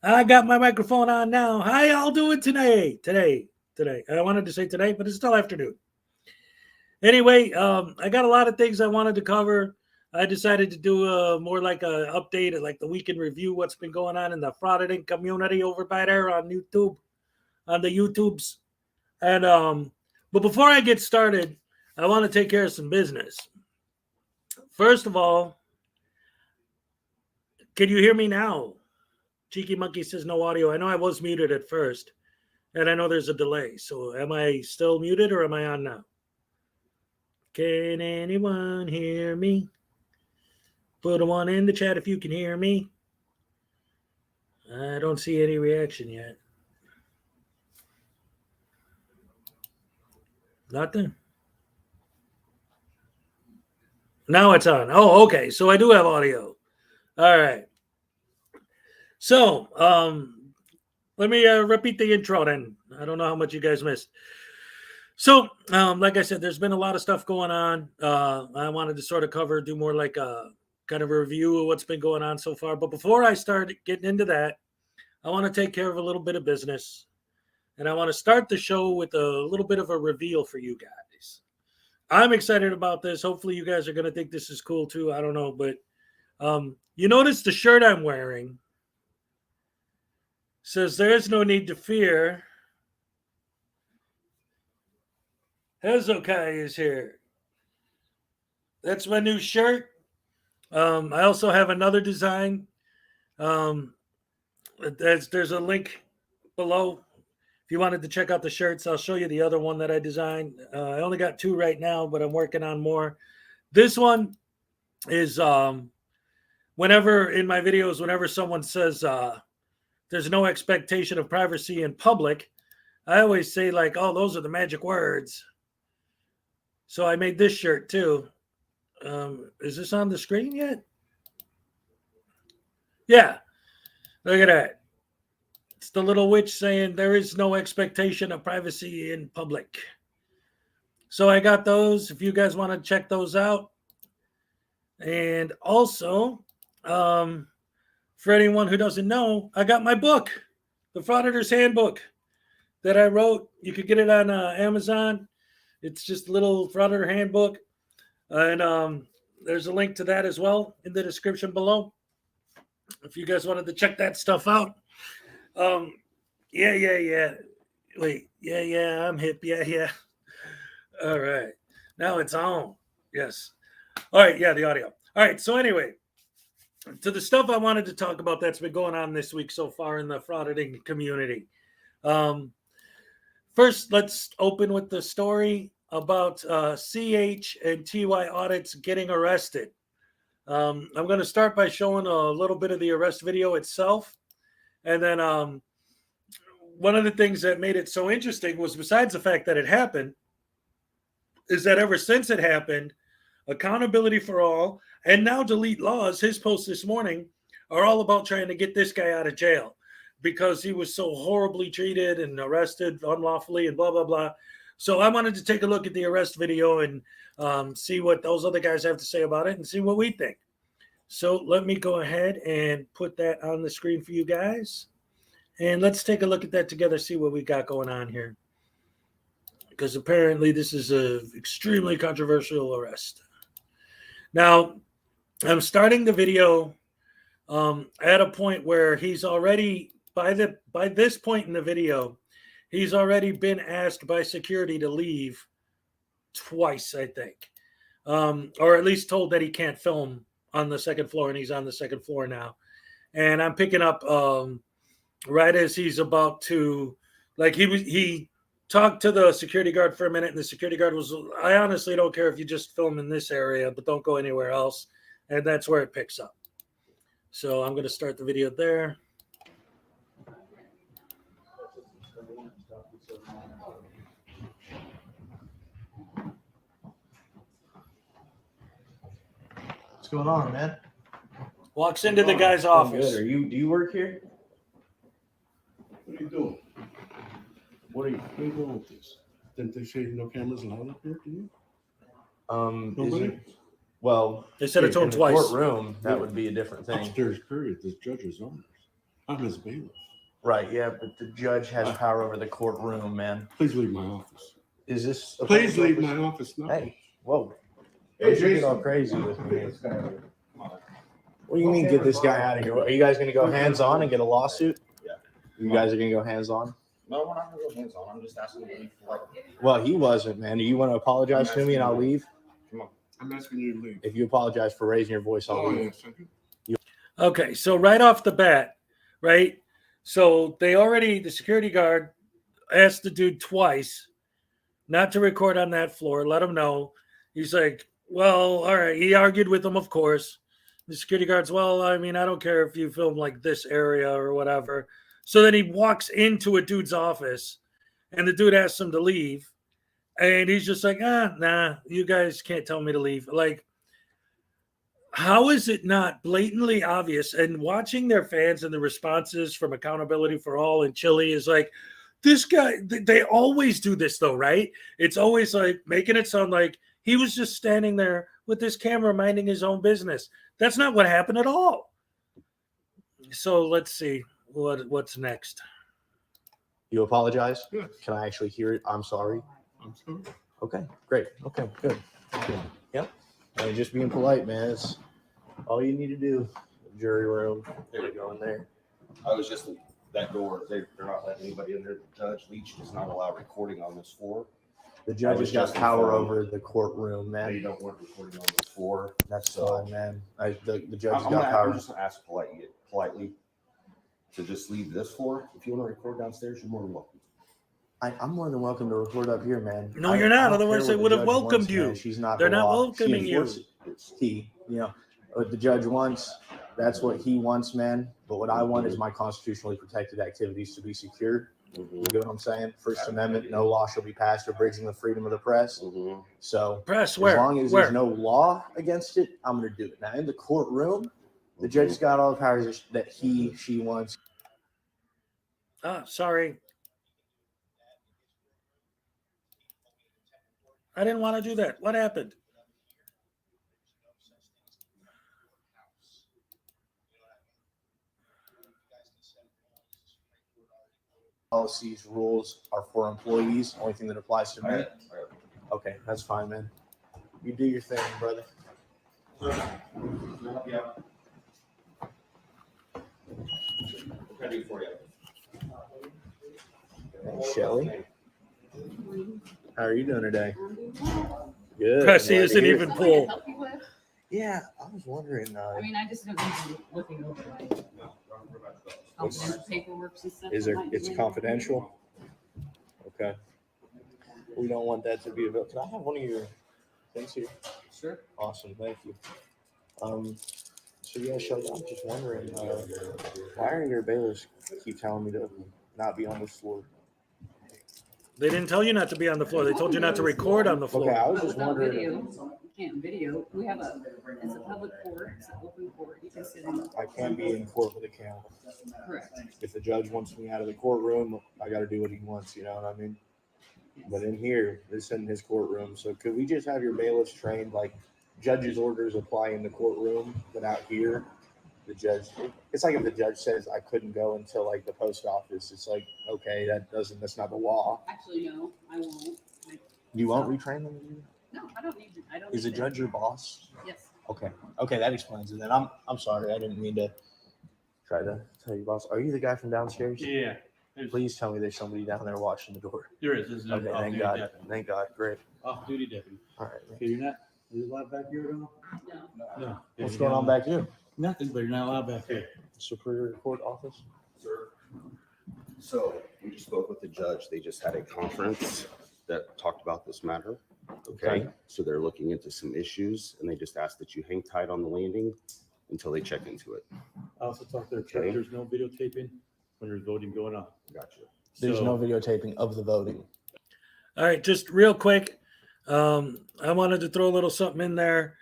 I got my microphone on now. How y'all doing today? Today. I wanted to say today, but it's still afternoon. Anyway, I got a lot of things I wanted to cover. I decided to do more like a update, like the weekend review, what's been going on in the frauditing community over by there on YouTube, on the YouTubes. And but before I get started, I want to take care of some business. First of all, can you hear me now? Cheeky Monkey says no audio. I know I was muted at first, and I know there's a delay. So am I still muted or am I on now? Can anyone hear me? Put a one in the chat if you can hear me. I don't see any reaction yet. Nothing. Now it's on. Oh, okay. So I do have audio. All right. So, let me repeat the intro then. I don't know how much you guys missed. So, like I said, there's been a lot of stuff going on. I wanted to sort of do more like a kind of a review of what's been going on so far. But before I start getting into that, I want to take care of a little bit of business. And I want to start the show with a little bit of a reveal for you guys. I'm excited about this. Hopefully, you guys are going to think this is cool too. I don't know. But you notice the shirt I'm wearing says there is no need to fear. Hezekiah is here. That's my new shirt. I also have another design. There's a link below. If you wanted to check out the shirts, I'll show you the other one that I designed. I only got 2 right now, but I'm working on more. This one is whenever in my videos, whenever someone says there's no expectation of privacy in public, I always say like, oh, those are the magic words. So I made this shirt too. Is this on the screen yet? Yeah. Look at that. It's the little witch saying there is no expectation of privacy in public. So I got those if you guys want to check those out. And also, for anyone who doesn't know, I got my book, The Frauditor's Handbook, that I wrote. You could get it on Amazon. It's just a little Frauditor handbook. And there's a link to that as well in the description below. If you guys wanted to check that stuff out. Yeah. Wait, yeah, I'm hip. Yeah. All right. Now it's on. Yes. All right, yeah, the audio. All right, so anyway, to the stuff I wanted to talk about that's been going on this week so far in the frauditing community. First, let's open with the story about CH and TY audits getting arrested. I'm going to start by showing a little bit of the arrest video itself. And then one of the things that made it so interesting was, besides the fact that it happened, is that ever since it happened, accountability for all, and now Delete Laws, his post this morning, are all about trying to get this guy out of jail because he was so horribly treated and arrested unlawfully and blah, blah, blah. So I wanted to take a look at the arrest video and see what those other guys have to say about it and see what we think. So let me go ahead and put that on the screen for you guys. And let's take a look at that together, see what we got going on here. Because apparently this is an extremely controversial arrest. Now, I'm starting the video at a point where he's already, by this point in the video, he's already been asked by security to leave twice, I think. Or at least told that he can't film on the second floor, and he's on the second floor now. And I'm picking up right as he's about to, like he talked to the security guard for a minute, and the security guard was, I honestly don't care if you just film in this area, but don't go anywhere else. And that's where it picks up. So I'm going to start the video there. What's going on, man? Walks into the guy's office. Do you work here? What are you doing? What are you? What are you doing with this? Didn't they say no cameras allowed up here? Do you? Isn't, well, They said it to him in the twice. Courtroom, that would be a different thing. Upstairs period. The judge's orders. I'm his bailiff. Right, yeah, but the judge has power over the courtroom, man. Please leave my office. Is this a Please public leave office? my office now. Hey, whoa. Hey, Don't you get all Jason. crazy with me. What do you mean get this guy out of here? Are you guys going to go hands-on and get a lawsuit? Yeah. You guys are going to go hands-on? No, we're not gonna go hands on. I'm just asking you to like. Well, he wasn't, man. Do you want to apologize to me and I'll leave? Come on. I'm asking you to leave. If you apologize for raising your voice, I'll Oh, leave. yes, I do. Okay, so right off the bat, right? So the security guard asked the dude twice not to record on that floor, let him know. He's like, well, all right. He argued with him, of course. The security guard's, well, I mean, I don't care if you film like this area or whatever. So then he walks into a dude's office and the dude asks him to leave. And he's just like, nah, you guys can't tell me to leave. Like, how is it not blatantly obvious? And watching their fans and the responses from Accountability for All in Chile is like, this guy, they always do this though, right? It's always like making it sound like he was just standing there with his camera minding his own business. That's not what happened at all. So let's see what's next. You apologize? Yes. Can I actually hear it? I'm sorry. I'm sorry. Okay, great. Okay, good. Yep. And just being polite, man. It's all you need to do. Jury room. There you go in there. I was just that door. They're not letting anybody in there. The judge Leach does not allow recording on this floor. The judge has got power over the courtroom, They man. don't want recording on this floor. That's So- fine, man. The judge has I'm got power. just gonna ask politely to just leave this floor. If you want to record downstairs, you're more than welcome. I'm more than welcome to record up here, man. No, I- you're not. I don't Otherwise care they what the would have judge welcomed wants, you. man. She's not. They're the not law. welcoming She you. enforces it. It's key. You know what the judge wants. That's what he wants, man. But what I want is my constitutionally protected activities to be secured. You get what I'm saying? First Amendment, no law shall be passed abridging the freedom of the press. So Press where? as long as Where? there's no law against it, I'm going to do it. Now, in the courtroom, the judge's got all the powers that she wants. Sorry. I didn't want to do that. What happened? Policies, rules are for employees. Only thing that applies to me. Okay, that's fine, man. You do your thing, brother. Yeah. What can I do for you? Hey, Shelly, how are you doing today? Good. Press glad to isn't hear even it. Something I can full. help you with? Yeah, I was wondering. I mean, I just don't need you looking over like confidential paperwork and stuff. Is that there? might be It's in confidential. Okay. We don't want that to be available. Can I have one of your things here? Sure. Awesome, thank you. So yeah, Shelly, I'm just wondering, why are your bailiffs keep telling me to not be on this floor? They didn't tell you not to be on the floor. They told you not to record on the Okay, I floor. was But just without wondering. video, you can't video. We have it's a public court, it's an open court. You can sit in. I can't be in court with a camera. Correct. If the judge wants me out of the courtroom, I got to do what he wants. You know what I mean? But in here, this isn't his courtroom. So could we just have your bailiffs trained like judge's orders apply in the courtroom, but out here, the judge? It's like if the judge says I couldn't go until like the post office. It's like, okay, that's not the law. Actually, no, I won't. You won't retrain them? No, I don't need. I don't. Is the need judge your boss? Yes. Okay. Okay, that explains it. Then I'm sorry. I didn't mean to try to tell you, boss. Are you the guy from downstairs? Yeah, Please tell me there's somebody down there watching the door. there is. This is an Okay, thank off-duty God. deputy. Thank God. Great. Off-duty deputy. All right. Okay, you're not, is it allowed back here at all? No. No. What's going on back here? Nothing, but you're not allowed back here. Superior Court office? Sir. So we just spoke with the judge. They just had a conference that talked about this matter. Okay, so they're looking into some issues and they just asked that you hang tight on the landing until they check into it. I also talked to the Okay. there's no videotaping when there's voting going on. Gotcha. There's So- no videotaping of the voting. All right, just real quick. I wanted to throw a little something in there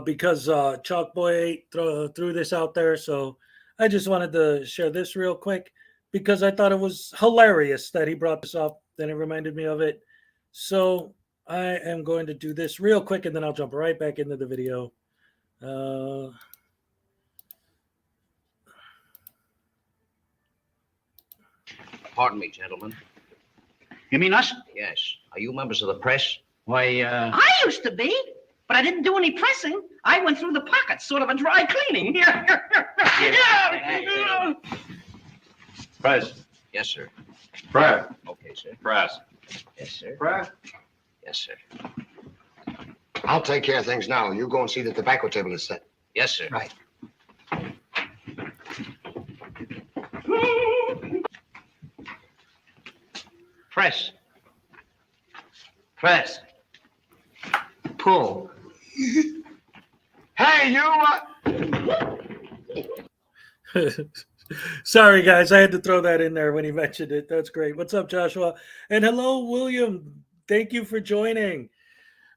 because Chalk Boy 8 threw this out there. So I just wanted to share this real quick because I thought it was hilarious that he brought this up. Then it reminded me of it. So I am going to do this real quick and then I'll jump right back into the video. Pardon me, gentlemen. You mean us? Yes. Are you members of the press? Why, I used to be, but I didn't do any pressing. I went through the pockets, sort of a dry cleaning. press, Yes, sir. press, Okay, sir. press, Yes, sir. press. Yes, sir. I'll take care of things now. You go and see the tobacco table is set. Yes, sir. Right. Press. Press. Pull. Hey, you! Sorry, guys. I had to throw that in there when he mentioned it. That's great. What's up, Joshua? And hello, William. Thank you for joining.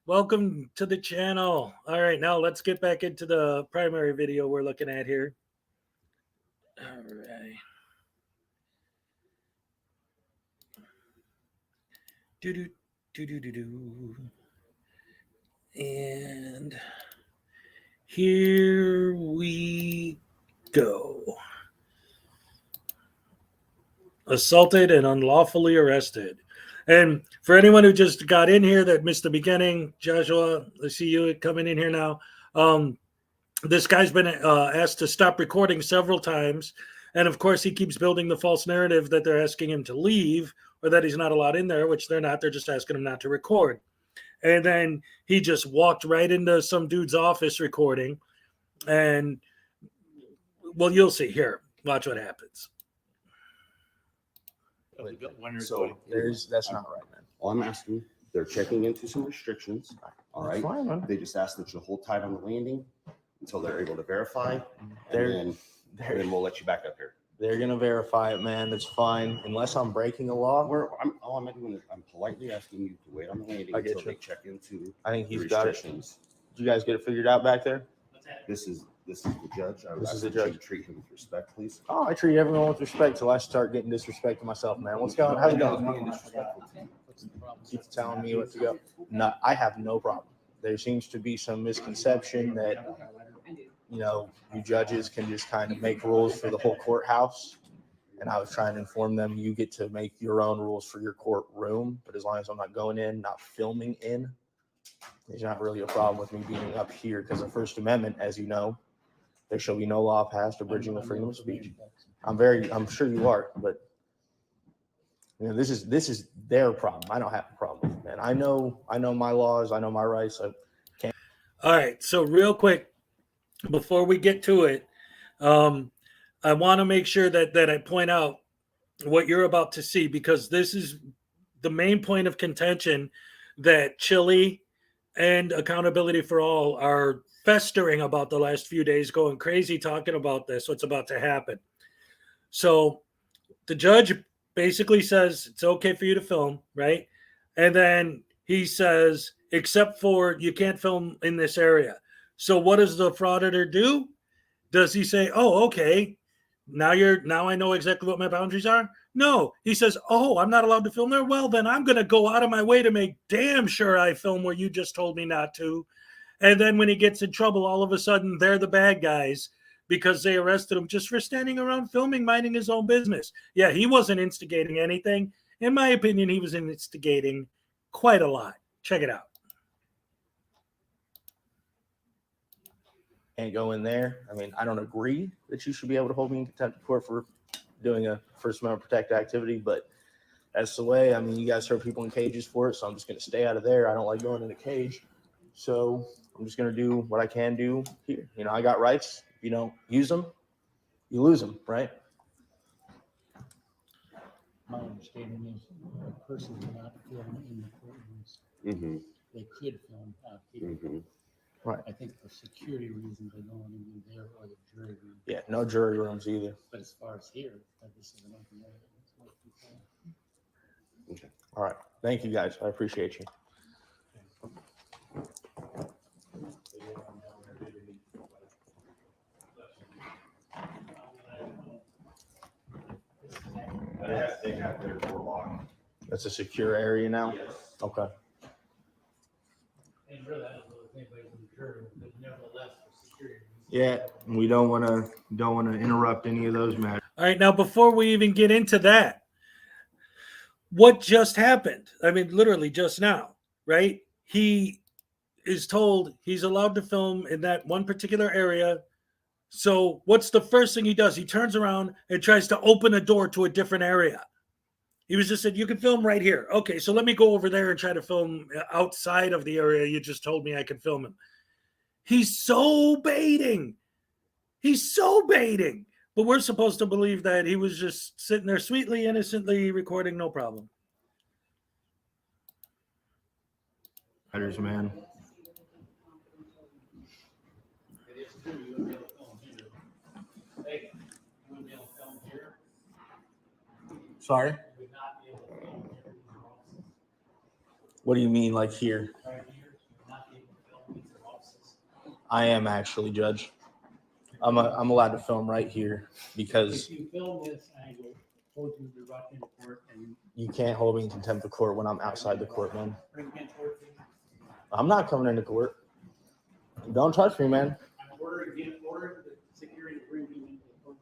Welcome to the channel. All right, now let's get back into the primary video we're looking at here. All right. Do do do do do do. And here we go. Assaulted and unlawfully arrested. And for anyone who just got in here that missed the beginning, Joshua, I see you coming in here now. This guy's been asked to stop recording several times. And of course, he keeps building the false narrative that they're asking him to leave or that he's not allowed in there, which they're not. They're just asking him not to record. And then he just walked right into some dude's office recording. And, well, you'll see here. Watch what happens. So That's not right, man. all I'm asking, they're checking into some restrictions. All right. Fine, man. They just ask that you hold tight on the landing until they're able to verify, They're- and then we'll let you back up here. They're gonna verify it, man. That's fine, unless I'm breaking the law. All I'm doing is I'm politely asking you to wait on the landing I get until you. they check into I think the he's got it. restrictions. Did you guys get it figured out back there? This is the judge. I would This ask is the that you judge. treat him with respect, please. Oh, I treat everyone with respect till I start getting disrespect to myself, man. What's going on? How's it I was going? being disrespectful to you. Keep telling me what to go. No, I have no problem. There seems to be some misconception that, you know, you judges can just kind of make rules for the whole courthouse. And I was trying to inform them, you get to make your own rules for your courtroom, but as long as I'm not going in, not filming in, there's not really a problem with me being up here because the First Amendment, as you know, there shall be no law passed abridging the freedom of speech. I'm sure you are, but you know, this is their problem. I don't have a problem with it, man. I know my laws, I know my rights. All right. So real quick, before we get to it, I want to make sure that I point out what you're about to see, because this is the main point of contention that Chile and Accountability for All are festering about the last few days, going crazy talking about this, what's about to happen. So the judge basically says it's okay for you to film, right? And then he says, except for you can't film in this area. So what does the frauditor do? Does he say, oh, okay, now I know exactly what my boundaries are? No, he says, oh, I'm not allowed to film there. Well, then I'm going to go out of my way to make damn sure I film where you just told me not to. And then when he gets in trouble, all of a sudden they're the bad guys because they arrested him just for standing around filming, minding his own business. Yeah, he wasn't instigating anything. In my opinion, he was instigating quite a lot. Check it out. Can't go in there. I mean, I don't agree that you should be able to hold me in contempt of court for doing a First Amendment protected activity, but that's the way. I mean, you guys throw people in cages for it, so I'm just going to stay out of there. I don't like going in a cage, so I'm just going to do what I can do here. You know, I got rights. If you don't use them, you lose them, right? My understanding is a person cannot film in the courtrooms. Mm-hmm. They could film out here. Mm-hmm. I think for security reasons, they don't want to be there or the jury room. Yeah, no jury rooms either. But as far as here, this is an open area. Okay. All right. Thank you, guys. I appreciate you. They have their door locked. That's a secure area now? Okay. Yeah, we don't want to interrupt any of those matters. All right, now before we even get into that, what just happened? I mean, literally just now, right? He is told he's allowed to film in that one particular area. So what's the first thing he does? He turns around and tries to open a door to a different area. He was just said, you can film right here. Okay, so let me go over there and try to film outside of the area you just told me I could film him. He's so baiting. He's so baiting. But we're supposed to believe that he was just sitting there sweetly, innocently recording, no problem. Matters, man. Sorry? What do you mean, like here? I am actually, Judge. I'm allowed to film right here because If you film this, I will hold you directly to court and you can't hold me in contempt of court when I'm outside the court, man. bring him in court. I'm not coming into court. Don't touch me, man. I'm ordering the security to bring him into the court.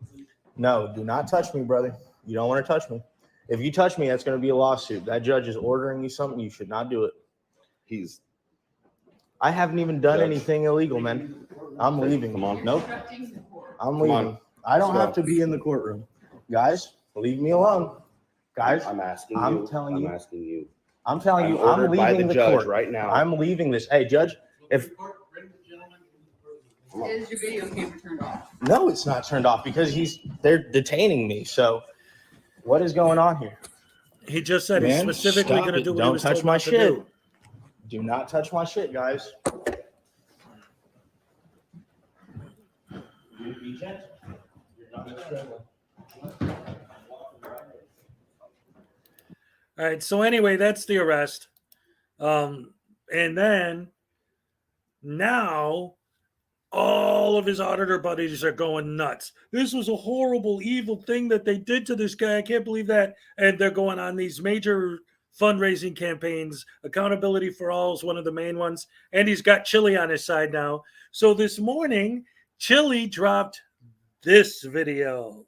No, do not touch me, brother. You don't want to touch me. If you touch me, that's going to be a lawsuit. That judge is ordering you something. You should not do it. I haven't even done Judge. anything illegal, man. I'm leaving. Come on. Nope. Obstructing the court. I'm Come leaving. on. I don't Stop. have to be in the courtroom. Guys, leave me alone. Guys, I'm asking I'm you. telling you. I'm asking you. I'm telling you, I'm I'm ordered by leaving the the judge court right now. I'm leaving this. Hey, Judge, if Bring the gentleman in the courtroom. Is your video camera turned off? no, it's not turned off because they're detaining me. So what is going on here? He just said he's Man, specifically stop going to it. do what he Don't was touch told my not to shit. do. Do not touch my shit, guys. Be gentle. You're not in trouble. All right. So anyway, that's the arrest. And then now all of his auditor buddies are going nuts. This was a horrible, evil thing that they did to this guy. I can't believe that. And they're going on these major fundraising campaigns. Accountability for All is one of the main ones. And he's got Chili on his side now. So this morning, Chili dropped this video,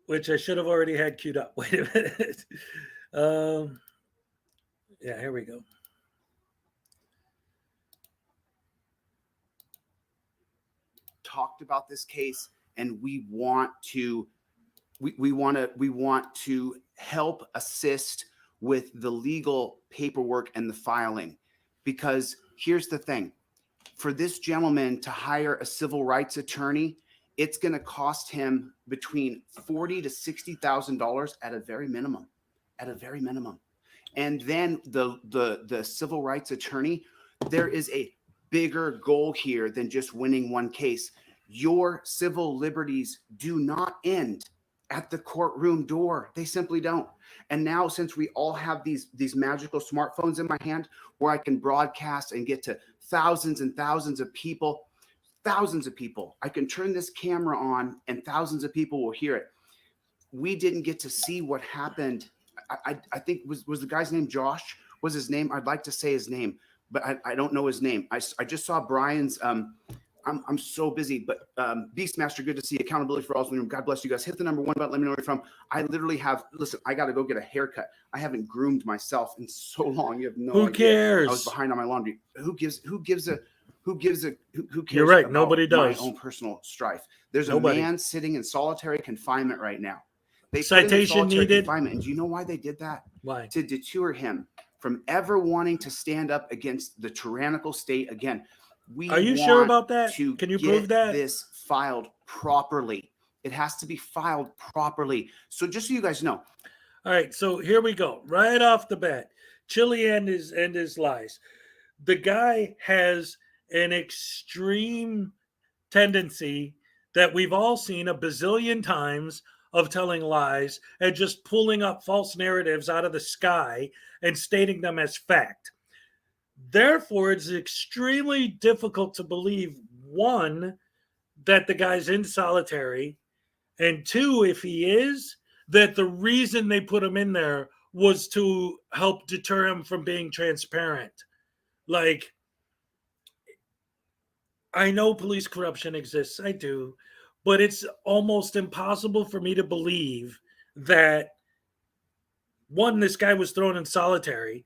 which I should have already had queued up. Wait a minute. Yeah, here we go. Talked about this case, and we want to we want to help assist with the legal paperwork and the filing, because here's the thing: for this gentleman to hire a civil rights attorney, it's going to cost him between $40,000 to $60,000 at a very minimum, And then the civil rights attorney, there is a bigger goal here than just winning one case. Your civil liberties do not end at the courtroom door. They simply don't. And now, since we all have these magical smartphones in my hand where I can broadcast and get to thousands and thousands of people, I can turn this camera on and thousands of people will hear it. We didn't get to see what happened. I think was the guy's name Josh? Was his name? I'd like to say his name, but I don't know his name. I just saw Brian's. I'm so busy, but Beastmaster, good to see you. Accountability for All. God bless you guys. Hit the number 1 button. Let me know where you're from. I literally listen, I got to go get a haircut. I haven't groomed myself in so long. You have no idea. Who cares? I was behind on my laundry. Who cares? You're right. About Nobody does. My own personal strife. There's Nobody. a man sitting in solitary confinement right now. They put him in Citation solitary needed. confinement, and do you know why they did that? Why? To deter him from ever wanting to stand up against the tyrannical state again. Are you sure want about that? to Can you get prove that? this filed properly. It has to be filed properly. So just so you guys know. All right, so here we go. Right off the bat, Chili and his lies. The guy has an extreme tendency that we've all seen a bazillion times of telling lies and just pulling up false narratives out of the sky and stating them as fact. Therefore, it's extremely difficult to believe, one, that the guy's in solitary, and two, if he is, that the reason they put him in there was to help deter him from being transparent. Like, I know police corruption exists, I do, but it's almost impossible for me to believe that, one, this guy was thrown in solitary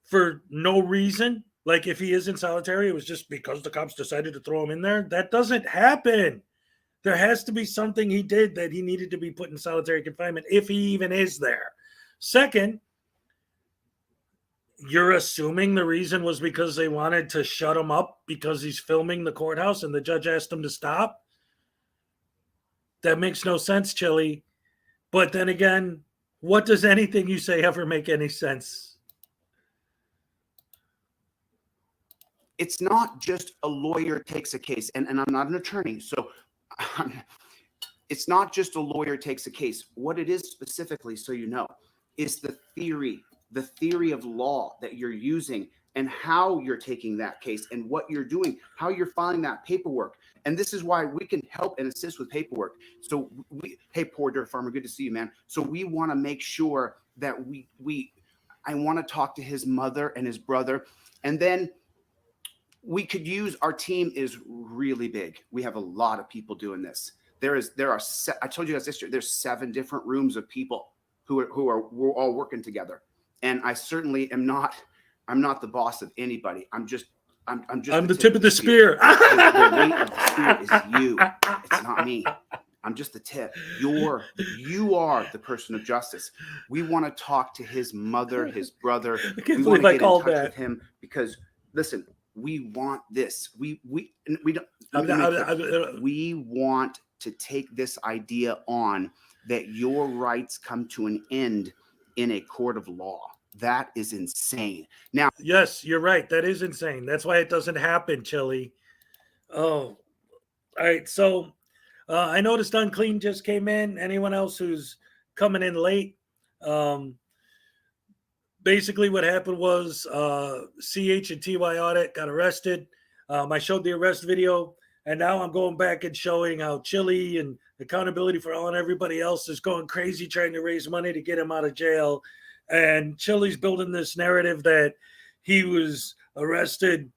for no reason. Like, if he is in solitary, it was just because the cops decided to throw him in there. That doesn't happen. There has to be something he did that he needed to be put in solitary confinement, if he even is there. Second, you're assuming the reason was because they wanted to shut him up because he's filming the courthouse and the judge asked him to stop? That makes no sense, Chili. But then again, what does anything you say ever make any sense? It's not just a lawyer takes a case, and I'm not an attorney, so it's not just a lawyer takes a case. What it is specifically, so you know, is the theory of law that you're using and how you're taking that case and what you're doing, how you're filing that paperwork. And this is why we can help and assist with paperwork. So hey, poor dirt farmer, good to see you, man. So we want to make sure that I want to talk to his mother and his brother. And then we could use, our team is really big. We have a lot of people doing this. I told you guys this year, there's 7 different rooms of people we're all working together. And I certainly am not, I'm not the boss of anybody. I'm just the tip of the spear. The weight of the spear is you. It's not me. I'm just the tip. You are the person of justice. We want to talk to his mother, his brother. We want to get in touch with him because, listen, we want this. We want to take this idea on that your rights come to an end in a court of law. That is insane. Now, yes, you're right. That is insane. That's why it doesn't happen, Chili. Oh, all right. So I noticed Unclean just came in. Anyone else who's coming in late? Basically, what happened was CH and TY Audit got arrested. I showed the arrest video, and now I'm going back and showing how Chili and Accountability for All and everybody else is going crazy trying to raise money to get him out of jail. And Chili's building this narrative that he was arrested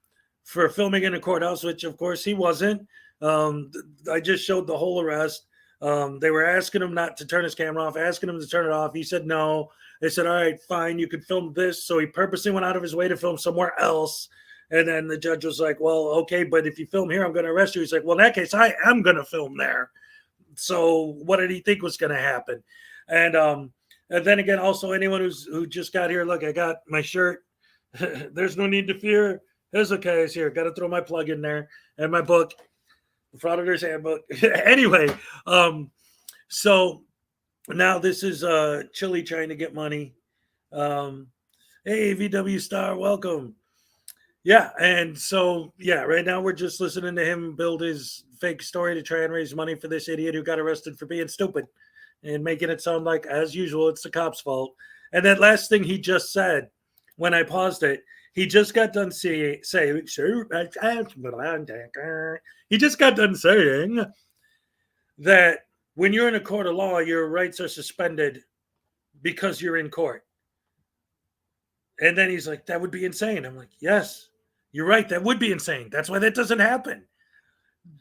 for filming in a courthouse, which of course he wasn't. I just showed the whole arrest. They were asking him not to turn his camera off, asking him to turn it off. He said no. They said, all right, fine, you can film this. So he purposely went out of his way to film somewhere else. And then the judge was like, well, okay, but if you film here, I'm going to arrest you. He's like, well, in that case, I am going to film there. So what did he think was going to happen? And then again, also anyone who just got here, look, I got my shirt. There's no need to fear. There's okay. It's here. Got to throw my plug in there and my book, the Frauditor's Handbook. Anyway, so now this is Chili trying to get money. Hey, VW Star, welcome. Yeah, and so, yeah, right now we're just listening to him build his fake story to try and raise money for this idiot who got arrested for being stupid and making it sound like, as usual, it's the cop's fault. And that last thing he just said, when I paused it, he just got done saying, he just got done saying that when you're in a court of law, your rights are suspended because you're in court. And then he's like, that would be insane. I'm like, yes, you're right. That would be insane. That's why that doesn't happen.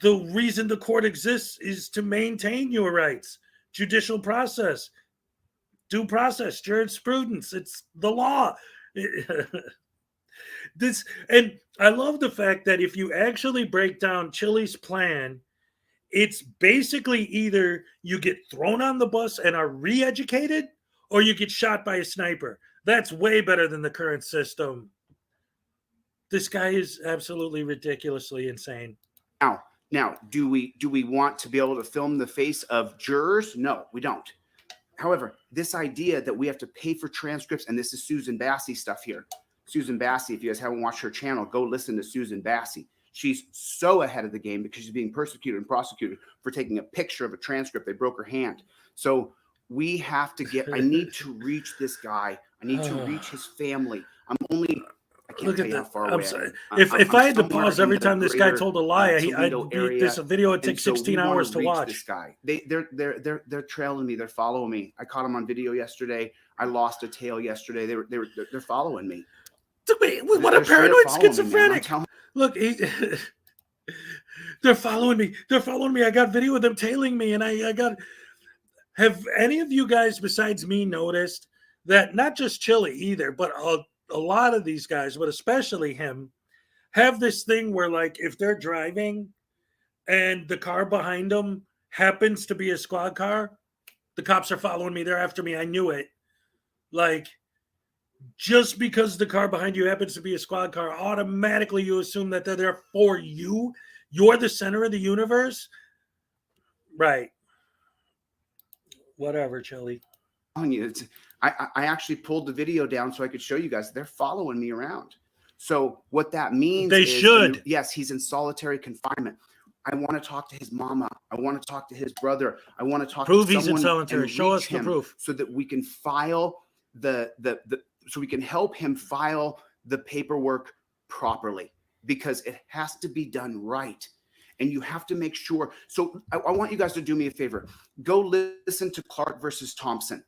The reason the court exists is to maintain your rights. Judicial process, due process, jurisprudence. It's the law. And I love the fact that if you actually break down Chili's plan, it's basically either you get thrown on the bus and are re-educated, or you get shot by a sniper. That's way better than the current system. This guy is absolutely ridiculously insane. Now, do we want to be able to film the face of jurors? No, we don't. However, this idea that we have to pay for transcripts, and this is Susan Bassey stuff here. Susan Bassey, if you guys haven't watched her channel, go listen to Susan Bassey. She's so ahead of the game because she's being persecuted and prosecuted for taking a picture of a transcript. They broke her hand. So we have to I need to reach this guy. I need to reach his family. I can't tell you how far away. I'm sorry. If I had to pause every time this guy told a lie, this video would take 16 hours to watch. This guy, they're trailing me. They're following me. I caught him on video yesterday. I lost a tail yesterday. They're following me. What a paranoid schizophrenic! Look, they're following me. They're following me. I got video of them tailing me, and I got. Have any of you guys besides me noticed that not just Chili either, but a lot of these guys, but especially him, have this thing where, like, if they're driving and the car behind them happens to be a squad car, the cops are following me. They're after me. I knew it. Like, just because the car behind you happens to be a squad car, automatically you assume that they're there for you. You're the center of the universe. Right. Whatever, Chili. I actually pulled the video down so I could show you guys. They're following me around. So what that means they should. Yes, he's in solitary confinement. I want to talk to his mama. I want to talk to his brother. I want to talk prove to someone. He's in solitary. Show us the proof so that we can file so we can help him file the paperwork properly, because it has to be done right. And you have to make sure. So I want you guys to do me a favor. Go listen to Clark versus Thompson.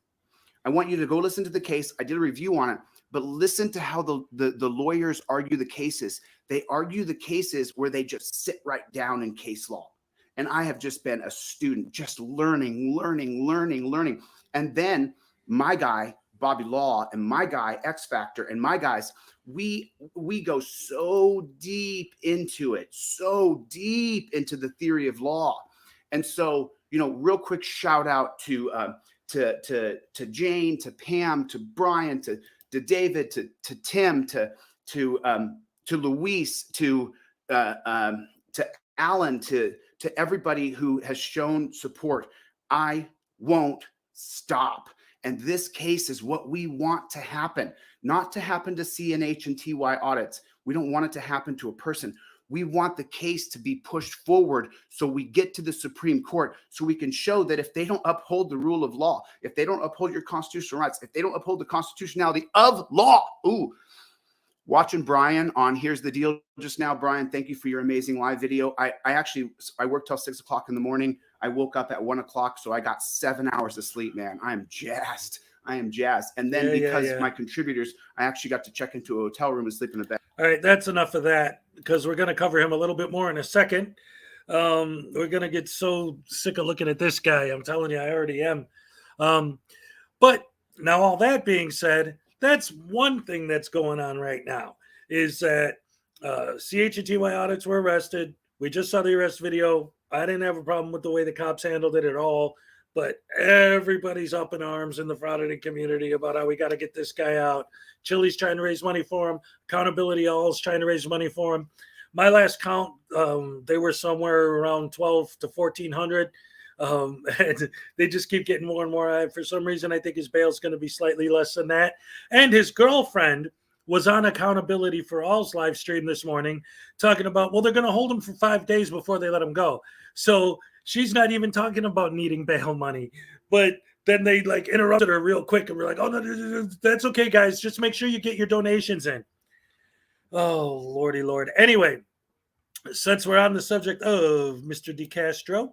I want you to go listen to the case. I did a review on it, but listen to how the lawyers argue the cases. They argue the cases where they just sit right down in case law. And I have just been a student, just learning. And then my guy, Bobby Law, and my guy, X Factor, and my guys, we go so deep into it, so deep into the theory of law. And so, real quick shout out to Jane, to Pam, to Brian, to David, to Tim, to Luis, to Alan, to everybody who has shown support. I won't stop. And this case is what we want to happen, not to happen to CNH and TY audits. We don't want it to happen to a person. We want the case to be pushed forward so we get to the Supreme Court, so we can show that if they don't uphold the rule of law, if they don't uphold your constitutional rights, if they don't uphold the constitutionality of law. Watching Brian on Here's the Deal just now. Brian, thank you for your amazing live video. I worked till 6 o'clock in the morning. I woke up at 1 o'clock, so I got 7 hours of sleep, man. I am jazzed. And then because my contributors, I actually got to check into a hotel room and sleep in a bed. All right, that's enough of that, because we're going to cover him a little bit more in a second. We're going to get so sick of looking at this guy. I'm telling you, I already am. But now, all that being said, that's one thing that's going on right now, is that CH and TY audits were arrested. We just saw the arrest video. I didn't have a problem with the way the cops handled it at all. But everybody's up in arms in the frauditing community about how we got to get this guy out. Chili's trying to raise money for him. Accountability All's trying to raise money for him. My last count, they were somewhere around 12 to 1,400. And they just keep getting more and more. For some reason, I think his bail is going to be slightly less than that. And his girlfriend was on Accountability for All's live stream this morning talking about, well, they're going to hold him for 5 days before they let him go. So she's not even talking about needing bail money. But then they interrupted her real quick and we're like, oh, no, that's okay, guys. Just make sure you get your donations in. Oh, Lordy Lord. Anyway, since we're on the subject of Mr. DeCastro,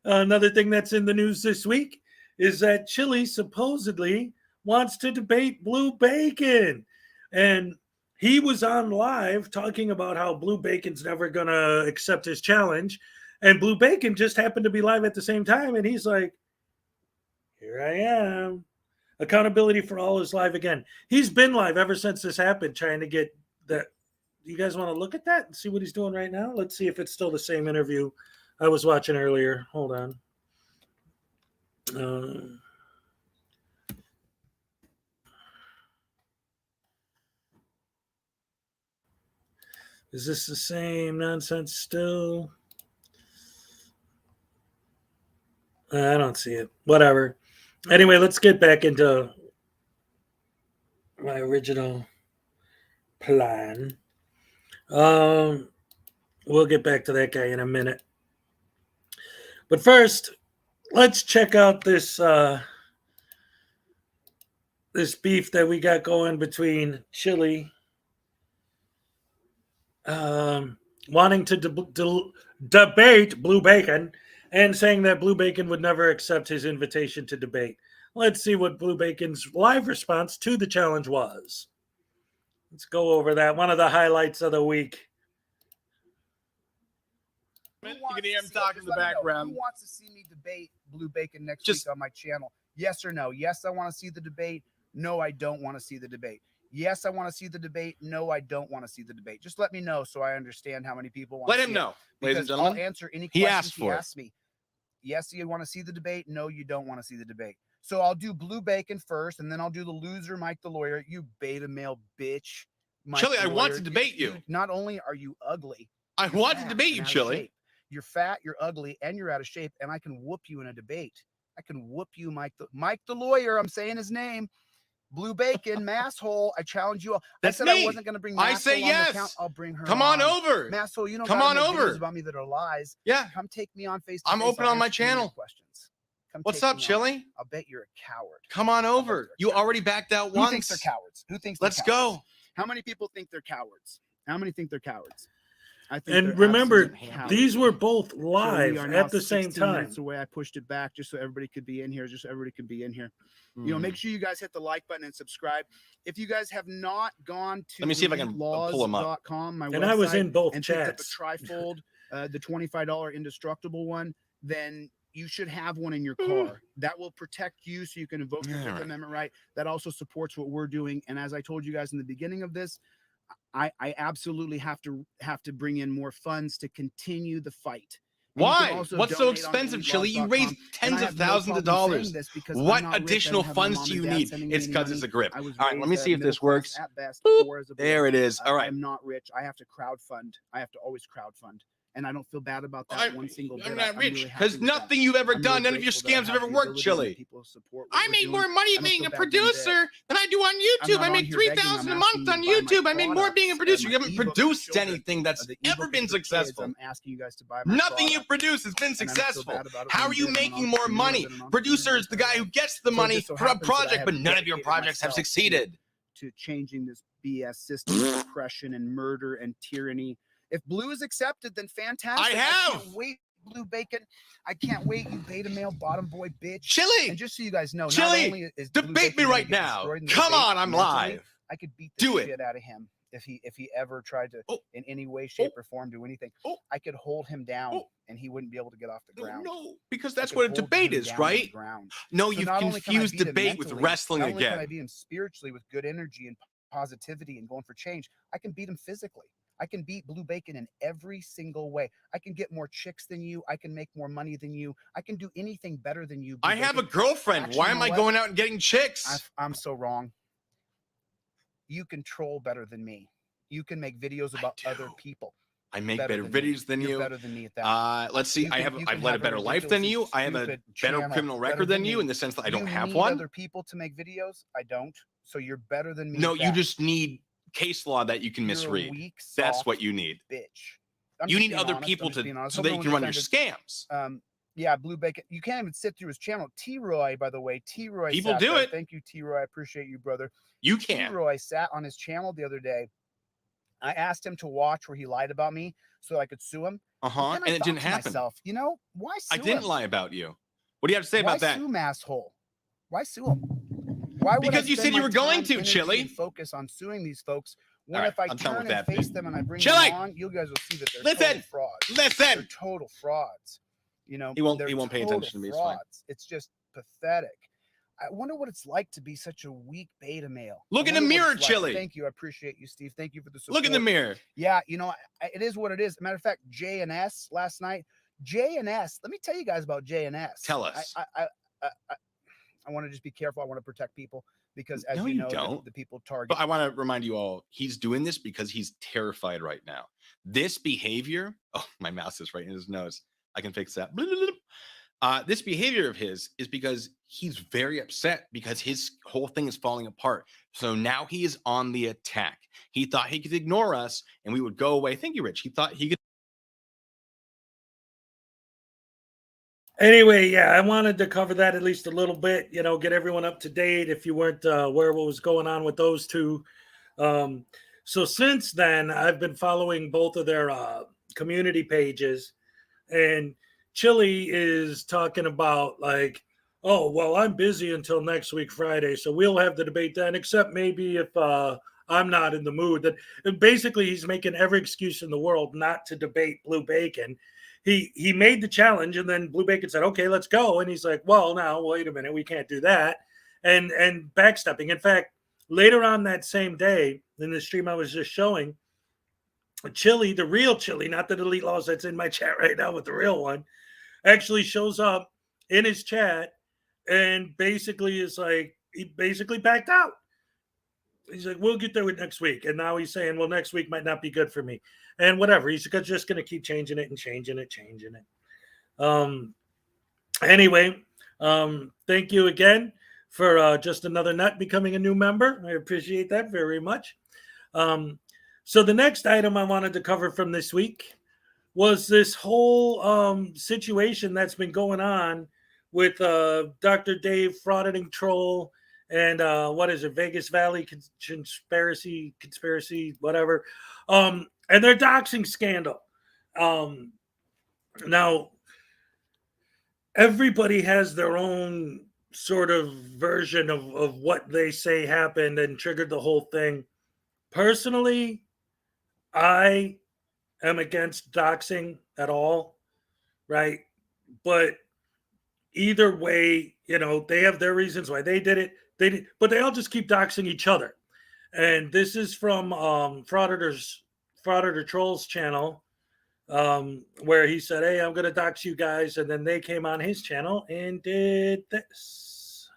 another thing that's in the news this week is that Chili supposedly wants to debate Blue Bacon. And he was on live talking about how Blue Bacon's never going to accept his challenge. And Blue Bacon just happened to be live at the same time. And he's like, here I am. Accountability for All is live again. He's been live ever since this happened, trying to get that. You guys want to look at that and see what he's doing right now? Let's see if it's still the same interview I was watching earlier. Hold on. Is this the same nonsense still? I don't see it. Whatever. Anyway, let's get back into my original plan. We'll get back to that guy in a minute. But first, let's check out this this beef that we got going between Chili wanting to debate Blue Bacon and saying that Blue Bacon would never accept his invitation to debate. Let's see what Blue Bacon's live response to the challenge was. Let's go over that. One of the highlights of the week. You can hear him talking in the background. Who wants to see me debate Blue Bacon next week on my channel? Yes or no? Yes, I want to see the debate. No, I don't want to see the debate. Yes, I want to see the debate. No, I don't want to see the debate. Just let me know so I understand how many people want to see it. Let him know, ladies and gentlemen. I'll answer any He questions asked he for it. asks me. Yes, you want to see the debate? No, you don't want to see the debate. So I'll do Blue Bacon first, and then I'll do the loser, Mike the lawyer. You beta male bitch. Mike Chili, the I want lawyer. to debate you. Not only are you ugly, I you're want to fat debate and you, out of Chili. shape. You're fat, you're ugly, and you're out of shape, and I can whoop you in a debate. I can whoop you, Mike the lawyer. I'm saying his name. Blue Bacon, Masshole. I challenge you all. That's I said me. I wasn't going to bring I Masshole say on yes. the account. I'll bring her Come on over. Masshole, you don't Come gotta on make over. videos about me that are lies. Yeah. Come take me on face. I'm open on my channel. Questions. Come What's take up, me on. Chili? I'll bet you're a coward. Come on over. You already backed out Who once. thinks they're cowards? Who thinks? Let's they're cowards? go. How many people think they're cowards? How many think they're cowards? I think And they're remember, absolute cowards. these were both So we live are now at the same 16 time. minutes away. I pushed it back just so everybody could be in here. You know, make sure you guys hit the like button and subscribe. If you guys have not gone to Let me see if I can pull 'em up. laws.com, my And website, I was in both and picked up a chats. trifold, the $25 indestructible one, then you should have one in your car. That will protect you so you can invoke your Fifth Amendment right. That also supports what we're doing. And as I told you guys in the beginning of this, I absolutely have to bring in more funds to continue the fight. And you can Why? also What's so donate on expensive, Chili? You raise elitelaws.com. tens And I of have no thousands of problem saying dollars. this because What I'm not rich. I additional don't have my funds mom do and you dad need? sending me It's any because money. it's a grip. I was All right, let me raised, see if this middle class works. At best, Boop. poor as a There boy. it is. All right. I'm not rich. I have to crowdfund. I have to always crowdfund. And I don't feel bad about that I'm- one single bit. I'm not rich really because happy with that. nothing you've ever I'm done, really none of your grateful that I scams have ever the worked, ability Chili. that people support what I we're made doing. more money I don't being feel a bad one bit. producer than I do on I'm YouTube. not I on make here begging, $3,000 a I'm month asking on you to buy my YouTube. I made more being a products, producer. my You haven't ebook for produced children. anything that's The ever ebook been is for kids. successful. I'm asking you guys to buy my Nothing you product. produce has been And I don't feel successful. bad about it How one are you bit. I'm an making more entrepreneur. I've money? been an Producer entrepreneur is the my guy entire who life. gets the So it money just so for a happens that I project, have but none of your dedicated projects have myself succeeded. to changing this BS system of oppression and murder and tyranny. If blue is accepted, then fantastic. I have. can't wait, Blue Bacon. I can't wait, you beta male bottom boy bitch. Chili. And just so you guys know, not Chili, only is debate Blue Bacon me gonna right get now. destroyed in the Come debate on, I'm mentally, live. I could beat the Do it. shit out of him if he ever tried to Oh. in any way, shape, or form do anything. Oh. I could hold him down Oh. and he wouldn't be able to get off the ground. No, because I that's could what a hold debate him is, down on the right? ground. No, So you've not only can I confused beat him debate with mentally, wrestling not only can I again. beat him spiritually with good energy and positivity and going for change, I can beat him physically. I can beat Blue Bacon in every single way. I can get more chicks than you. I can make more money than you. I can do anything better than you. Blue I have a Bacon. girlfriend. Actually, Why you am know I what? going out and getting chicks? I'm so wrong. You can troll better than me. You can make videos about other people. I make better better than me. videos than You're you. better than me at that. Let's see. You can- you I've can led a have better life than ridiculously you. I have a stupid better channel criminal better record than than you me. in the sense that I You don't have need one. other people to make videos. I don't. So you're better than me. No, at you that. just need case law that you can You're a misread. weak, That's soft what you need. bitch. I'm You just need being other honest. people I'm just being honest. so Hope that no you one's can run your offended. scams. Yeah, Blue Bacon. You can't even sit through his channel. T-Roy, by the way. T-Roy. People sat do there. it. Thank you, T-Roy. I appreciate you, brother. You can. T-Roy sat on his channel the other day. I asked him to watch where he lied about me so I could sue him. And I it thought didn't to happen. myself, you know, why sue I didn't him? lie about you. What do you have to say Why about that? sue him, asshole? Why sue him? Why would Because I you spend said you my were going time, to, energy, Chili. and focus on suing these folks when All right, if I I'm done turn with and that face bit. them and I bring Chili! them on, you guys will see that they're Listen! total frauds. Listen! They're total frauds. You know, He won't they're pay total attention to me. It's fine. frauds. It's just pathetic. I wonder what it's like to be such a weak beta male. Look I in the wonder what mirror, it's like. Chili. Thank you. I appreciate you, Steve. Thank you for the support. Look in the mirror. Yeah, you know, it is what it is. Matter of fact, J and S last night. J and S. Let me tell you guys about J and S. Tell us. I want to just be careful. I want to protect people because, as No, you you know, don't. the people target. But I want to remind you all, he's doing this because he's terrified right now. This behavior, oh, my mouse is right in his nose. I can fix that. This behavior of his is because he's very upset because his whole thing is falling apart. So now he is on the attack. He thought he could ignore us and we would go away. Thank you, Rich. He thought he could. Anyway, yeah, I wanted to cover that at least a little bit, you know, get everyone up to date if you weren't aware what was going on with those two. So since then, I've been following both of their community pages, and Chili is talking about like, oh, well, I'm busy until next week, Friday, so we'll have the debate then, except maybe if I'm not in the mood. That and basically he's making every excuse in the world not to debate Blue Bacon. He made the challenge, and then Blue Bacon said, okay, let's go. And he's like, well, now, wait a minute, we can't do that. And backstepping. In fact, later on that same day, in the stream I was just showing, Chili, the real Chili, not the Elite Laws that's in my chat right now, but the real one, actually shows up in his chat and basically is like, he basically backed out. He's like, we'll get there with next week. And now he's saying, well, next week might not be good for me. And whatever. He's just going to keep changing it and changing it. Anyway, thank you again for just another nut becoming a new member. I appreciate that very much. So the next item I wanted to cover from this week was this whole situation that's been going on with Dr. Dave Frauditing Troll and what is it, Vegas Valley conspiracy, whatever, and their doxing scandal. Now, everybody has their own sort of version of what they say happened and triggered the whole thing. Personally, I am against doxing at all, right? But either way, they have their reasons why they did it. But they all just keep doxing each other. And this is from Frauditor Trolls channel, where he said, "Hey, I'm going to dox you guys," and then they came on his channel and did this.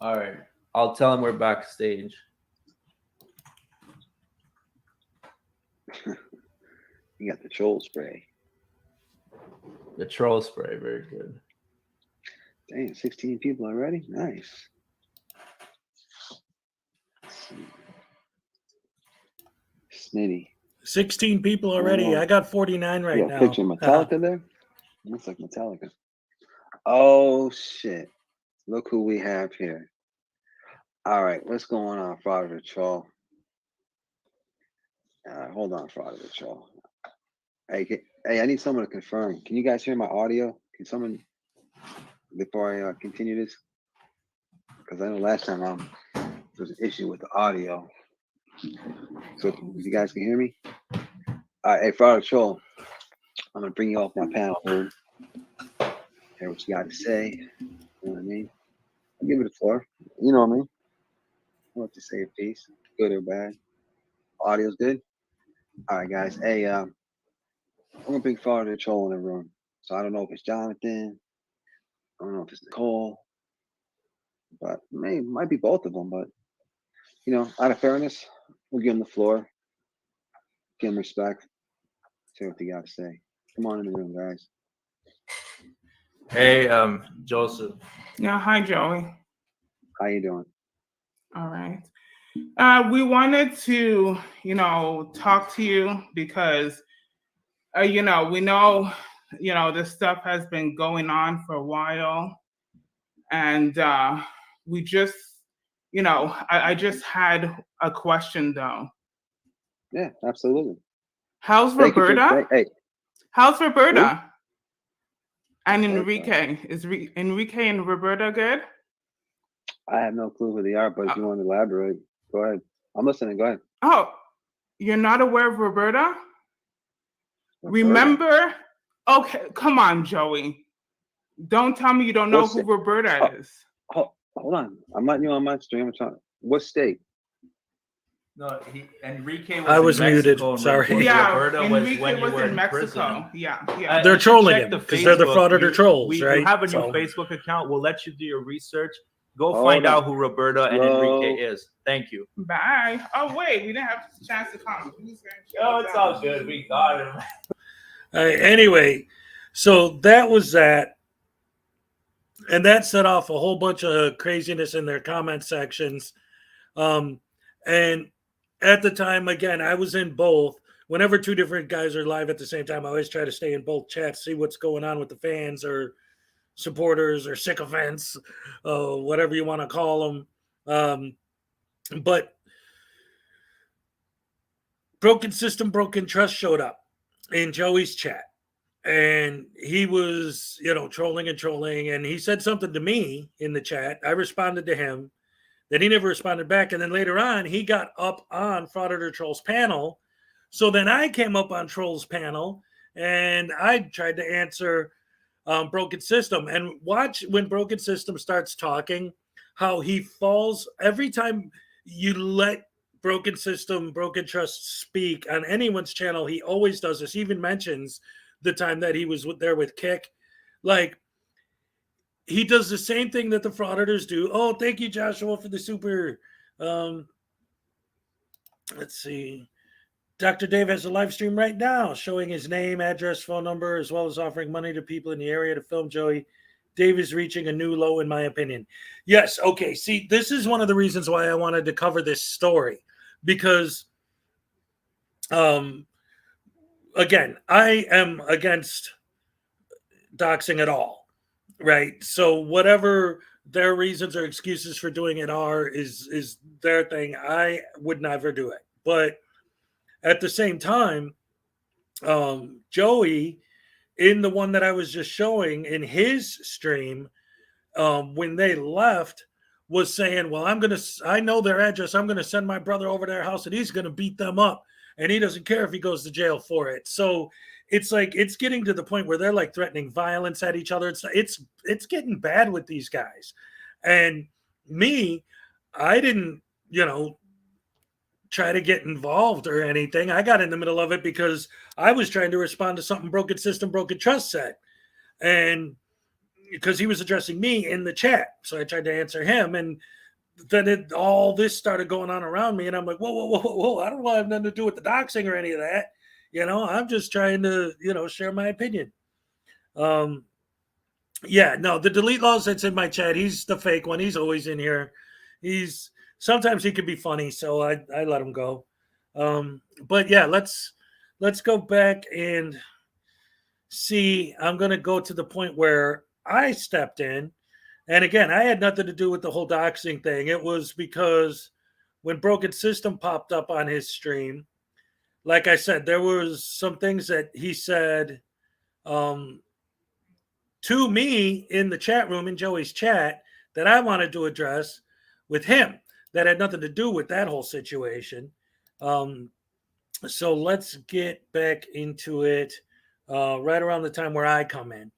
All right, I'll tell him we're backstage. You got the troll spray. The troll spray, very good. Dang, 16 people already? Nice. Snitty. 16 people already. I got 49 right now. Picture Metallica there? Looks like Metallica. Oh, shit. Look who we have here. All right, what's going on, Frauditor Troll? Hold on, Frauditor Troll. Hey, I need someone to confirm. Can you guys hear my audio? Can someone, before I continue this? Because I know last time there was an issue with the audio. So if you guys can hear me? All right, hey, Frauditor Troll, I'm going to bring you off my panel, dude. Hear what you got to say. You know what I mean? I'll give it the floor. You know what I mean? I want to say a piece, good or bad. Audio's good? All right, guys. Hey, I'm a big Frauditor Troll in the room. So I don't know if it's Jonathan. I don't know if it's Nicole. But might be both of them. But, out of fairness, we'll give them the floor. Give them respect. Say what they got to say. Come on in the room, guys. Hey, Joseph. Yeah, hi, Joey. How you doing? All right. We wanted to, talk to you because, we know, this stuff has been going on for a while. And we just, I just had a question, though. Yeah, absolutely. How's Roberta? Hey. How's Roberta? Who? And Enrique. Is Enrique and Roberta good? I have no clue who they are, but if you want to elaborate, go ahead. I'm listening. Go ahead. Oh, you're not aware of Roberta? Remember? Okay, come on, Joey. Don't tell me you don't know who Roberta is. Hold on. I'm not on my stream. What state? No, Enrique was I was in Mexico, muted. Sorry. Yeah, Roberta Enrique when you was were in Mexico. prison. Yeah. They're trolling check him the because they're the Facebook. Frauditor Trolls, We right? have a new So- Facebook account. We'll let you do your research. Go Hold find on. out who Roberta and Enrique is. Thank you. Bye. Oh, wait, we didn't have a chance to comment. Oh, it's all good. We got him. Anyway, so that was that. And that set off a whole bunch of craziness in their comment sections. And at the time, again, I was in both. Whenever two different guys are live at the same time, I always try to stay in both chats, see what's going on with the fans or supporters or sycophants, whatever you want to call them. But Broken System, Broken Trust showed up in Joey's chat. And he was, trolling, and he said something to me in the chat. I responded to him. Then he never responded back. And then later on, he got up on Frauditor Troll's panel. So then I came up on Troll's panel, and I tried to answer Broken System. And watch when Broken System starts talking, how he falls every time you let Broken System, Broken Trust speak on anyone's channel. He always does this. He even mentions the time that he was there with Kick. Like, he does the same thing that the frauditors do. Oh, thank you, Joshua, for the super. Let's see. Dr. Dave has a live stream right now showing his name, address, phone number, as well as offering money to people in the area to film Joey. Dave is reaching a new low, in my opinion. Yes. Okay. See, this is one of the reasons why I wanted to cover this story, because Again, I am against doxing at all, right? So whatever their reasons or excuses for doing it are is their thing. I would never do it. But at the same time, Joey, in the one that I was just showing in his stream, when they left, was saying, well, I know their address. I'm gonna send my brother over to their house and he's gonna beat them up. And he doesn't care if he goes to jail for it. So it's like it's getting to the point where they're like threatening violence at each other. It's getting bad with these guys. And me, I didn't, try to get involved or anything. I got in the middle of it because I was trying to respond to something Broken System, Broken Trust said. And because he was addressing me in the chat. So I tried to answer him. And then all this started going on around me. And I'm like, whoa. I don't want to have nothing to do with the doxing or any of that. I'm just trying to, share my opinion. Yeah, no, the delete laws that's in my chat, he's the fake one. He's always in here. Sometimes he can be funny, so I let him go. But yeah, let's go back and see. I'm gonna go to the point where I stepped in. And again, I had nothing to do with the whole doxing thing. It was because when Broken System popped up on his stream, like I said, there was some things that he said to me in the chat room, in Joey's chat, that I wanted to address with him that had nothing to do with that whole situation. So let's get back into it right around the time where I come in.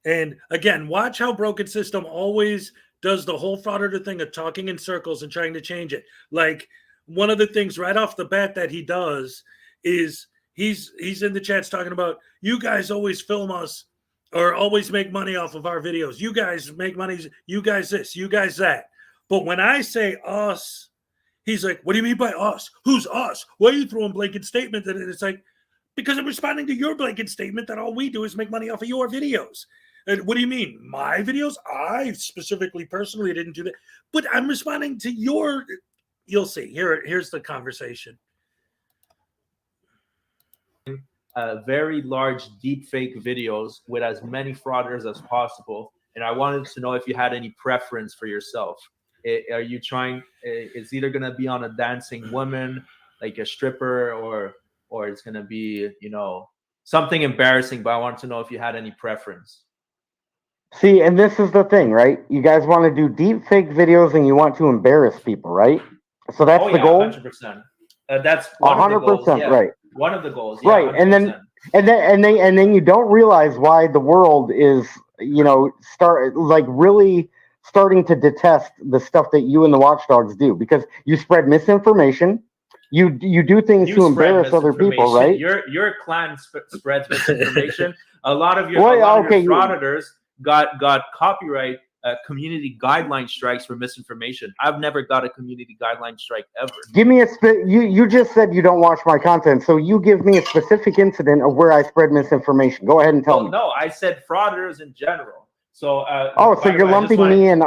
And again, watch how Broken System always does the whole Frauditor thing of talking in circles and trying to change it. Like one of the things right off the bat that he does is he's in the chats talking about, you guys always film us or always make money off of our videos. You guys make money. You guys this, you guys that. But when I say us, he's like, what do you mean by us? Who's us? Why are you throwing blanket statements? And it's like, because I'm responding to your blanket statement that all we do is make money off of your videos. And what do you mean? My videos? I specifically, personally didn't do that. But I'm responding to your, you'll see. Here's the conversation. Very large deepfake videos with as many frauders as possible. And I wanted to know if you had any preference for yourself. Are you trying, it's either going to be on a dancing woman, like a stripper, or it's going to be, something embarrassing, but I wanted to know if you had any preference. See, and this is the thing, right? You guys want to do deep fake videos and you want to embarrass people, right? So that's the goal? 100%. That's 100%, yeah. Right. One of the goals, yeah, right. 100%. And then you don't realize why the world is, really starting to detest the stuff that you and the watchdogs do, because you spread misinformation. You do things to embarrass other people, right? Your clan spreads misinformation. A lot of your frauditors got copyright community guideline strikes for misinformation. I've never got a community guideline strike ever. Give me you just said you don't watch my content, so you give me a specific incident of where I spread misinformation. Go ahead and tell me. No, I said frauditors in general. So so you're lumping me in.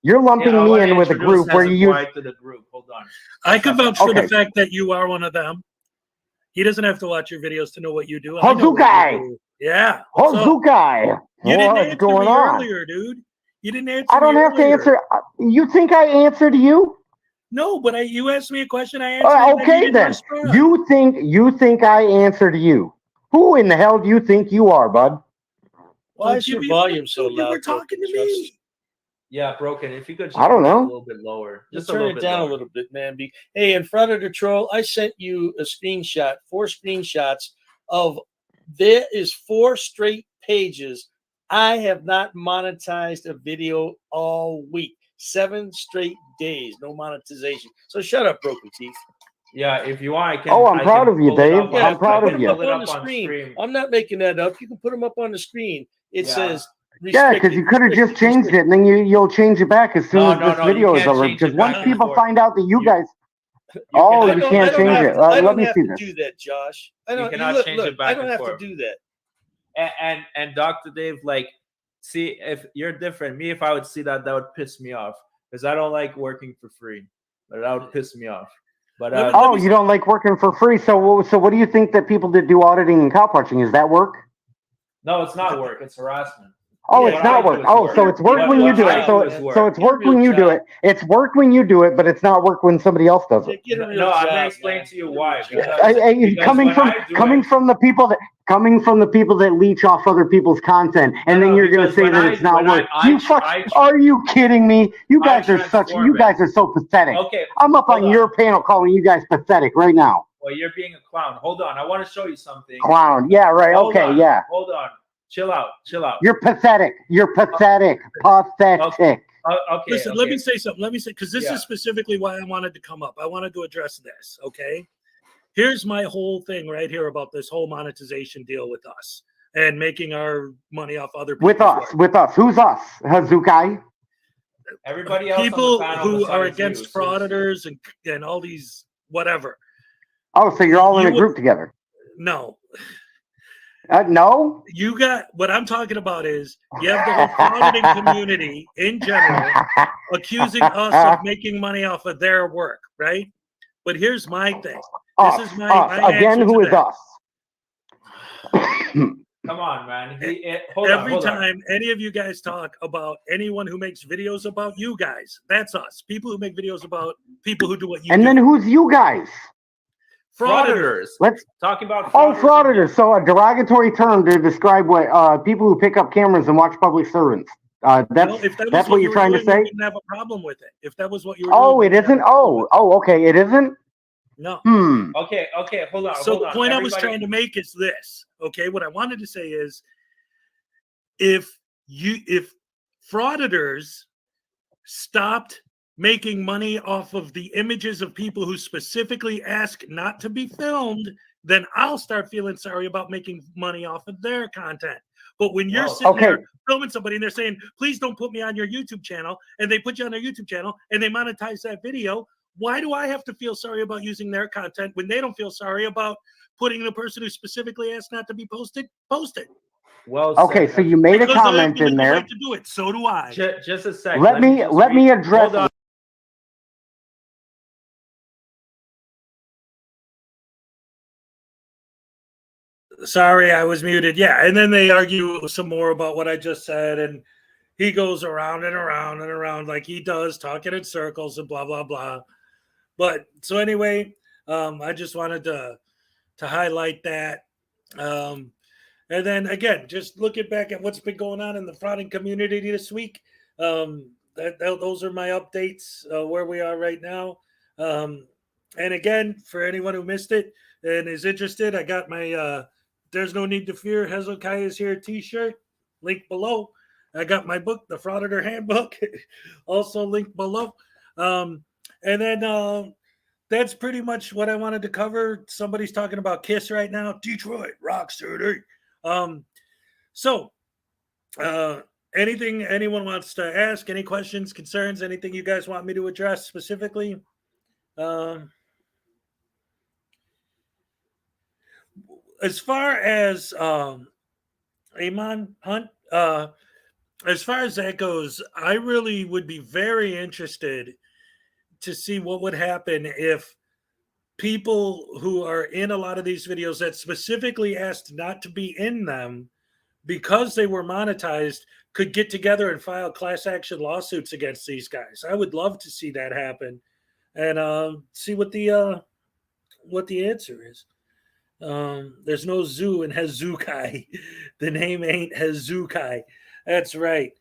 You're lumping me in with a group where you use. To the group. Hold on. I can vouch for the fact that you are one of them. He doesn't have to watch your videos to know what you do. Hozukai! Yeah. Hozukai! You didn't What's answer going me on? earlier, dude. You didn't answer. I don't have to answer. You think I answered you? No, but you asked me a question. I answered. Okay, then. You think I answered you? Who in the hell do you think you are, bud? Why is your volume so loud? You were talking to me. Yeah, Broken. If you could just I don't know. a little bit lower. Just turn it down a little bit, man. Hey, in Frauditor Troll, I sent you a screenshot, 4 screenshots of there is 4 straight pages. I have not monetized a video all week. 7 straight days, no monetization. So shut up, Broken Teeth. Yeah, if you want, I can. I'm proud of you, Dave. I'm proud of you. On the screen. I'm not making that up. You can put them up on the screen. It says. Yeah, because you could have just changed it, and then you'll change it back as soon as this video is over. Because once people find out that you guys, you can't change it. Let me see this. Do that, Josh. I don't. You cannot change it back. I don't have to do that. And Dr. Dave, see, if you're different, me, if I would see that would piss me off, because I don't like working for free. But that would piss me off. But oh, you don't like working for free. So what do you think that people that do auditing and cow punching, is that work? no, it's not work. It's harassment. Oh, What it's I not do work. is Oh, work. so it's work when you do it. So it's work when you do it. It's work when you do it, but it's not work when somebody else does it. No, I'm gonna explain to you why. Because Coming when I do it, from the people that leech off other people's content, and then you're going to say that it's not work. Are you kidding me? You guys are so pathetic. Okay, I'm up hold on your panel calling you guys pathetic right now. Well, you're being a clown. Hold on, I want to show you something. Clown. Yeah, right. Hold Okay, on, yeah. Hold on. Chill out. You're pathetic. You're pathetic. Pathetic. Okay. Listen, let me say something. Let me say, because this Yeah. is specifically why I wanted to come up. I wanted to address this. Okay. Here's my whole thing right here about this whole monetization deal with us and making our money off other people. With us. Who's us? Hazukai? Everybody else People on the panel who are besides against you, frauditors and all these whatever. Oh, so you're all in a group together? No. No? You got what I'm talking about is you have the whole frauditing community in general accusing us of making money off of their work, right? But here's my thing. This is my again. Who is us? Come on, man. Every time any of you guys talk about anyone who makes videos about you guys, that's us. People who make videos about people who do what you do. And then who's you guys? Frauditors. Let's talk about frauditors. So a derogatory term to describe what people who pick up cameras and watch public servants. That's what you're trying to say. We wouldn't have a problem with it. If that was what you were doing. It isn't. Okay. It isn't. No. Okay, hold on. So the point I was trying to make is this. Okay, what I wanted to say is, if frauditors stopped making money off of the images of people who specifically ask not to be filmed, then I'll start feeling sorry about making money off of their content. But when you're sitting there filming somebody and they're saying, please don't put me on your YouTube channel, and they put you on their YouTube channel and they monetize that video, why do I have to feel sorry about using their content when they don't feel sorry about putting the person who specifically asked not to be posted? Well, okay, so you made a comment in there. Right to do it. So do I. Just a second. Let me address. Hold on. Sorry, I was muted. Yeah, and then they argue some more about what I just said, and he goes around and around and around like he does, talking in circles and blah blah blah. But so anyway, I just wanted to highlight that. And then again, just looking back at what's been going on in the frauding community this week. Those are my updates where we are right now. And again, for anyone who missed it and is interested, I got my There's No Need to Fear Hezekiah is Here t-shirt, link below. I got my book, The Frauditor Handbook, also linked below. And then that's pretty much what I wanted to cover. Somebody's talking about Kiss right now. Detroit, Rock City. So anything anyone wants to ask, any questions, concerns, anything you guys want me to address specifically? As far as Amon Hunt, as far as that goes, I really would be very interested to see what would happen if people who are in a lot of these videos that specifically asked not to be in them because they were monetized could get together and file class action lawsuits against these guys. I would love to see that happen and see what the answer is. There's no zoo in Hezukai. The name ain't Hezukai. That's right.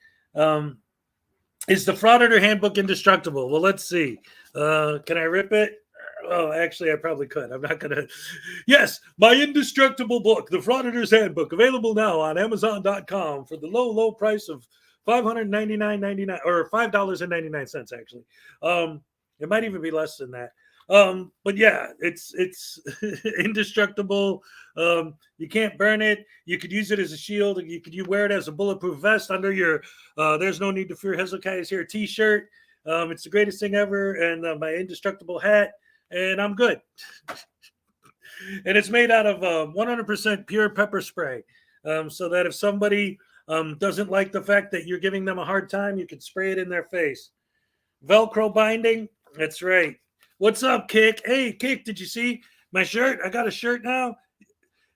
Is the Frauditor Handbook indestructible? Well, let's see. Can I rip it? Oh, actually, I probably could. I'm not going to. Yes, my indestructible book, The Frauditor's Handbook, available now on Amazon.com for the low, low price of $599.99 or $5.99, actually. It might even be less than that. But yeah, it's indestructible. You can't burn it. You could use it as a shield. You could wear it as a bulletproof vest under your There's No Need to Fear Hezekiah is Here t-shirt. It's the greatest thing ever. And my indestructible hat. And I'm good. And it's made out of 100% pure pepper spray. So that if somebody doesn't like the fact that you're giving them a hard time, you can spray it in their face. Velcro binding. That's right. What's up, Kick? Hey, Kick, did you see my shirt? I got a shirt now.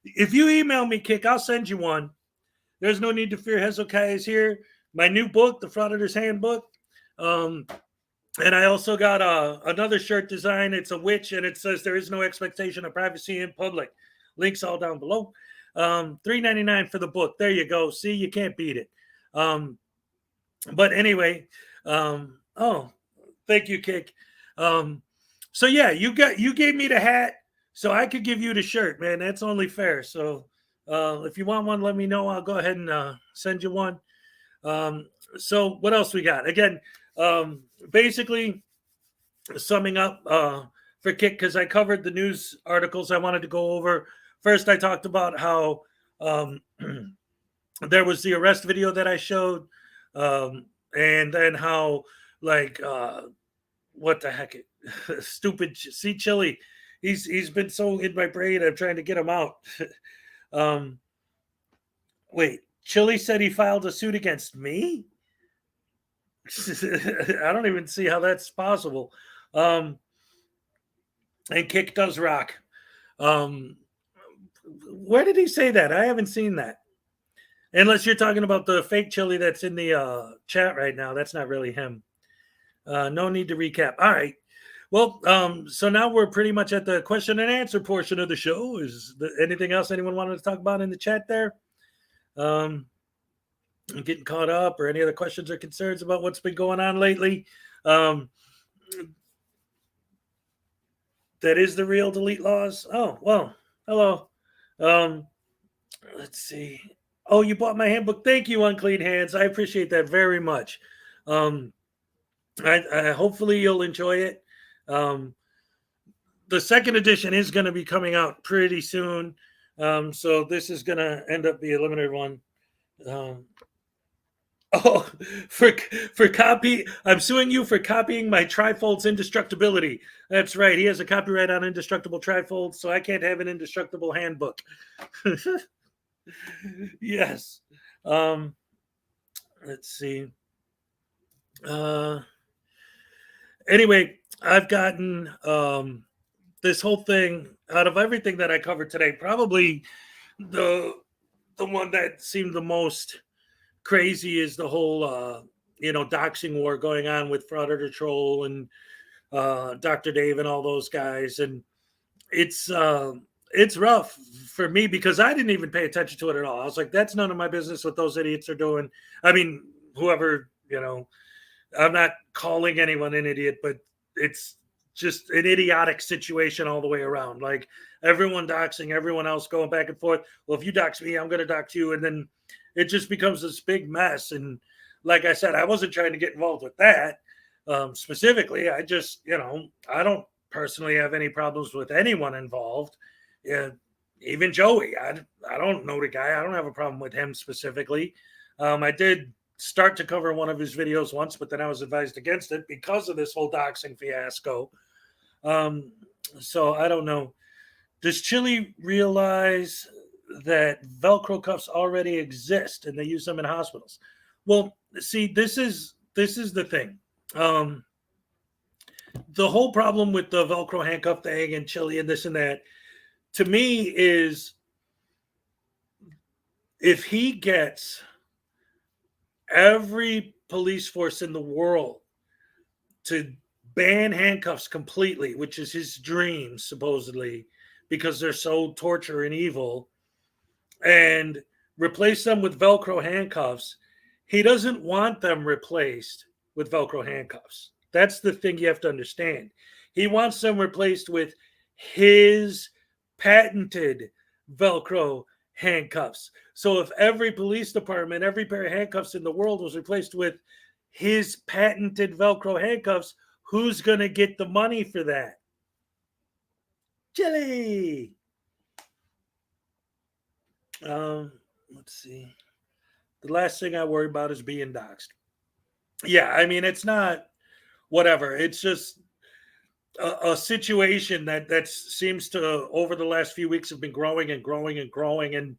If you email me, Kick, I'll send you one. There's no need to fear. Hezekiah is here. My new book, The Frauditor's Handbook. And I also got another shirt design. It's a witch, and it says there is no expectation of privacy in public. Links all down below. $3.99 for the book. There you go. See, you can't beat it. But anyway, oh, thank you, Kick. So yeah, you gave me the hat, so I could give you the shirt, man. That's only fair. So if you want one, let me know. I'll go ahead and send you one. So what else we got? Again, basically summing up for Kick, because I covered the news articles I wanted to go over. First, I talked about how there was the arrest video that I showed, and then how, like, what the heck, stupid, see, Chili, he's been so in my brain, I'm trying to get him out. Wait, Chili said he filed a suit against me? I don't even see how that's possible. And Kick does rock. Where did he say that? I haven't seen that. Unless you're talking about the fake Chili that's in the chat right now. That's not really him. No need to recap. All right. Well, so now we're pretty much at the question and answer portion of the show. Is there anything else anyone wanted to talk about in the chat there? I'm getting caught up, or any other questions or concerns about what's been going on lately? That is the real delete laws. Oh, well, hello. Let's see. Oh, you bought my handbook. Thank you, Unclean Hands. I appreciate that very much. I hopefully you'll enjoy it. The second edition is going to be coming out pretty soon. So this is going to end up being a limited one. Oh, for copy, I'm suing you for copying my trifold's indestructibility. That's right. He has a copyright on indestructible trifolds, so I can't have an indestructible handbook. Yes. Let's see. Anyway, I've gotten this whole thing, out of everything that I covered today, probably the one that seemed the most crazy is the whole doxing war going on with Frauditor Troll and Dr. Dave and all those guys. And it's rough for me because I didn't even pay attention to it at all. I was like, that's none of my business what those idiots are doing. I mean, whoever, I'm not calling anyone an idiot, but it's just an idiotic situation all the way around. Like, everyone doxing, everyone else going back and forth. Well, if you dox me, I'm going to dox you. And then it just becomes this big mess. And like I said, I wasn't trying to get involved with that specifically. I just, I don't personally have any problems with anyone involved. Even Joey, I don't know the guy. I don't have a problem with him specifically. I did start to cover one of his videos once, but then I was advised against it because of this whole doxing fiasco. So I don't know. Does Chili realize that Velcro cuffs already exist and they use them in hospitals? Well, see, this is the thing. The whole problem with the Velcro handcuff thing and Chili and this and that, to me, is if he gets every police force in the world to ban handcuffs completely, which is his dream, supposedly, because they're so torture and evil, and replace them with Velcro handcuffs, he doesn't want them replaced with Velcro handcuffs. That's the thing you have to understand. He wants them replaced with his patented Velcro handcuffs. So if every police department, every pair of handcuffs in the world was replaced with his patented Velcro handcuffs, who's going to get the money for that? Chili. Let's see. The last thing I worry about is being doxxed. Yeah, I mean, it's not whatever. It's just a situation that seems to, over the last few weeks, have been growing and growing and growing. And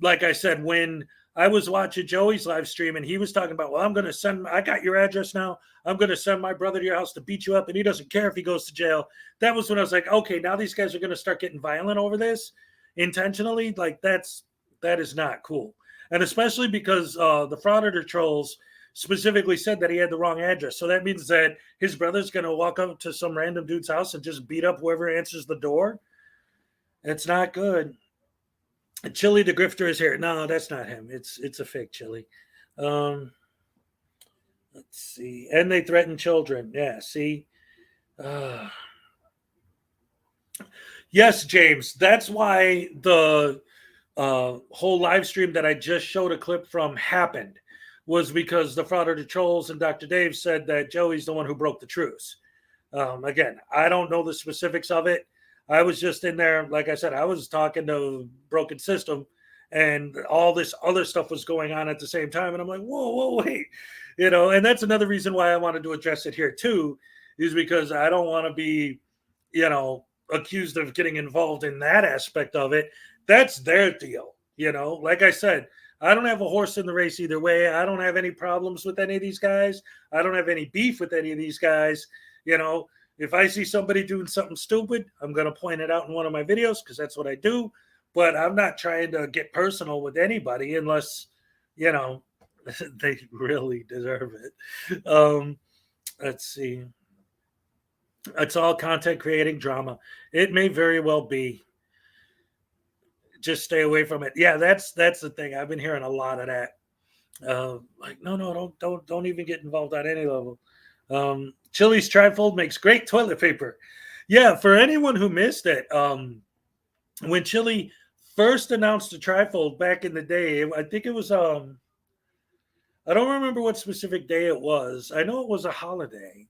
like I said, when I was watching Joey's live stream and he was talking about, well, I got your address now. I'm going to send my brother to your house to beat you up. And he doesn't care if he goes to jail. That was when I was like, okay, now these guys are going to start getting violent over this intentionally. Like that is not cool. And especially because the Frauditor trolls specifically said that he had the wrong address. So that means that his brother's going to walk up to some random dude's house and just beat up whoever answers the door. It's not good. Chili the Grifter is here. No, that's not him. It's a fake Chili. Let's see. And they threaten children. Yeah, see? Yes, James. That's why the whole live stream that I just showed a clip from happened, was because the Frauditor trolls and Dr. Dave said that Joey's the one who broke the truce. Again, I don't know the specifics of it. I was just in there, like I said, I was talking to Broken System, and all this other stuff was going on at the same time. And I'm like, whoa, wait. And that's another reason why I wanted to address it here too, is because I don't want to be, accused of getting involved in that aspect of it. That's their deal. Like I said, I don't have a horse in the race either way. I don't have any problems with any of these guys. I don't have any beef with any of these guys. If I see somebody doing something stupid, I'm going to point it out in one of my videos because that's what I do. But I'm not trying to get personal with anybody unless, they really deserve it. Let's see. It's all content creating drama. It may very well be. Just stay away from it. Yeah, that's the thing. I've been hearing a lot of that. Like, no, don't even get involved on any level. Chili's trifold makes great toilet paper. Yeah, for anyone who missed it, when Chili first announced the trifold back in the day, I think it was I don't remember what specific day it was. I know it was a holiday.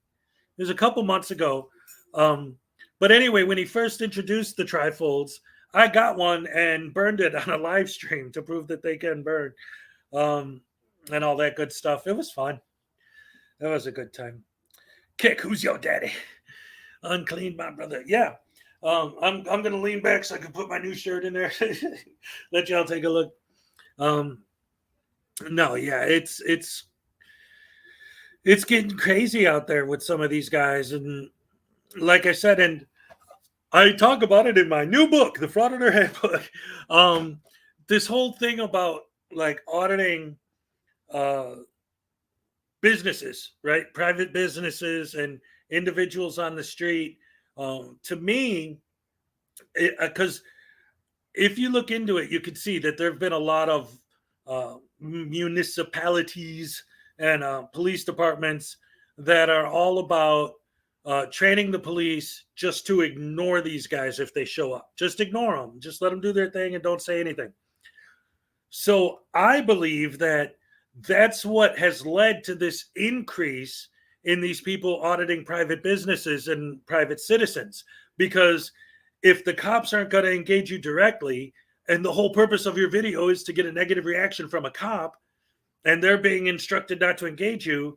It was a couple months ago. But anyway, when he first introduced the trifolds, I got one and burned it on a live stream to prove that they can burn, and all that good stuff. It was fun. That was a good time. Kick, who's your daddy? Unclean, my brother. Yeah. I'm gonna lean back so I can put my new shirt in there. Let y'all take a look. No, yeah, it's getting crazy out there with some of these guys, and like I said, and I talk about it in my new book, the Frauditor Handbook. This whole thing about like auditing businesses, right? Private businesses and individuals on the street. To me, because if you look into it, you can see that there have been a lot of municipalities and police departments that are all about training the police just to ignore these guys if they show up. Just ignore them. Just let them do their thing and don't say anything. So I believe that that's what has led to this increase in these people auditing private businesses and private citizens. Because if the cops aren't going to engage you directly, and the whole purpose of your video is to get a negative reaction from a cop, and they're being instructed not to engage you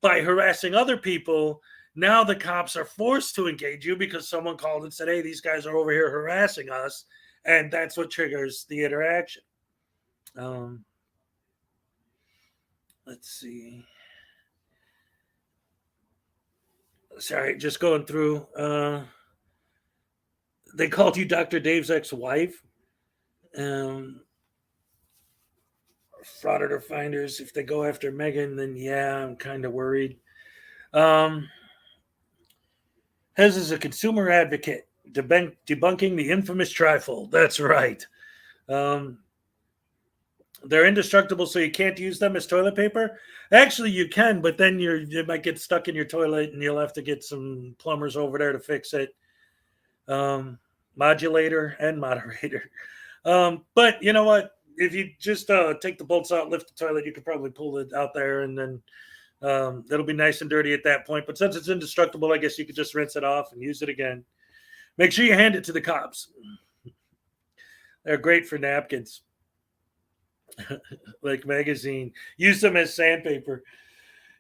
by harassing other people, now the cops are forced to engage you because someone called and said, hey, these guys are over here harassing us. And that's what triggers the interaction. Let's see. Sorry, just going through. They called you Dr. Dave's ex-wife. Frauditor finders, if they go after Megan, then yeah, I'm kind of worried. Hez is a consumer advocate, debunking the infamous trifold. That's right. They're indestructible, so you can't use them as toilet paper. Actually, you can, but then you might get stuck in your toilet, and you'll have to get some plumbers over there to fix it. Modulator and moderator. But you know what? If you just take the bolts out, lift the toilet, you could probably pull it out there, and then it'll be nice and dirty at that point. But since it's indestructible, I guess you could just rinse it off and use it again. Make sure you hand it to the cops. They're great for napkins. Like magazine. Use them as sandpaper.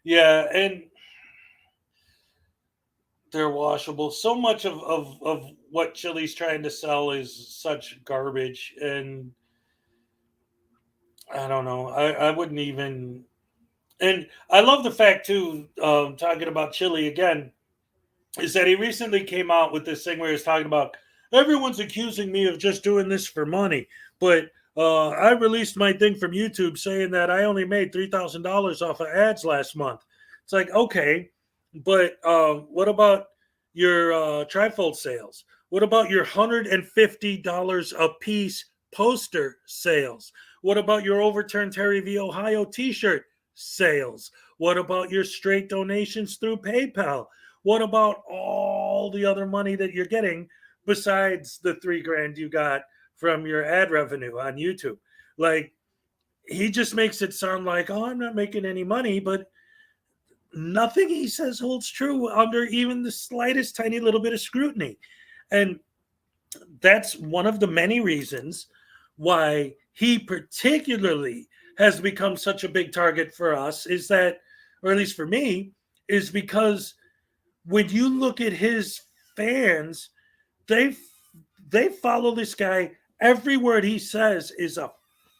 Yeah, and they're washable. So much of what Chili's trying to sell is such garbage. And I don't know. I wouldn't even. And I love the fact too, talking about Chili again, is that he recently came out with this thing where he's talking about everyone's accusing me of just doing this for money, but I released my thing from YouTube saying that I only made $3,000 off of ads last month. It's like, okay, but what about your trifold sales? What about your $150 a piece poster sales? What about your Overturn Terry v. Ohio t-shirt sales? What about your straight donations through PayPal? What about all the other money that you're getting besides the $3,000 you got from your ad revenue on YouTube? Like, he just makes it sound like, oh, I'm not making any money, but nothing he says holds true under even the slightest tiny little bit of scrutiny. And that's one of the many reasons why he particularly has become such a big target for us, is that, or at least for me, is because when you look at his fans, they follow this guy. Every word he says is a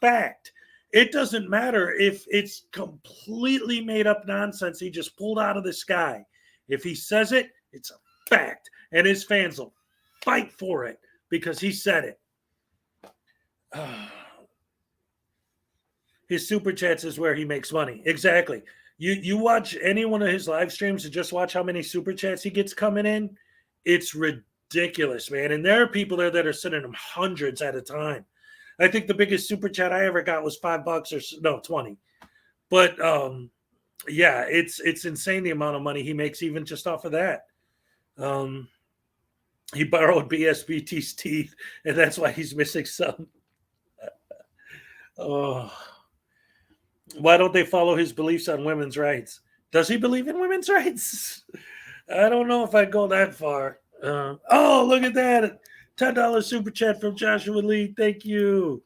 fact. It doesn't matter if it's completely made up nonsense he just pulled out of the sky. If he says it, it's a fact. And his fans will fight for it because he said it. His super chats is where he makes money. Exactly. You watch any one of his live streams and just watch how many super chats he gets coming in. It's ridiculous, man. And there are people there that are sending him hundreds at a time. I think the biggest super chat I ever got was $5 or no, 20. But yeah, it's insane the amount of money he makes even just off of that. He borrowed BSBT's teeth, and that's why he's missing some. Oh. Why don't they follow his beliefs on women's rights? Does he believe in women's rights? I don't know if I'd go that far. Oh, look at that. $10 super chat from Joshua Lee. Thank you.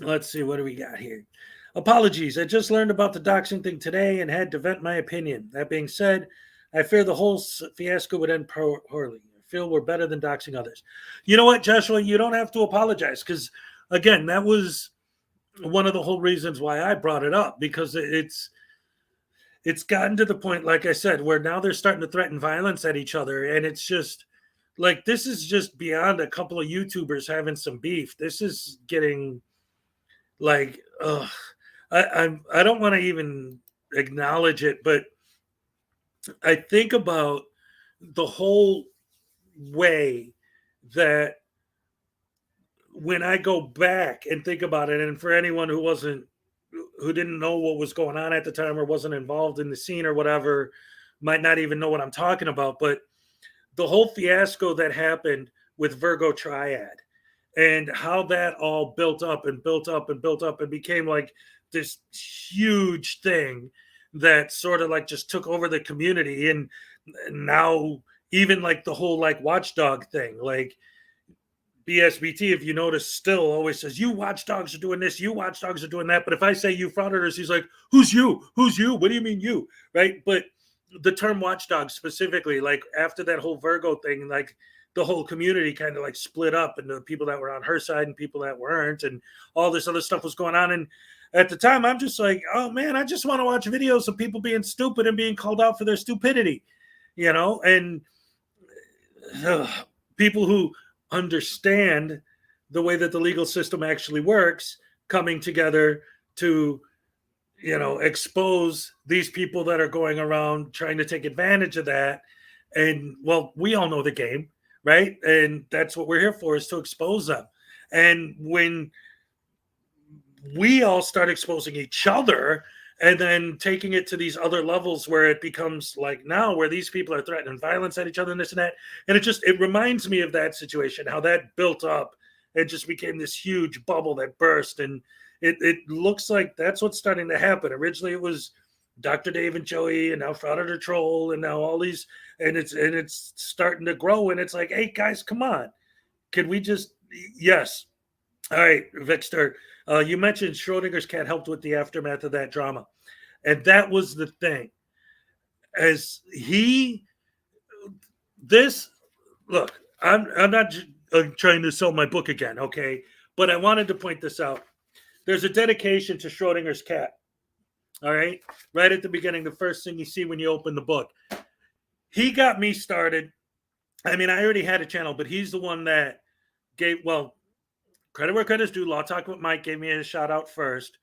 Let's see. What do we got here? Apologies. I just learned about the doxing thing today and had to vent my opinion. That being said, I fear the whole fiasco would end poorly. I feel we're better than doxing others. You know what, Joshua? You don't have to apologize because, again, that was one of the whole reasons why I brought it up, because it's gotten to the point, like I said, where now they're starting to threaten violence at each other. And it's just like, this is just beyond a couple of YouTubers having some beef. This is getting like, I don't want to even acknowledge it, but I think about the whole way that when I go back and think about it, and for anyone who didn't know what was going on at the time or wasn't involved in the scene or whatever, might not even know what I'm talking about, but the whole fiasco that happened with Virgo Triad and how that all built up and built up and built up and became like this huge thing that sort of like just took over the community. And now even like the whole like watchdog thing, like BSBT, if you notice, still always says, you watchdogs are doing this, you watchdogs are doing that. But if I say you frauditors, he's like, who's you? Who's you? What do you mean you? Right? But the term watchdog specifically, like after that whole Virgo thing, like the whole community kind of like split up into people that were on her side and people that weren't, and all this other stuff was going on. And at the time, I'm just like, oh man, I just want to watch videos of people being stupid and being called out for their stupidity, you know, and people who understand the way that the legal system actually works coming together to, you know, expose these people that are going around trying to take advantage of that. And well, we all know the game, right? And that's what we're here for, is to expose them. And when we all start exposing each other and then taking it to these other levels where it becomes like now where these people are threatening violence at each other and this and that. And it reminds me of that situation, how that built up. It just became this huge bubble that burst. And it looks like that's what's starting to happen. Originally it was Dr. Dave and Joey, and now Frauditor Troll, and now all these, and it's starting to grow. And it's like, hey guys, come on. Can we just, yes. All right, Victor, you mentioned Schrodinger's cat helped with the aftermath of that drama. And that was the thing. Look, I'm not trying to sell my book again, okay? But I wanted to point this out. There's a dedication to Schrodinger's cat. All right. Right at the beginning, the first thing you see when you open the book. He got me started. I mean, I already had a channel, but he's the one that gave, well, credit where credit's due. Law Talk with Mike gave me a shout out first.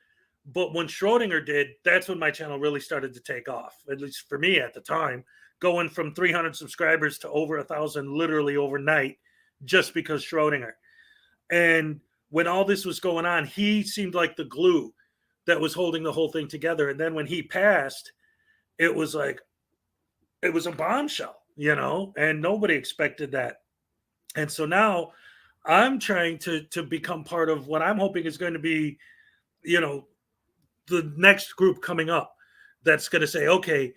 But when Schrodinger did, that's when my channel really started to take off, at least for me at the time, going from 300 subscribers to over 1,000 literally overnight just because Schrodinger. And when all this was going on, he seemed like the glue that was holding the whole thing together. And then when he passed, it was like, it was a bombshell, you know, and nobody expected that. And so now I'm trying to become part of what I'm hoping is going to be, you know, the next group coming up that's going to say, okay,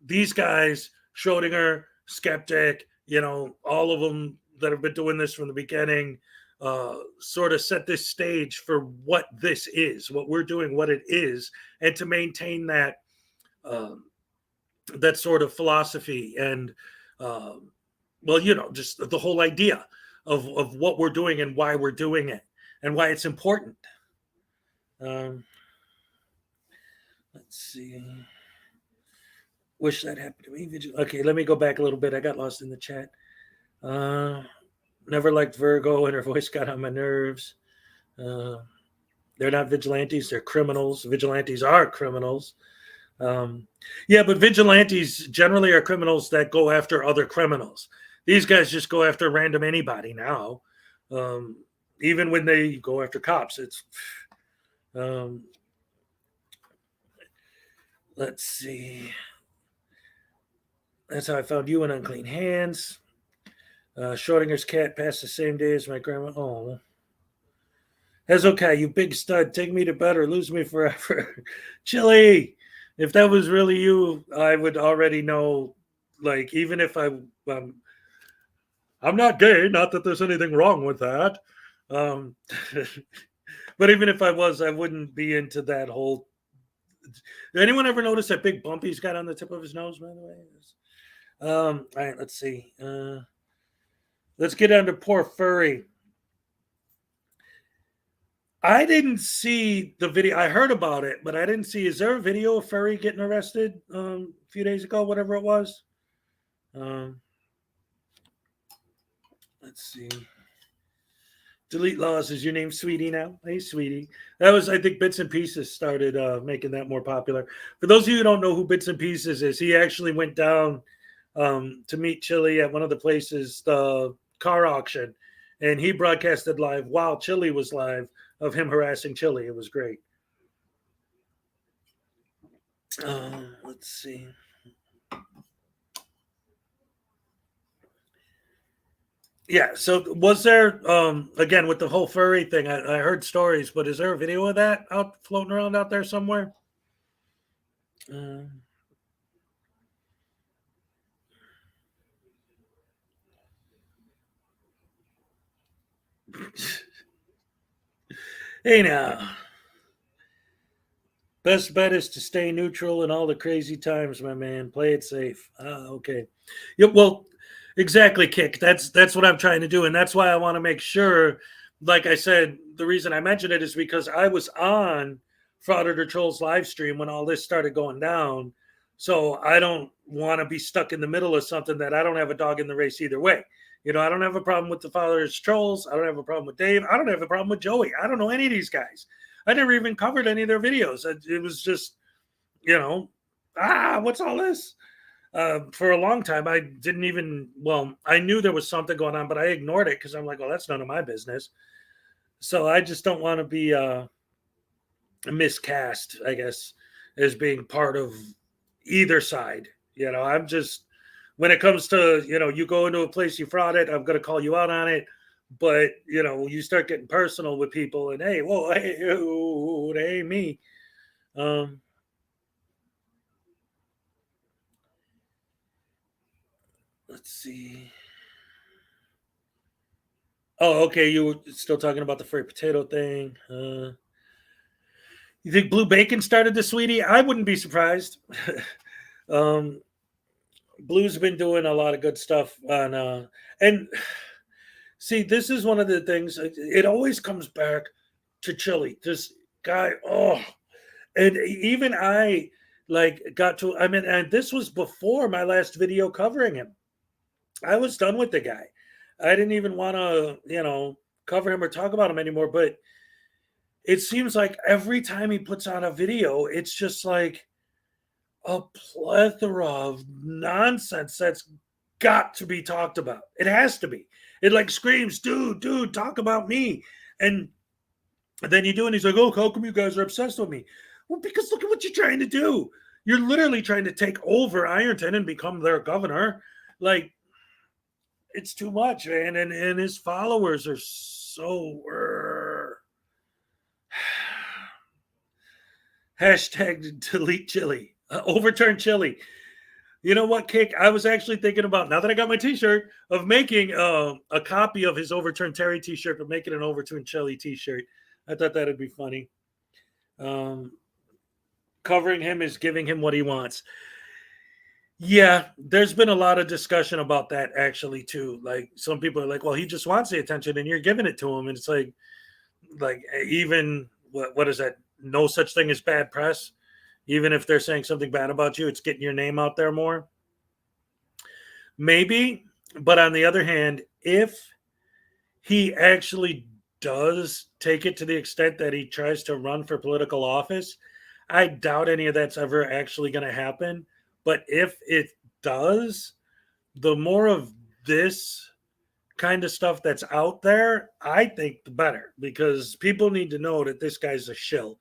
these guys, Schrodinger, Skeptic, you know, all of them that have been doing this from the beginning, sort of set this stage for what this is, what we're doing, what it is, and to maintain that that sort of philosophy and, well, you know, just the whole idea of what we're doing and why we're doing it and why it's important. Let's see. Wish that happened to me. Okay, let me go back a little bit. I got lost in the chat. Never liked Virgo, and her voice got on my nerves. They're not vigilantes, they're criminals. Vigilantes are criminals. Yeah, but vigilantes generally are criminals that go after other criminals. These guys just go after random anybody now. Even when they go after cops, it's let's see. That's how I found you in Unclean Hands. Schrodinger's cat passed the same day as my grandma. Oh. Hezekiah, you big stud. Take me to bed or lose me forever. Chili, if that was really you, I would already know. Like, even if I'm not gay, not that there's anything wrong with that. But even if I was, I wouldn't be into that whole. Did anyone ever notice that big bump he's got on the tip of his nose, by the way? All right, let's see. Let's get on to poor Furry. I didn't see the video. I heard about it, but I didn't see. Is there a video of Furry getting arrested a few days ago, whatever it was? Let's see. Delete Laws, is your name Sweetie now? Hey, Sweetie. That was, I think, Bits and Pieces started making that more popular. For those of you who don't know who Bits and Pieces is, he actually went down to meet Chili at one of the places, the car auction, and he broadcasted live while Chili was live of him harassing Chili. It was great. Let's see. Yeah, so was there, again, with the whole furry thing, I heard stories, but is there a video of that out floating around out there somewhere? Hey now. Best bet is to stay neutral in all the crazy times, my man. Play it safe. Okay. Yeah, well, exactly, Kick. That's what I'm trying to do. And that's why I want to make sure, like I said, the reason I mentioned it is because I was on Frauditor Troll's live stream when all this started going down. So I don't want to be stuck in the middle of something that I don't have a dog in the race either way. You know, I don't have a problem with the Father's Trolls. I don't have a problem with Dave. I don't have a problem with Joey. I don't know any of these guys. I never even covered any of their videos. It was just, you know, what's all this? For a long time, I didn't even, well, I knew there was something going on, but I ignored it because I'm like, well, that's none of my business. So I just don't want to be miscast, I guess, as being part of either side. You know, I'm just, when it comes to, you know, you go into a place, you fraud it, I'm going to call you out on it. But, you know, you start getting personal with people and, hey, whoa, hey, oh, it ain't me. Let's see. Oh, okay. You were still talking about the furry potato thing. You think Blue Bacon started this, Sweetie? I wouldn't be surprised. Blue's been doing a lot of good stuff on, and See, this is one of the things. It always comes back to Chili. This guy, oh, and even I like got to. I mean, and this was before my last video covering him. I was done with the guy. I didn't even want to, cover him or talk about him anymore. But it seems like every time he puts on a video, it's just like a plethora of nonsense that's got to be talked about. It has to be. It like screams, dude, talk about me. And then you do, and he's like, oh, how come you guys are obsessed with me? Well, because look at what you're trying to do. You're literally trying to take over Ironton and become their governor. Like, it's too much, man. And his followers are so hashtag delete Chili, overturn Chili. You know what, Kick? I was actually thinking about, now that I got my t-shirt, of making a copy of his overturn Terry t-shirt, but making an overturn Chili t-shirt. I thought that'd be funny. Covering him is giving him what he wants. Yeah, there's been a lot of discussion about that actually too. Like some people are like, well, he just wants the attention and you're giving it to him. And it's like even what is that? No such thing as bad press. Even if they're saying something bad about you, it's getting your name out there more. Maybe, but on the other hand, if he actually does take it to the extent that he tries to run for political office, I doubt any of that's ever actually going to happen. But if it does, the more of this kind of stuff that's out there, I think the better, because people need to know that this guy's a shill.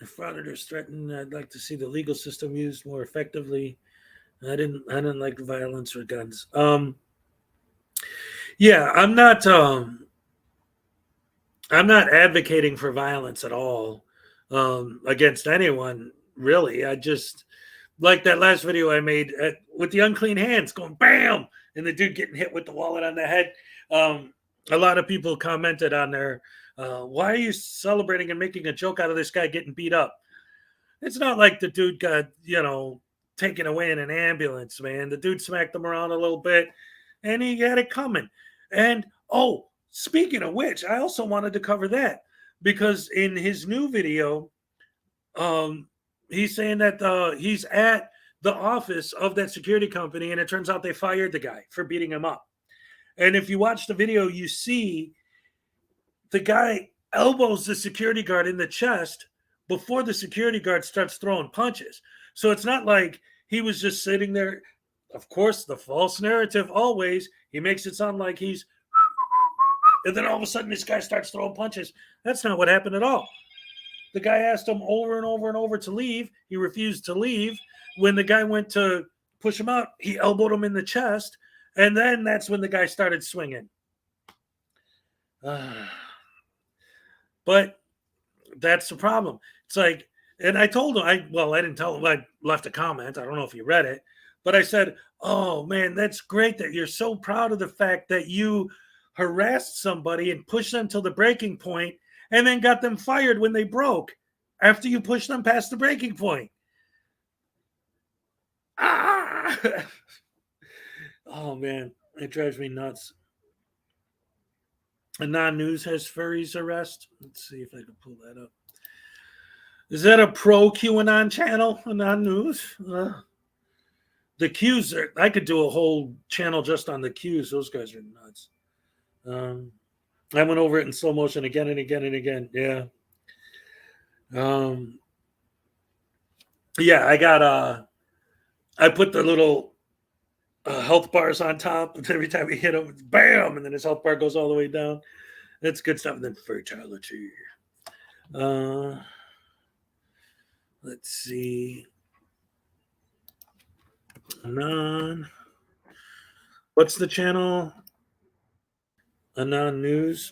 If frauditors threaten, I'd like to see the legal system used more effectively. I didn't like violence or guns. Yeah, I'm not advocating for violence at all against anyone, really. I just like that last video I made with the unclean hands going bam, and the dude getting hit with the wallet on the head. A lot of people commented on there, why are you celebrating and making a joke out of this guy getting beat up? It's not like the dude got, taken away in an ambulance, man. The dude smacked him around a little bit, and he had it coming. And, oh, speaking of which, I also wanted to cover that, because in his new video, he's saying that he's at the office of that security company, and it turns out they fired the guy for beating him up. And if you watch the video, you see the guy elbows the security guard in the chest before the security guard starts throwing punches. So it's not like he was just sitting there. Of course, the false narrative always, he makes it sound like he's, and then all of a sudden this guy starts throwing punches. That's not what happened at all. The guy asked him over and over and over to leave. He refused to leave. When the guy went to push him out, he elbowed him in the chest. And then that's when the guy started swinging. But that's the problem. It's like, and I told him, I didn't tell him, I left a comment. I don't know if you read it, but I said, oh man, that's great that you're so proud of the fact that you harassed somebody and pushed them to the breaking point and then got them fired when they broke after you pushed them past the breaking point. Oh man, it drives me nuts. A non-news has Furry's arrest. Let's see if I can pull that up. Is that a pro QAnon channel? A non-news? The Qs are. I could do a whole channel just on the Qs. Those guys are nuts. I went over it in slow motion again and again and again. Yeah. Yeah, I got I put the little health bars on top, and every time he hit him, bam, and then his health bar goes all the way down. That's good stuff. And then fertility. Let's see. What's the channel? Anon News.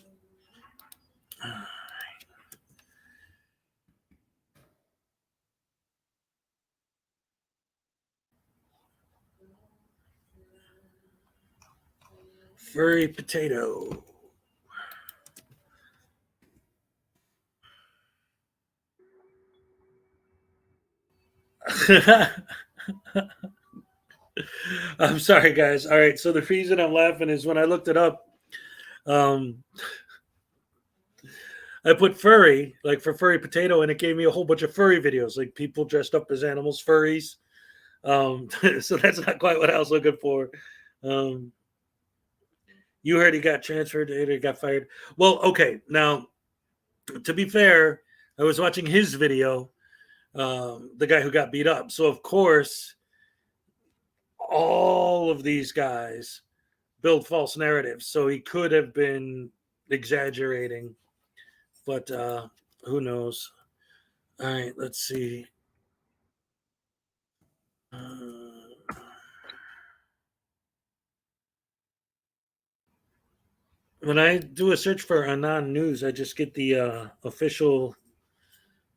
Furry potato. I'm sorry, guys. All right. So the reason I'm laughing is when I looked it up, I put furry, like for furry potato, and it gave me a whole bunch of furry videos, like people dressed up as animals, furries. So that's not quite what I was looking for. You heard he got transferred, he got fired. Well, okay. Now, to be fair, I was watching his video, the guy who got beat up. So, of course, all of these guys build false narratives. So he could have been exaggerating, but who knows? All right, let's see. When I do a search for Anon News, I just get the official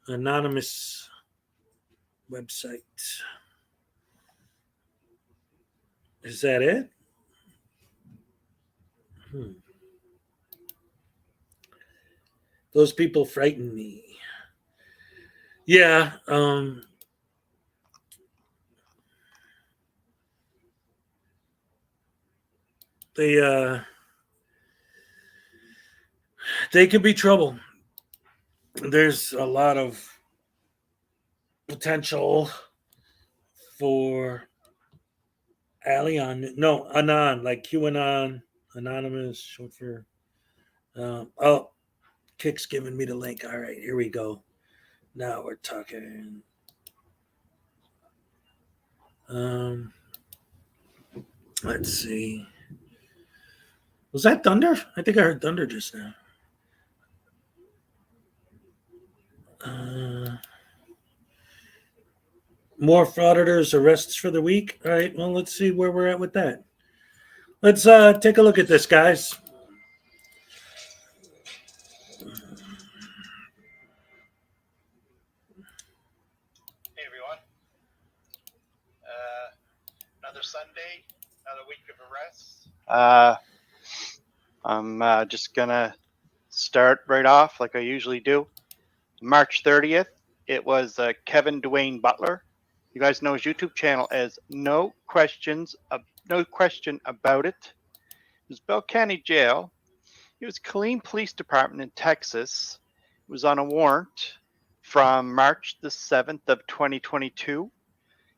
anonymous website. Is that it? Those people frighten me. Yeah. They could be trouble. There's a lot of potential for Anon, like QAnon, Anonymous, short for. Kick's giving me the link. All right, here we go. Now we're talking. Let's see. Was that thunder? I think I heard thunder just now. More frauditors arrests for the week. All right, well, let's see where we're at with that. Let's take a look at this, guys. Hey everyone. Another Sunday, another week of arrests. I'm just gonna start right off like I usually do. March 30th, it was Kevin Dwayne Butler. You guys know his YouTube channel as No Question About It. It was Bell County Jail. It was Killeen Police Department in Texas. It was on a warrant from March the 7th of 2022.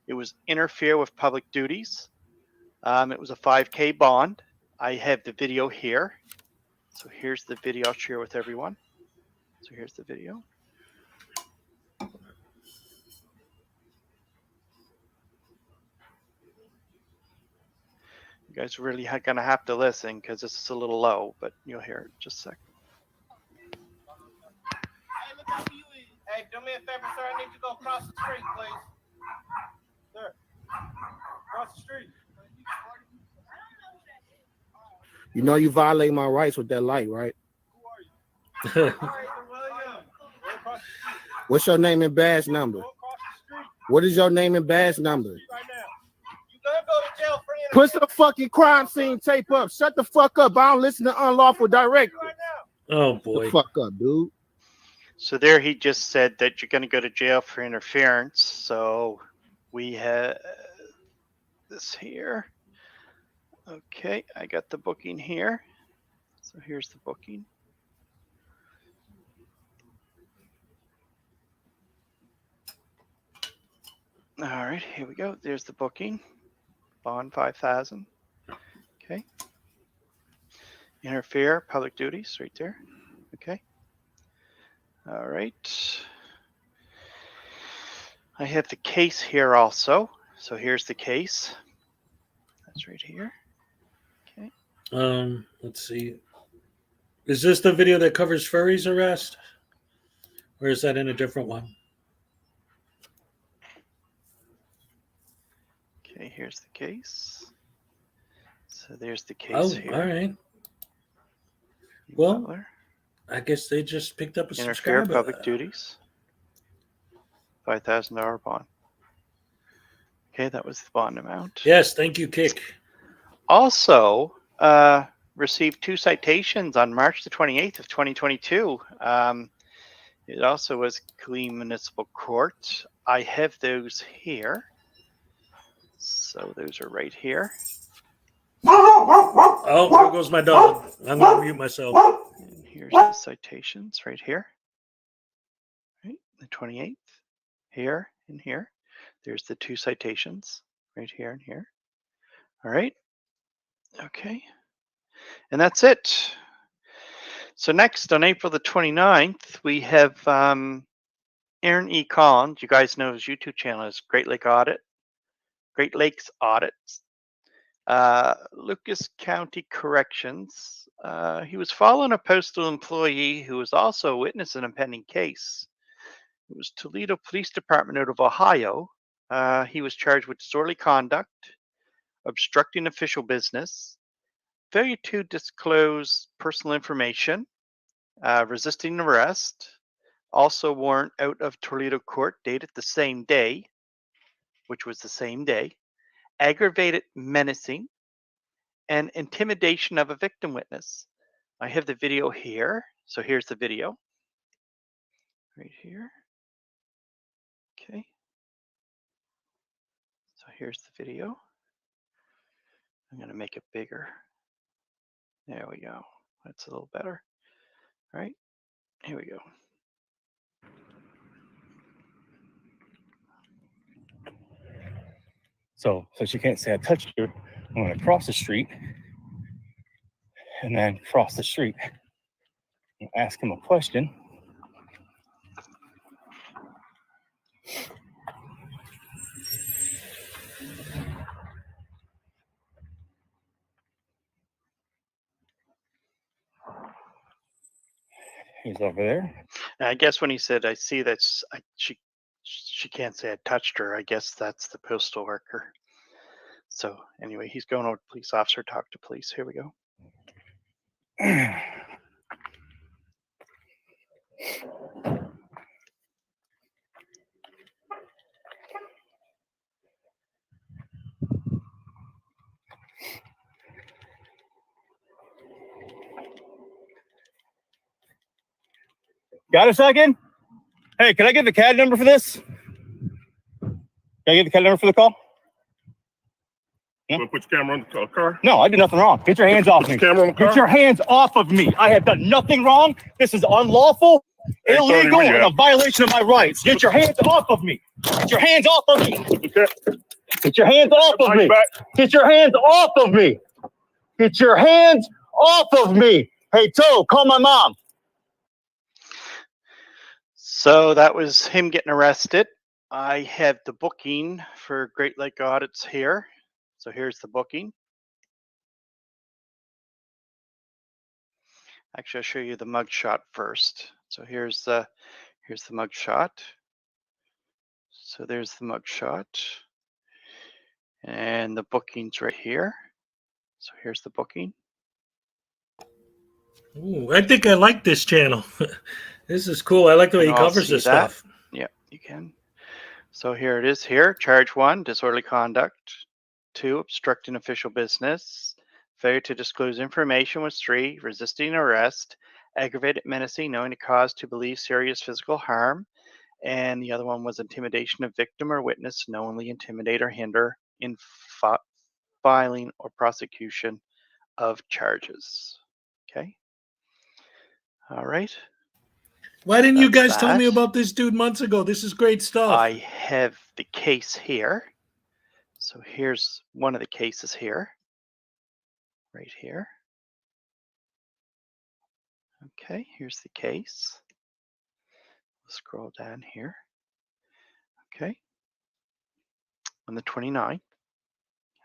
It was interfere with public duties. It was a 5K bond. I have the video here. So here's the video I'll share with everyone. So here's the video. You guys really gonna have to listen because this is a little low, but you'll hear it in just a second. Hey, do me a favor, sir. I need to go across the street, please. Sir, across the street. You know you violate my rights with that light, right? What's your name and badge number? What is your name and badge number? Put some fucking crime scene tape up. Shut the fuck up. I don't listen to unlawful directives. Oh boy. The fuck up, dude. So there he just said that you're going to go to jail for interference. So we have this here. Okay, I got the booking here. So here's the booking. All right, here we go. There's the booking. Bond 5,000. Okay. Interfere, public duties, right there. Okay. All right. I have the case here also. So here's the case. That's right here. Okay. Let's see. Is this the video that covers Furry's arrest? Or is that in a different one? Okay, here's the case. So there's the case here. All right. Well, I guess they just picked up a Interfere subscriber. public duties. $5,000 bond. Okay, that was the bond amount. Yes, thank you, Kick. Also, received 2 citations on March the 28th of 2022. It also was Killeen Municipal Court. I have those here. So those are right here. Oh, there goes my dog. I'm going to mute myself. And here's the citations right here. Right, the 28th. Here and here. There's the 2 citations right here and here. All right. Okay. And that's it. So next, on April the 29th, we have Aaron E. Collins. You guys know his YouTube channel is Great Lakes Audit. Lucas County Corrections. He was following a postal employee who was also a witness in a pending case. It was Toledo Police Department out of Ohio. He was charged with disorderly conduct, obstructing official business, failure to disclose personal information, resisting arrest, also warrant out of Toledo court dated the same day, which was the same day, aggravated menacing, and intimidation of a victim witness. I have the video here. So here's the video. Right here. Okay. So here's the video. I'm going to make it bigger. There we go. That's a little better. All right. Here we go. So she can't say I touched her. I'm going to cross the street and then cross the street and ask him a question. He's over there. And I guess when he said, I see that she can't say I touched her, I guess that's the postal worker. So anyway, he's going over to police officer, talk to police. Here we go. Got a second? Hey, can I get the CAD number for this? Can I get the CAD number for the call? You want to put your camera on the car? No, I did nothing wrong. Get your hands off me. Camera on the car? Get your hands off of me. I have done nothing wrong. This is unlawful, illegal, and a violation of my rights. Get your hands off of me. Get your hands off of me. Get your hands off of me. Get your hands off of me. Get your hands off of me. Hey, Toe, call my mom. So that was him getting arrested. I have the booking for Great Lake Audits here. So here's the booking. Actually, I'll show you the mug shot first. So here's the mug shot. So there's the mug shot. And the booking's right here. So here's the booking. Ooh, I think I like this channel. This is cool. I like the way he covers this stuff. Yeah, you can. So here it is here. Charge 1, disorderly conduct. 2, obstructing official business. Failure to disclose information was 3, resisting arrest. Aggravated menacing, knowing the cause to believe serious physical harm. And the other one was intimidation of victim or witness, knowingly intimidate or hinder in filing or prosecution of charges. Okay. All right. Why didn't you guys tell me about this dude months ago? This is great stuff. I have the case here. So here's one of the cases here. Right here. Okay, here's the case. Scroll down here. Okay. On the 29th.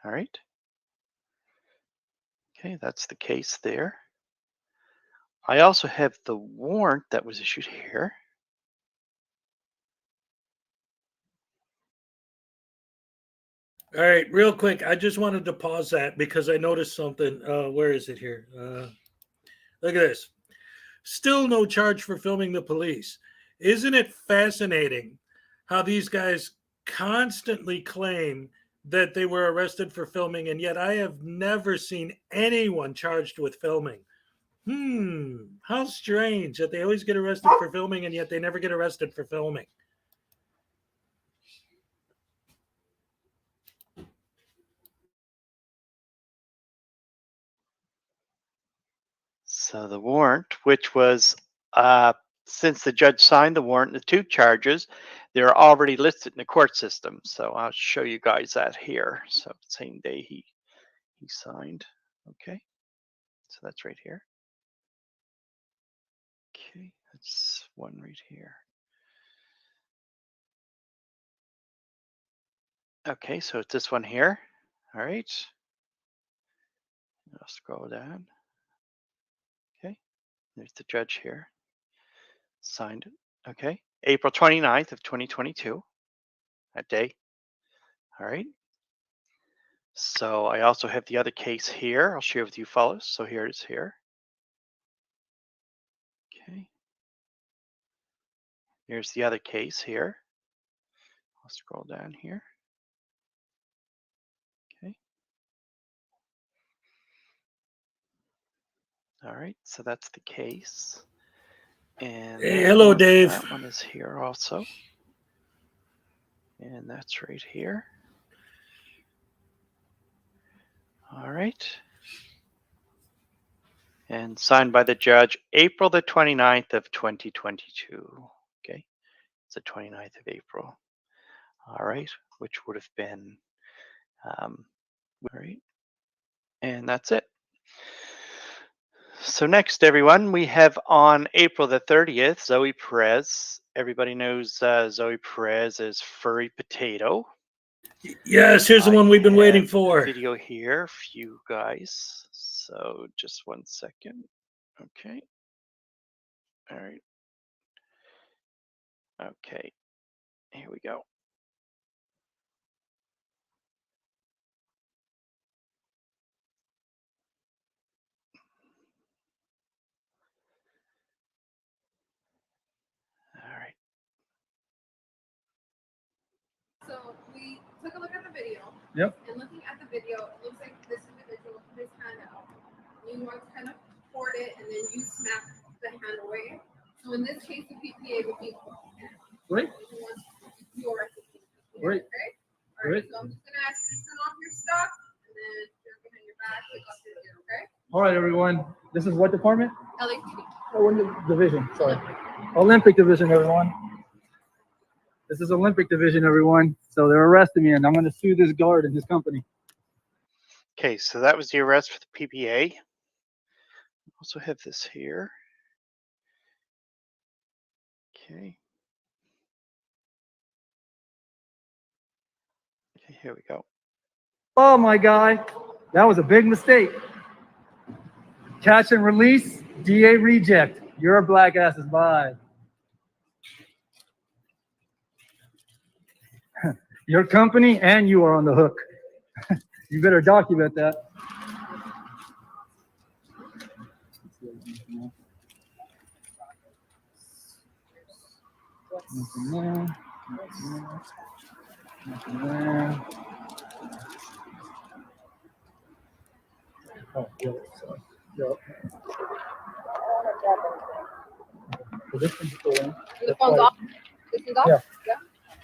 All right. Okay, that's the case there. I also have the warrant that was issued here. All right, real quick. I just wanted to pause that because I noticed something. Where is it here? Look at this. Still no charge for filming the police. Isn't it fascinating how these guys constantly claim that they were arrested for filming, and yet I have never seen anyone charged with filming. How strange that they always get arrested for filming and yet they never get arrested for filming. So the warrant, which was since the judge signed the warrant, the 2 charges, they're already listed in the court system. So I'll show you guys that here. So same day he signed. Okay, so that's right here. Okay, that's one right here. Okay, so it's this one here. All right. I'll scroll down. Okay, there's the judge here. Signed it. Okay, April 29th of 2022, that day. All right. So I also have the other case here. I'll share with you fellows. So here it is here. Okay. Here's the other case here. I'll scroll down here. Okay. All right. So that's the case. And hey, hello, Dave. That one is here also. And that's right here. All right. And signed by the judge April the 29th of 2022. Okay. It's the 29th of April. All right. Which would have been, all right. And that's it. So next, everyone, we have on April the 30th, Zoe Perez. Everybody knows Zoe Perez as Furry Potato. Yes, here's the one we've been waiting for. Video here for you guys. So just one second. Okay. All right. Okay. Here we go. All right. So we took a look at the video. Yep. And looking at the video, it looks like this individual put his hand out. You want to kind of cord it, and then you snap the hand away. So in this case, the PPA would be Right. your Right. okay? All right. Right. So I'm just gonna ask you to turn off your stuff, and then you're behind your back, pick up your gear, okay? All right, everyone. This is what department? LAPD. Oh, in the division. Sorry. Olympic division, everyone. This is Olympic division, everyone. So they're arresting me, and I'm going to sue this guard and his company. Okay, so that was the arrest for the PPA. Also have this here. Okay. Okay, here we go. Oh, my guy. That was a big mistake. Catch and release, DA reject. Your black ass is by. Your company and you are on the hook. You better document that. Nothing there. Nothing there. Oh, yeah, sorry. Yep. So this one's still in. The That's phone's why- off? This is off? Yeah. Yeah.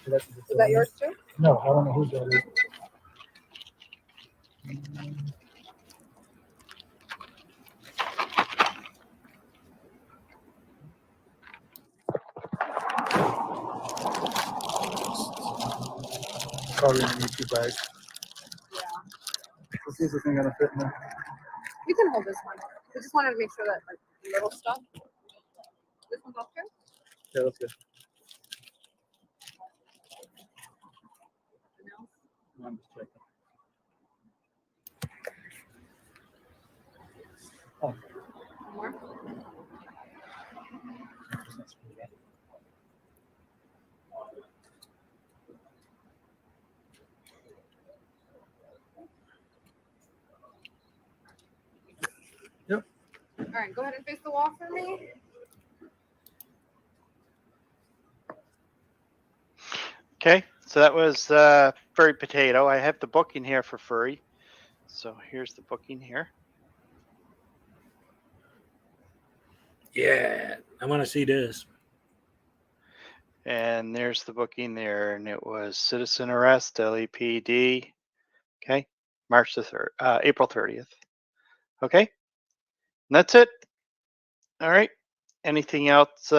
So that's Is that yours too? No, I don't know whose that is. Probably gonna need 2 bags. Yeah. Let's see if this thing gonna fit in there. You can hold this one. We just wanted to make sure that like the little stuff. This one's off too? Yeah, that's good. I'm just checking. Oh. More? Yep. All right, go ahead and face the wall for me. Okay, so that was Furry Potato. I have the booking here for Furry. So here's the booking here. Yeah, I want to see this. And there's the booking there, and it was citizen arrest, LAPD. Okay, March the 3rd, April 30th. Okay, and that's it. All right. Anything else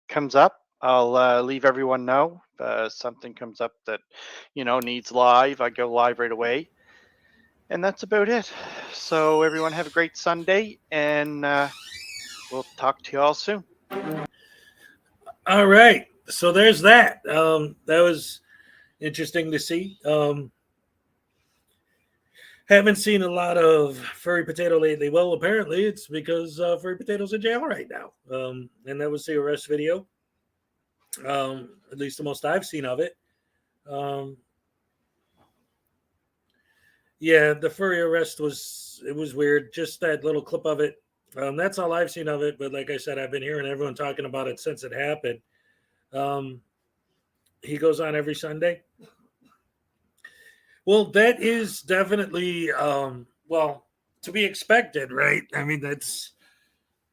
comes up, I'll leave everyone know. Something comes up that needs live, I go live right away. And that's about it. So everyone have a great Sunday, and we'll talk to you all soon. All right. So there's that. That was interesting to see. Haven't seen a lot of Furry Potato lately. Well, apparently it's because Furry Potato's in jail right now. And that was the arrest video. At least the most I've seen of it. Yeah, the furry arrest was weird. Just that little clip of it. That's all I've seen of it. But like I said, I've been hearing everyone talking about it since it happened. He goes on every Sunday. Well, that is definitely to be expected, right? I mean, that's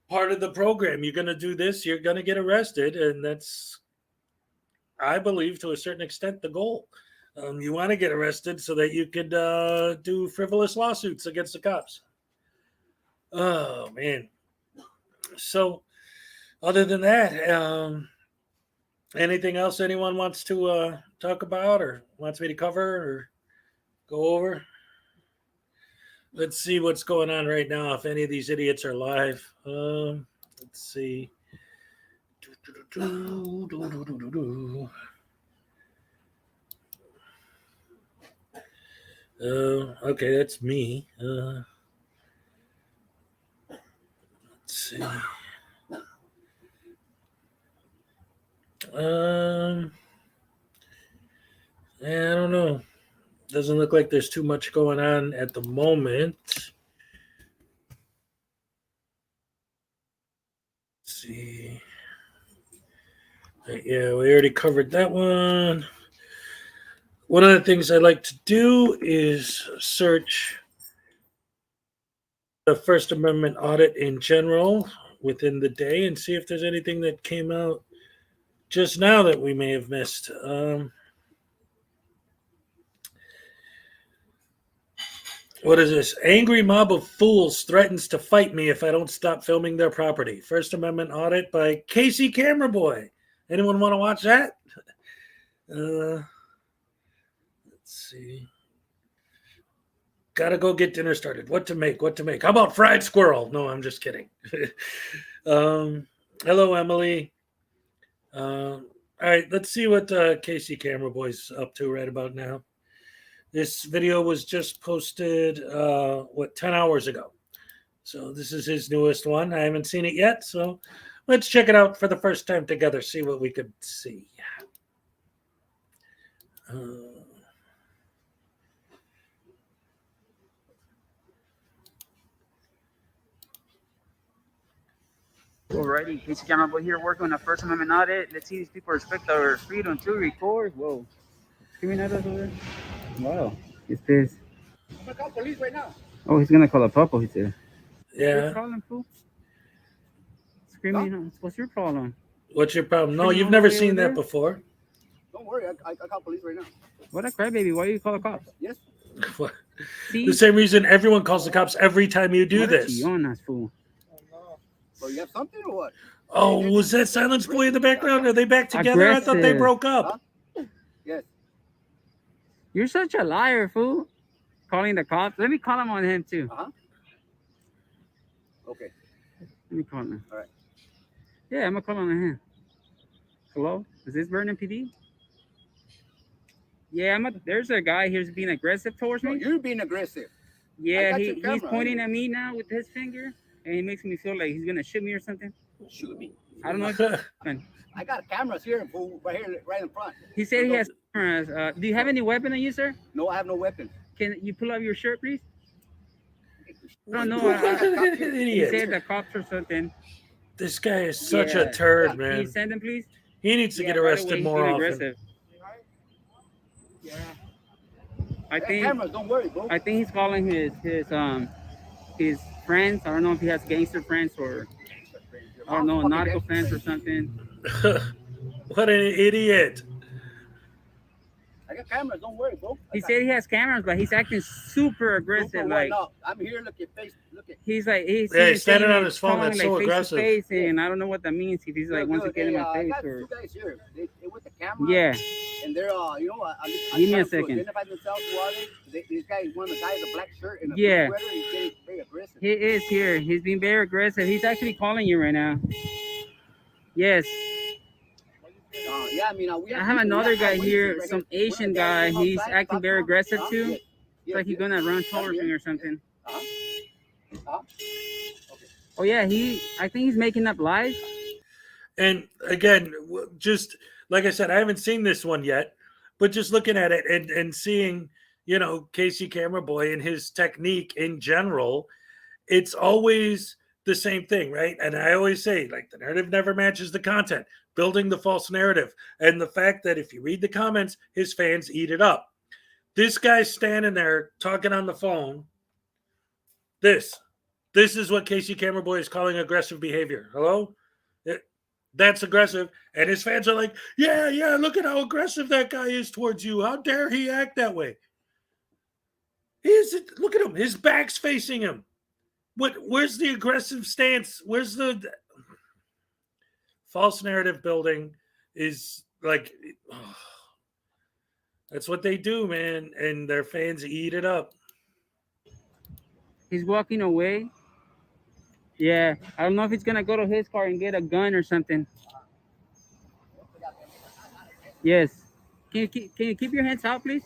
part of the program. You're going to do this, you're going to get arrested, and that's, I believe, to a certain extent, the goal. You want to get arrested so that you could do frivolous lawsuits against the cops. Oh, man. So, other than that, anything else anyone wants to talk about or wants me to cover or go over? Let's see what's going on right now, if any of these idiots are live. Let's see. Okay, that's me. Let's see. I don't know. Doesn't look like there's too much going on at the moment. Let's see. Yeah, we already covered that one. One of the things I like to do is search the First Amendment audit in general within the day and see if there's anything that came out just now that we may have missed. What is this? Angry mob of fools threatens to fight me if I don't stop filming their property. First Amendment audit by Casey Camera Boy. Anyone want to watch that? Let's see. Gotta go get dinner started. What to make? How about fried squirrel? No, I'm just kidding. Hello, Emily. All right, let's see what Casey Camera Boy's up to right about now. This video was just posted, 10 hours ago. So this is his newest one. I haven't seen it yet, so let's check it out for the first time together, see what we could see. Alrighty, Casey Camera Boy here, working on a First Amendment audit. Let's see these people respect our freedom to record. Whoa. Screaming at us over there. Wow. He's pissed. I'm gonna call police right now. Oh, he's gonna call a papa, he said. Yeah. What's your problem, fool? Screaming, huh? What's your problem? What's your problem? No, you've never seen that before. Don't worry, I call police right now. What a crybaby. Why do you call the cops? Yes. The same reason everyone calls the cops every time you do this. Fool. So you have something or what? Oh, was that Silence Boy in the background? Are they back together? I thought they Aggressive. broke up. Yes. You're such a liar, fool. Calling the cops. Let me call him on him, too. Okay. Let me call him. All right. Yeah, I'm gonna call on him. Hello? Is this Vernon PD? Yeah, there's a guy here's being aggressive towards me. No, you're being aggressive. Yeah, I got your he's camera. pointing at me now with his finger, and he makes me feel like he's gonna shoot me or something. Shoot me. I don't know. I got cameras here, fool, right here, right in front. He said he has cameras. Do you have any weapon on you, sir? No, I have no weapon. Can you pull up your shirt, please? No, no. He Idiot. said the cops or something. This guy is such a turd, man. Can you send him, please? He needs to get right arrested away, he's more being often. aggressive. Yeah. I think cameras, don't worry, bro. I think he's calling his friends. I don't know if he has gangster friends or I don't know, nautical fence or something. What an idiot. I got cameras, don't worry, bro. He said he has cameras, but he's acting super aggressive. Like, no, I'm here, look at face, look at. he's like, he's standing saying, on his phone, that's like, so face aggressive. To face, and I don't know what that means. If he's like, wants to get in my face I got or. two guys here. They with the camera. Yeah. And they're, you know what? Give me a second. Identify themselves. Who are they? This guy, one of the guys, a black shirt and a Yeah. blue sweater. He's getting very aggressive. He is here. He's being very aggressive. He's actually calling you right now. Yes. Yeah, I mean, I have another guy here, some Asian guy. He's acting very aggressive too. It's like he's gonna run towards me or something. Oh yeah, I think he's making up lies. And again, just like I said, I haven't seen this one yet, but just looking at it and seeing, you know, Casey Camera Boy and his technique in general, it's always the same thing, right? And I always say, like, the narrative never matches the content, building the false narrative. And the fact that if you read the comments, his fans eat it up. This guy's standing there talking on the phone. This is what Casey Camera Boy is calling aggressive behavior. Hello? That's aggressive. And his fans are like, yeah, look at how aggressive that guy is towards you. How dare he act that way? Look at him. His back's facing him. Where's the aggressive stance? Where's the false narrative building? Is like, that's what they do, man. And their fans eat it up. He's walking away. Yeah, I don't know if he's gonna go to his car and get a gun or something. Yes. Can you keep your hands out, please?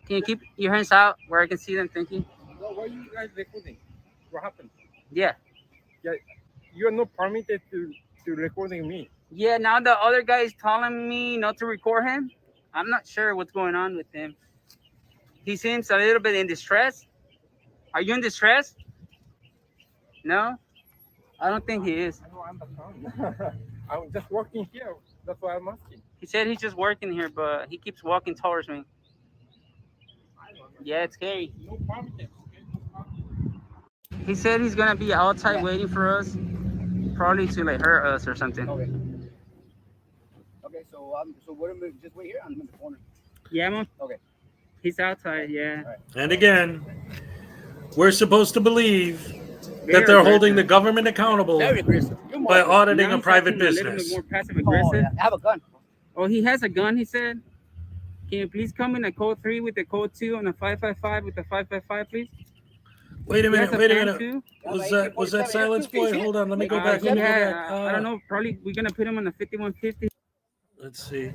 Can you keep your hands out where I can see them? Thank you. Why are you guys recording? What happened? Yeah. Yeah, you are not permitted to recording me. Yeah, now the other guy is telling me not to record him. I'm not sure what's going on with him. He seems a little bit in distress. Are you in distress? No? I don't think he is. I understand. I'm just working here. That's why I'm asking. He said he's just working here, but he keeps walking towards me. Yeah, it's scary. No permitted. He said he's gonna be outside waiting for us, probably to like hurt us or something. Okay, so what am I just wait here? I'm in the corner. Yeah, man. Okay. He's outside, yeah. And again, we're supposed to believe that they're holding the government accountable by auditing a private business. A little bit more passive aggressive. I have a gun. Oh, he has a gun, he said. Can you please come in a code 3 with the code 2 and a 555 with the 555, please? Wait a minute. Was that Silence Boy? Hold on, let me go back. I don't know. Probably we're gonna put him on the 5150. Let's see.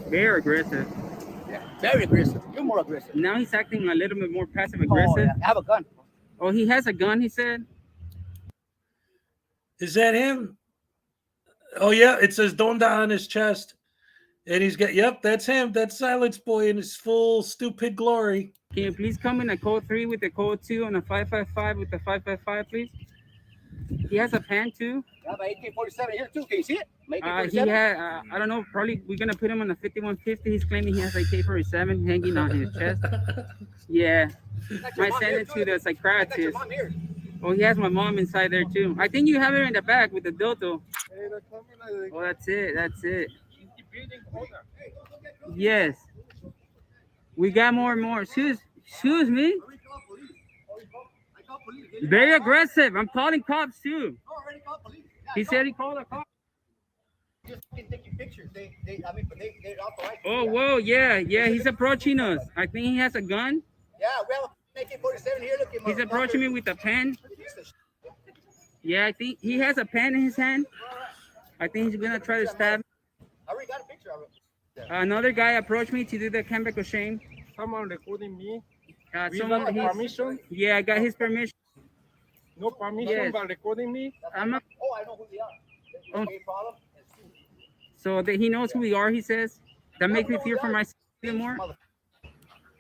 Very aggressive. Yeah, very aggressive. You're more aggressive. Now he's acting a little bit more passive aggressive. I have a gun. Oh, he has a gun, he said. Is that him? Oh yeah, it says Donda on his chest. And he's got, yep, that's him. That's Silence Boy in his full stupid glory. Can you please come in a code 3 with the code 2 and a 555 with the 555, please? He has a pen too. I have an AK-47 here too. Can you see it? He had, I don't know, probably we're gonna put him on the 5150. He's claiming he has a AK-47 hanging on his chest. Yeah, might send it to the psychiatrist. Oh, he has my mom inside there too. I think you have her in the back with the dildo. Oh, that's it. That's it. Yes. We got more and more. Excuse me. Very aggressive. I'm calling cops too. He said he called a cop. Just taking pictures. They're authorized. Oh, whoa, yeah. He's approaching us. I think he has a gun. Yeah, we have an AK-47 here. Look, He's approaching me with a pen. Yeah, I think he has a pen in his hand. I think he's gonna try to stab me. I already got a picture of it. Another guy approached me to do the Handbook of shame. Someone recording me? Someone, permission? Yeah, I got his permission. No permission, but recording me? I'm not. Oh, I know who they are. Oh. So that he knows who we are, he says. That makes me fear for myself even more.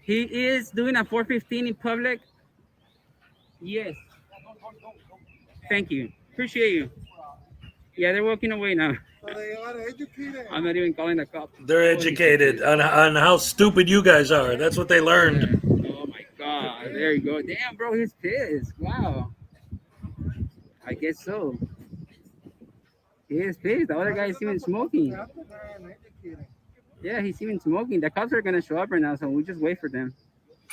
He is doing a 415 in public. Yes. Thank you. Appreciate you. Yeah, they're walking away now. I'm not even calling the cops. They're educated on how stupid you guys are. That's what they learned. Oh my God. There you go. Damn, bro, he's pissed. Wow. I guess so. He is pissed. The other guy's even smoking. Yeah, he's even smoking. The cops are gonna show up right now, so we just wait for them.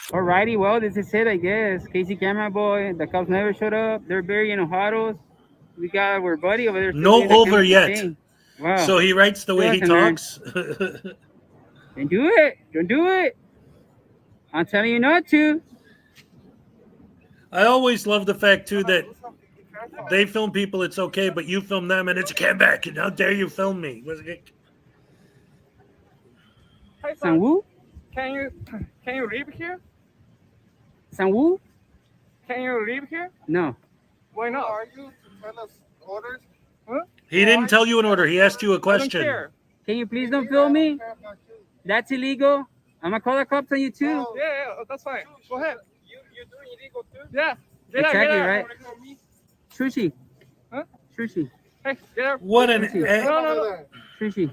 Alrighty, well, this is it, I guess. Casey Camera Boy. The cops never showed up. They're burying Ojados. We got our buddy over there. No over yet. Wow. So he writes the way he talks. Don't do it. Don't do it. I'm telling you not to. I always love the fact too that they film people, it's okay, but you film them and it's come back. And how dare you film me? Sanwoo? Can you live here? Sanwoo? Can you live here? No. Why not? Are you to tell us orders? Huh? He didn't tell you an order. He asked you a question. Can you please don't film me? That's illegal. I'm gonna call the cops on you too. Yeah, that's fine. Go ahead. You're doing illegal too? Yeah. Get Exactly, out, get out. right? Sushi. Huh? Sushi. Hey, get out. What an No. Sushi.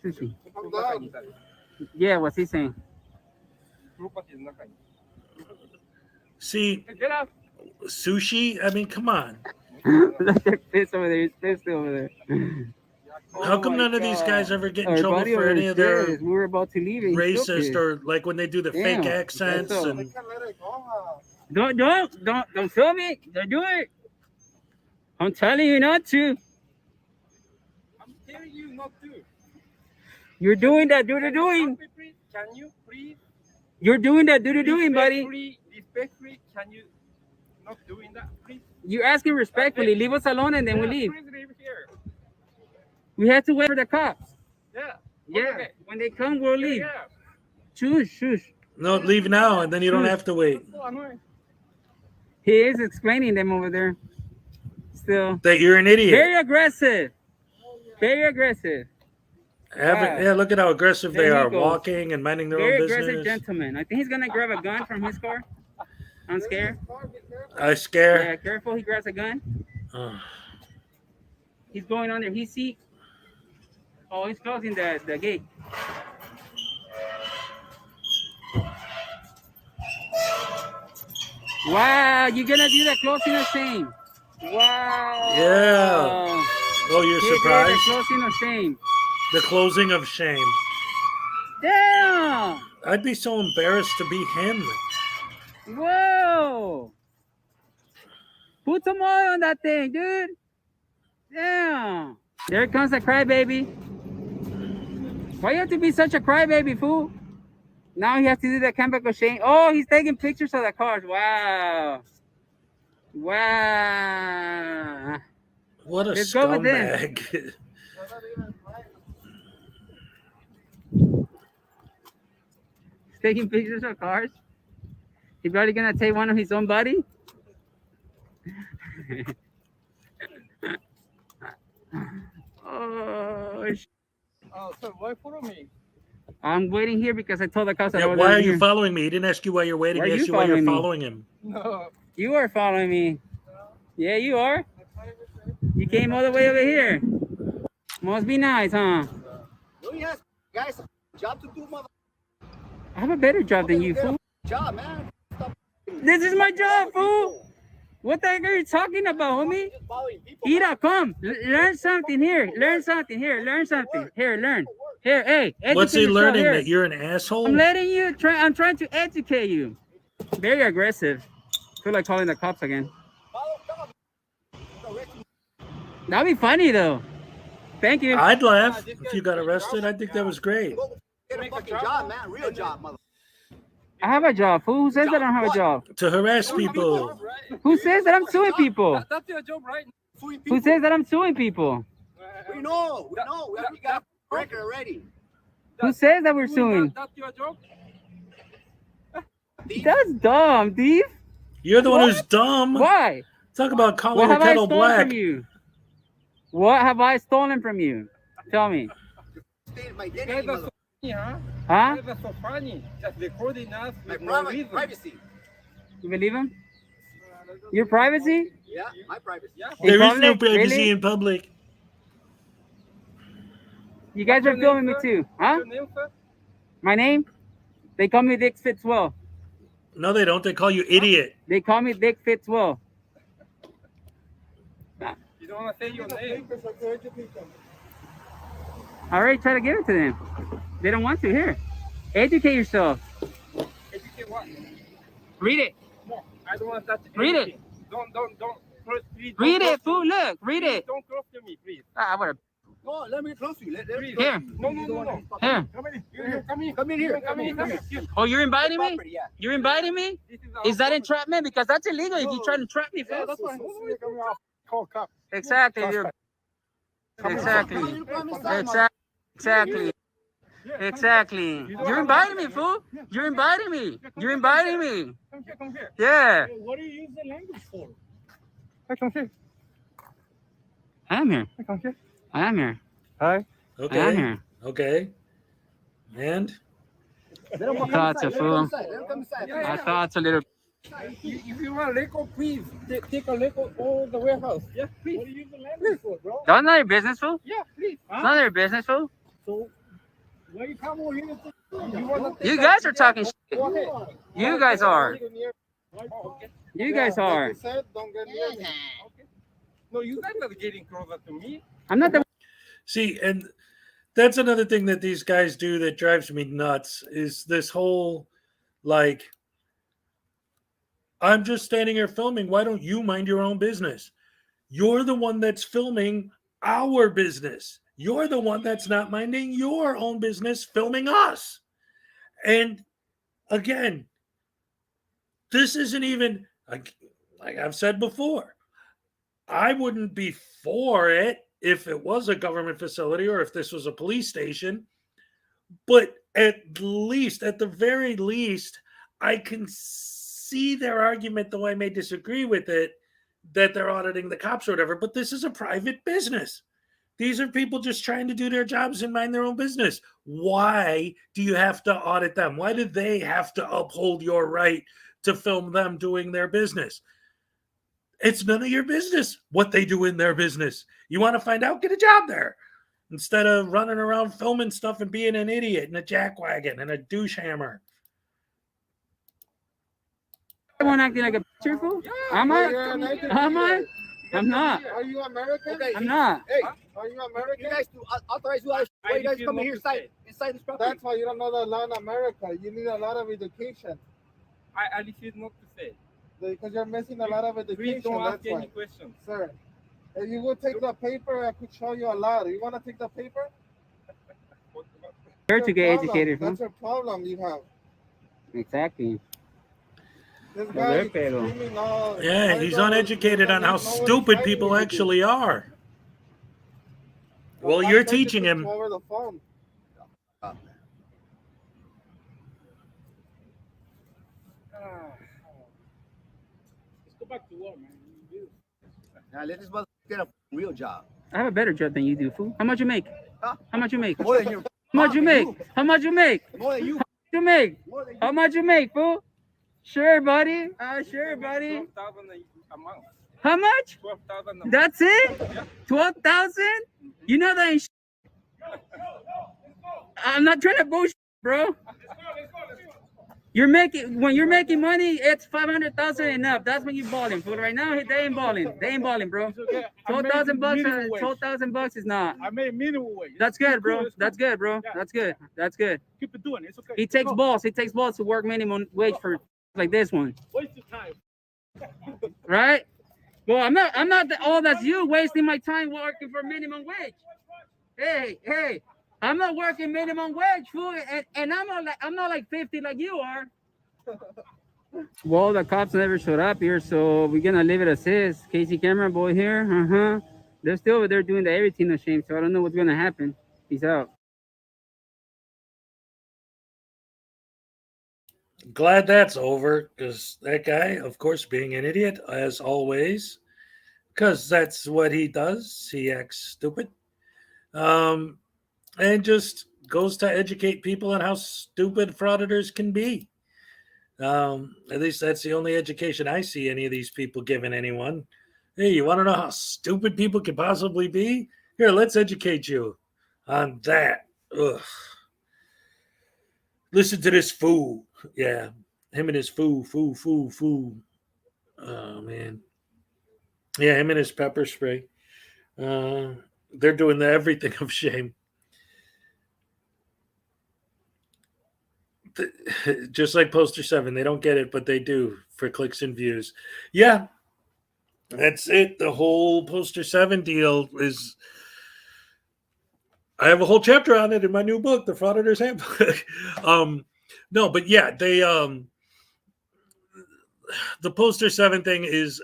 Sushi. Yeah, what's he saying? See, Get out. sushi? I mean, come on. Look, they're pissed over there. He's pissed over there. How come none of these guys ever get in Our trouble buddy for over any there of their says we were about to leave. And he's still racist pissed. or like when they do the fake Damn, accents? that's all. And Don't film me. Don't do it. I'm telling you not to. I'm telling you not to. You're doing that. Do the doing. Can you please? You're doing that. Do the doing, buddy. Respectfully, can you not doing that, please? You're asking respectfully. Leave us alone and then we leave. Please leave here. We have to wait for the cops. Yeah. Yeah. Okay. When they come, we'll leave. Yeah. Shush. no, leave now, and then you don't have to wait. So annoying. He is explaining them over there. Still. That you're an idiot. Very aggressive. Very aggressive. Wow. Yeah, look at how aggressive they There he are, goes. walking and minding their Very own aggressive business. gentleman. I think he's gonna grab a gun from his car. I'm scared. I scare. Yeah, careful. He grabs a gun. He's going under his seat. Oh, he's closing the gate. Wow, you're gonna do the closing of shame. Wow. Yeah. Oh, you're He did surprised? The closing of shame. The closing of shame. Damn. I'd be so embarrassed to be him. Whoa. Put some oil on that thing, dude. Damn. There comes a crybaby. Why you have to be such a crybaby, fool? Now he has to do the comeback of shame. Oh, he's taking pictures of the cars. Wow. Wow. What a Let's go with him. scumbag. He's taking pictures of cars. He's probably gonna take one of his own buddy. Oh, So why follow me? I'm waiting here because I told the cops that I Yeah, was why are here. you following me? He didn't ask you why you're waiting. Why He are asked you you why you're following me? following him. No. You are following me. Yeah, you are. You came all the way over here. Must be nice, huh? No, he has guys a job to do, mother. I have a better job than you, fool. Job, man. This is my job, fool. What the heck are you talking about, homie? Ira, come. Learn something here. Learn something here. Learn something. Here, learn. Here, hey. What's he educate yourself learning? here. That you're an asshole? I'm letting you try. I'm trying to educate you. Very aggressive. Feel like calling the cops again. That'd be funny though. Thank you. I'd laugh if you got arrested. I think that was great. Get a fucking job, man. Real job, mother. I have a job. Who says that I don't have a job? To harass people. Who says that I'm suing people? That's your job, right? Who says that I'm suing people? We know. We got a record already. Who says that we're suing? That's your job? That's dumb, thief. You're the one who's dumb. Why? Talk about calling What the have I kettle stolen black. from you? What have I stolen from you? Tell me. My Guys identity, are mother. so funny, huh? Huh? Guys are so funny. Just recording us My with no reason. privacy. You believe him? Your privacy? Yeah, my privacy. Yeah. In There is no public? privacy Really? in public. You guys are filming me too, huh? What's your name, sir? My name? They call me Dick Fitzwell. No, they don't. They call you idiot. They call me Dick Fitzwell. You don't want to say your name. I already tried to give it to them. They don't want to. Here, educate yourself. Educate what? Read it. No, I don't want to touch Read it. anything. Don't. Please, don't Read close it, fool. to me. Look, read Please it. Don't close to me, please. I would have. No, let me close you. Let me Please. close Here. you. No. Here. Come in. Come in. Come in here. Come in. Oh, you're inviting me? Property, yeah. You're inviting me? This Is that entrapment? Because that's illegal if you try to trap me, Yeah, fool. that's why call cop. Exactly. Exactly. Exactly. You're inviting me, fool. You're inviting me. You're inviting me. Come here. Yeah. What do you use the language for? Come here. I am here. Come here. I am here. Hi. I am Okay. here. Okay. And I thought it's a fool. I thought it's a little. If you want liquor, please take a liquor all the warehouse. Yeah, please. What do you use the language for, bro? That's not your business, fool. Yeah, please. It's not your business, fool. So, why you come over here to You want to You guys are talking shit. Go ahead. You guys are. Oh, okay. You guys are. Like you said, don't get near me. Okay. No, you guys are getting closer to me. I'm not the. see, and that's another thing that these guys do that drives me nuts is this whole like, I'm just standing here filming. Why don't you mind your own business? You're the one that's filming our business. You're the one that's not minding your own business, filming us. And again, this isn't even, like I've said before, I wouldn't be for it if it was a government facility or if this was a police station. But at the very least, I can see their argument, though I may disagree with it, that they're auditing the cops or whatever. But this is a private business. These are people just trying to do their jobs and mind their own business. Why do you have to audit them? Why do they have to uphold your right to film them doing their business? It's none of your business what they do in their business. You want to find out? Get a job there. Instead of running around filming stuff and being an idiot and a jackwagon and a douche hammer. Everyone acting like a cheerful? Am I? Am I? I'm not. Are you American? Okay. I'm not. Hey, Are you American? you guys do authorize you guys. Why you guys come in here inside this property? That's why you don't know the law in America. You need a lot of education. I refuse not to say. Because you're missing a lot of Please education. don't ask That's any why. questions. Sir, if you would take the paper, I could show you a lot. You want to take the paper? Here That's to your get problem. educated, fool. That's your problem you have. Exactly. This Joder, guy is pero. screaming all. Yeah, I he's don't- uneducated on how there's no one stupid fighting people you. actually are. Well, I'm you're taking teaching this him. Over the phone. Let's go back to work, man. Now let this mother get a real job. I have a better job than you do, fool. How much you make? Huh? How much you make? More than you. How much you make? How much you make? More than you. You make? More than you. How much you make, fool? Sure, buddy. Sure, buddy. 12,000 a month. How much? 12,000 a month. That's it? 12,000? You know that ain't I'm not trying to bullshit, bro. When you're making money, it's 500,000 and up. That's when you're balling, fool. Right now, they ain't balling. They ain't balling, bro. 12,000 bucks. 12,000 bucks is not. I made minimum wage. That's good, bro. That's good, bro. That's good. That's good. Keep it doing it. It's okay. He takes balls. He takes balls to work minimum wage for like this one, Waste your time. right? Well, I'm not all that's you wasting my time working for minimum wage. Hey, I'm not working minimum wage, fool, and I'm not like 50 like you are. Well, the cops never showed up here, so we're gonna leave it as is. Casey camera boy here, They're still over there doing the everything of shame, so I don't know what's gonna happen. Peace out. Glad that's over, because that guy, of course, being an idiot as always, because that's what he does. He acts stupid, and just goes to educate people on how stupid frauditors can be. At least that's the only education I see any of these people giving anyone. Hey, you want to know how stupid people can possibly be? Here, let's educate you on that. Ugh. Listen to this fool. Yeah. Him and his foo. Oh man, yeah, him and his pepper spray. They're doing the everything of shame. Just like Poster 7, they don't get it, but they do for clicks and views. Yeah, that's it. The whole Poster 7 deal is. I have a whole chapter on it in my new book, The Frauditor's Handbook. No, but yeah, they the Poster 7 thing is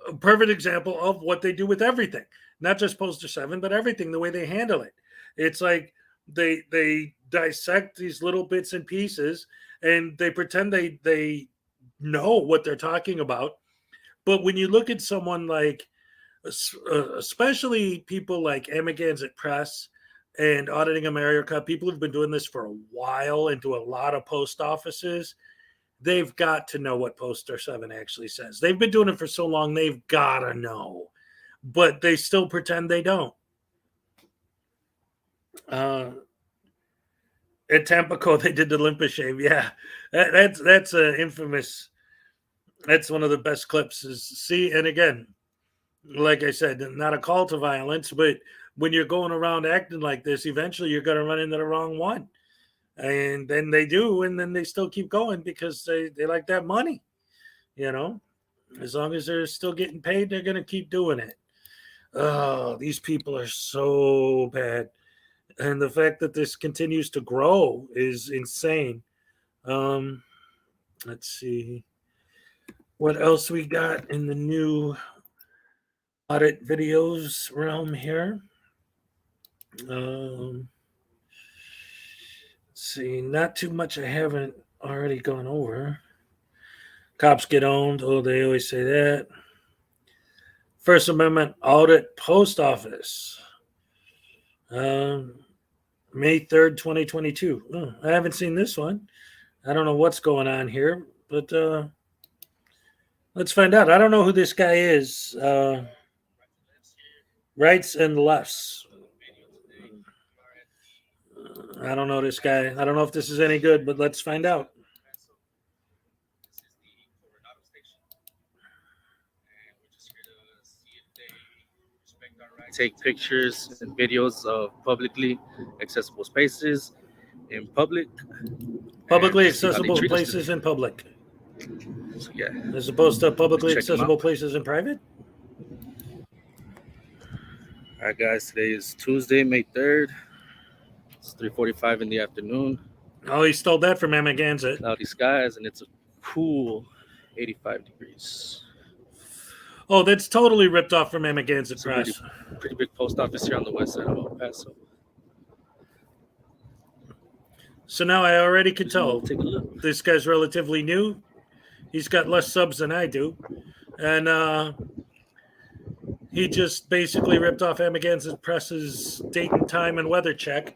a perfect example of what they do with everything. Not just Poster 7, but everything, the way they handle it. It's like they dissect these little bits and pieces and they pretend they know what they're talking about. But when you look at someone like, especially people like Amagansett Press and Auditing America, people who've been doing this for a while and do a lot of post offices, they've got to know what Poster 7 actually says. They've been doing it for so long, they've got to know. But they still pretend they don't. At Tampico, they did the Olympus shave. Yeah, that's infamous. That's one of the best clips. And again, like I said, not a call to violence, but when you're going around acting like this, eventually you're going to run into the wrong one. And then they do, and then they still keep going because they like that money. As long as they're still getting paid, they're going to keep doing it. Oh, these people are so bad. And the fact that this continues to grow is insane. Let's see what else we got in the new audit videos realm here. Let's see, not too much I haven't already gone over. Cops get owned. Oh, they always say that. First Amendment audit post office. May 3rd, 2022. Oh, I haven't seen this one. I don't know what's going on here, but let's find out. I don't know who this guy is. Rights and lefts. I don't know this guy. I don't know if this is any good, but let's find out. Take pictures and videos of publicly accessible spaces in public. Publicly accessible places in public. So, yeah. As opposed to publicly Check 'em accessible out. places in private? All right, guys. Today is Tuesday, May 3rd. It's 3:45 in the afternoon. Oh, he stole that from Amagansett. Cloudy skies, and it's a cool 85 degrees. Oh, that's totally ripped off from Amagansett It's a Press. pretty big post office here on the west side of El Paso. So now I already can tell Take a look. this guy's relatively new. He's got less subs than I do. And he just basically ripped off Amagansett Press's date and time and weather check.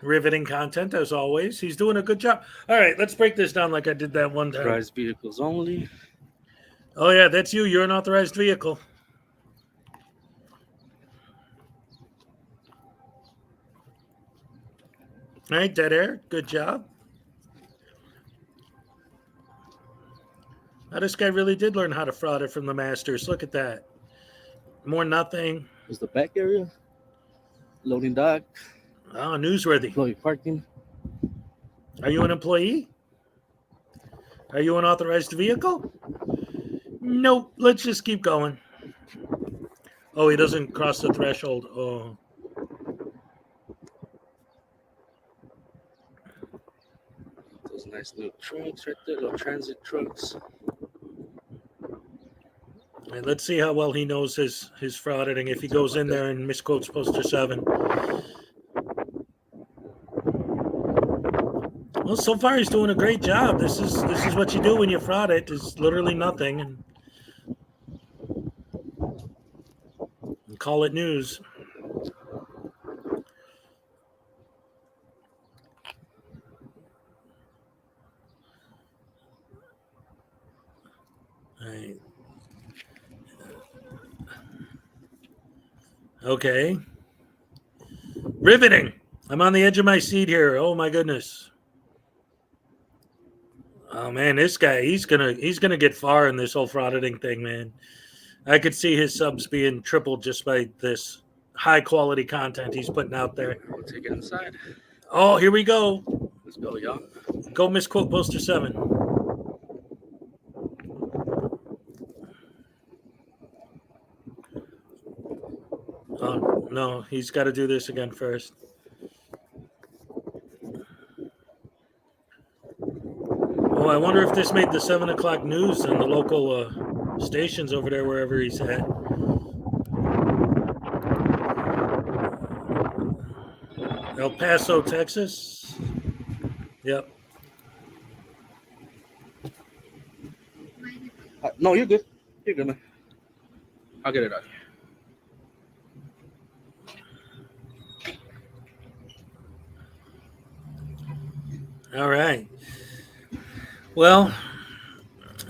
Riveting content, as always. He's doing a good job. All right, let's break this down like I did that one time. Authorized vehicles only. Oh, yeah, that's you. You're an authorized vehicle. All right, dead air. Good job. Now, this guy really did learn how to fraud it from the masters. Look at that. More nothing. Is the back area. Loading dock. Oh, newsworthy. Employee parking. Are you an employee? Are you an authorized vehicle? Nope. Let's just keep going. Oh, he doesn't cross the threshold. Oh. Those nice little trucks right there, little transit trucks. And let's see how well he knows his frauditing if he goes in there and misquotes Poster 7. Well, so far he's doing a great job. This is what you do when you fraud it. It's literally nothing. And call it news. All right. Okay. Riveting. I'm on the edge of my seat here. Oh my goodness. Oh man, this guy, he's gonna get far in this whole frauditing thing, man. I could see his subs being tripled just by this high quality content he's putting out there. We'll take it inside. Oh, here we go. Let's go, y'all. Go misquote poster 7. Oh no, he's got to do this again first. Oh, I wonder if this made the 7 o'clock news on the local stations over there, wherever he's at. El Paso, Texas. Yep. No, you're good. You're good, man. I'll get it out. All right. Well,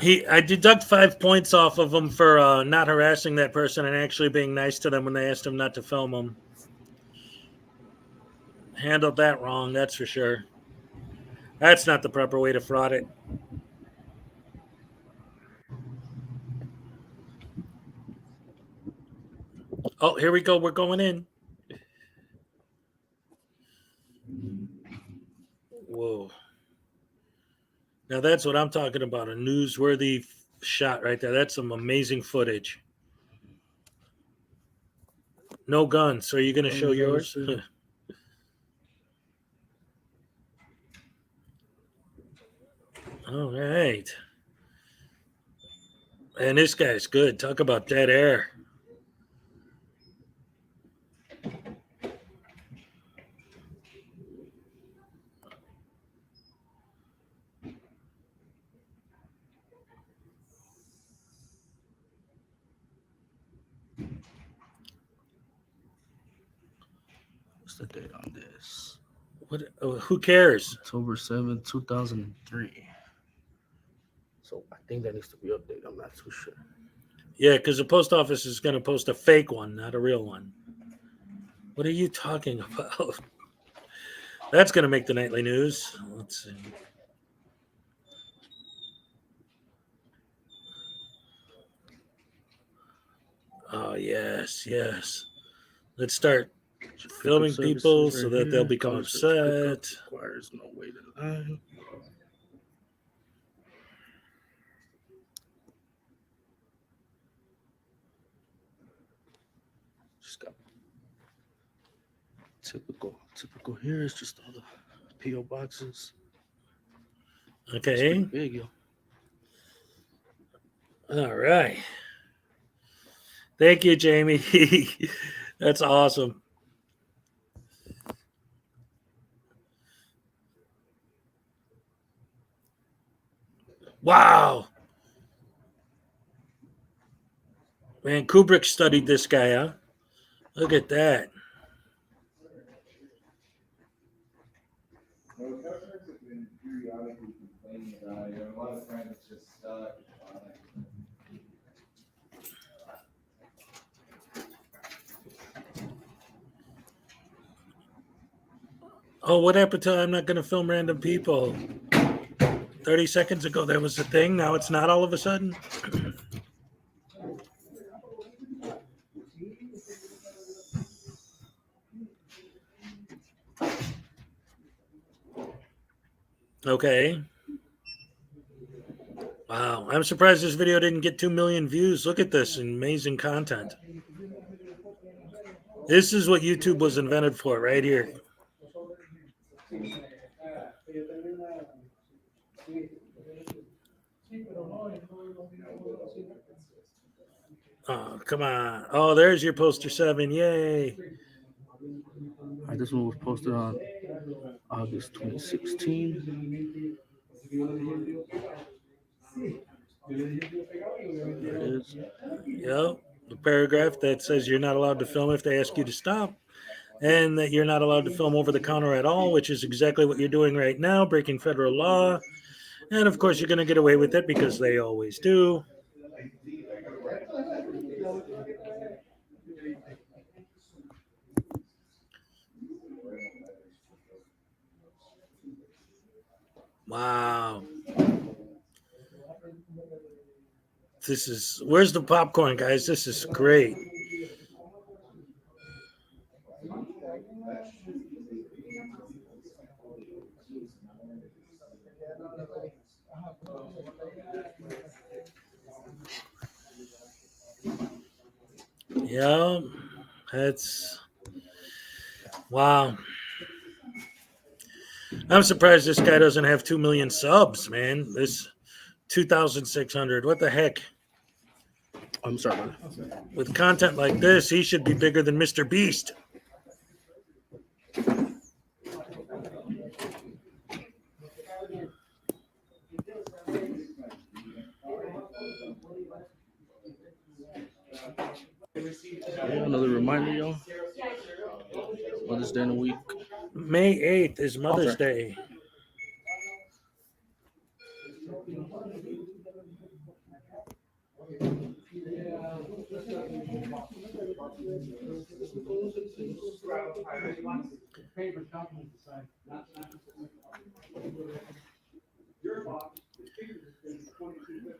I deduct 5 points off of him for not harassing that person and actually being nice to them when they asked him not to film them. Handled that wrong, that's for sure. That's not the proper way to fraud it. Oh, here we go. We're going in. Whoa. Now that's what I'm talking about. A newsworthy shot right there. That's some amazing footage. No guns. So are you going to show yours? All right. And this guy's good. Talk about dead air. What's the date on this? What? Who cares? October 7th, 2003. So I think that needs to be updated. I'm not too sure. Yeah, because the post office is going to post a fake one, not a real one. What are you talking about? That's going to make the nightly news. Let's see. Oh, yes, yes. Let's start filming people so that they'll become upset. Requires no wait in line. Just got typical here is just all the PO boxes. Okay. Big, yo. All right. Thank you, Jamie. That's awesome. Wow. Man, Kubrick studied this guy, huh? Look at that. Oh, what happened to I'm not going to film random people? 30 seconds ago, there was a thing. Now it's not all of a sudden. Okay. Wow. I'm surprised this video didn't get 2 million views. Look at this amazing content. This is what YouTube was invented for right here. Oh, come on. Oh, there's your poster 7. Yay. All right, this one was posted on August 2016. There it is. Yep. The paragraph that says you're not allowed to film if they ask you to stop, and that you're not allowed to film over the counter at all, which is exactly what you're doing right now, breaking federal law. And of course, you're going to get away with it because they always do. Wow. Where's the popcorn, guys? This is great. Yeah, that's wow. I'm surprised this guy doesn't have 2 million subs, man. This 2,600. What the heck? I'm sorry. With content like this, he should be bigger than Mr. Beast. Yeah, another reminder, y'all. Mother's Day in a week. May 8th is Mother's Day.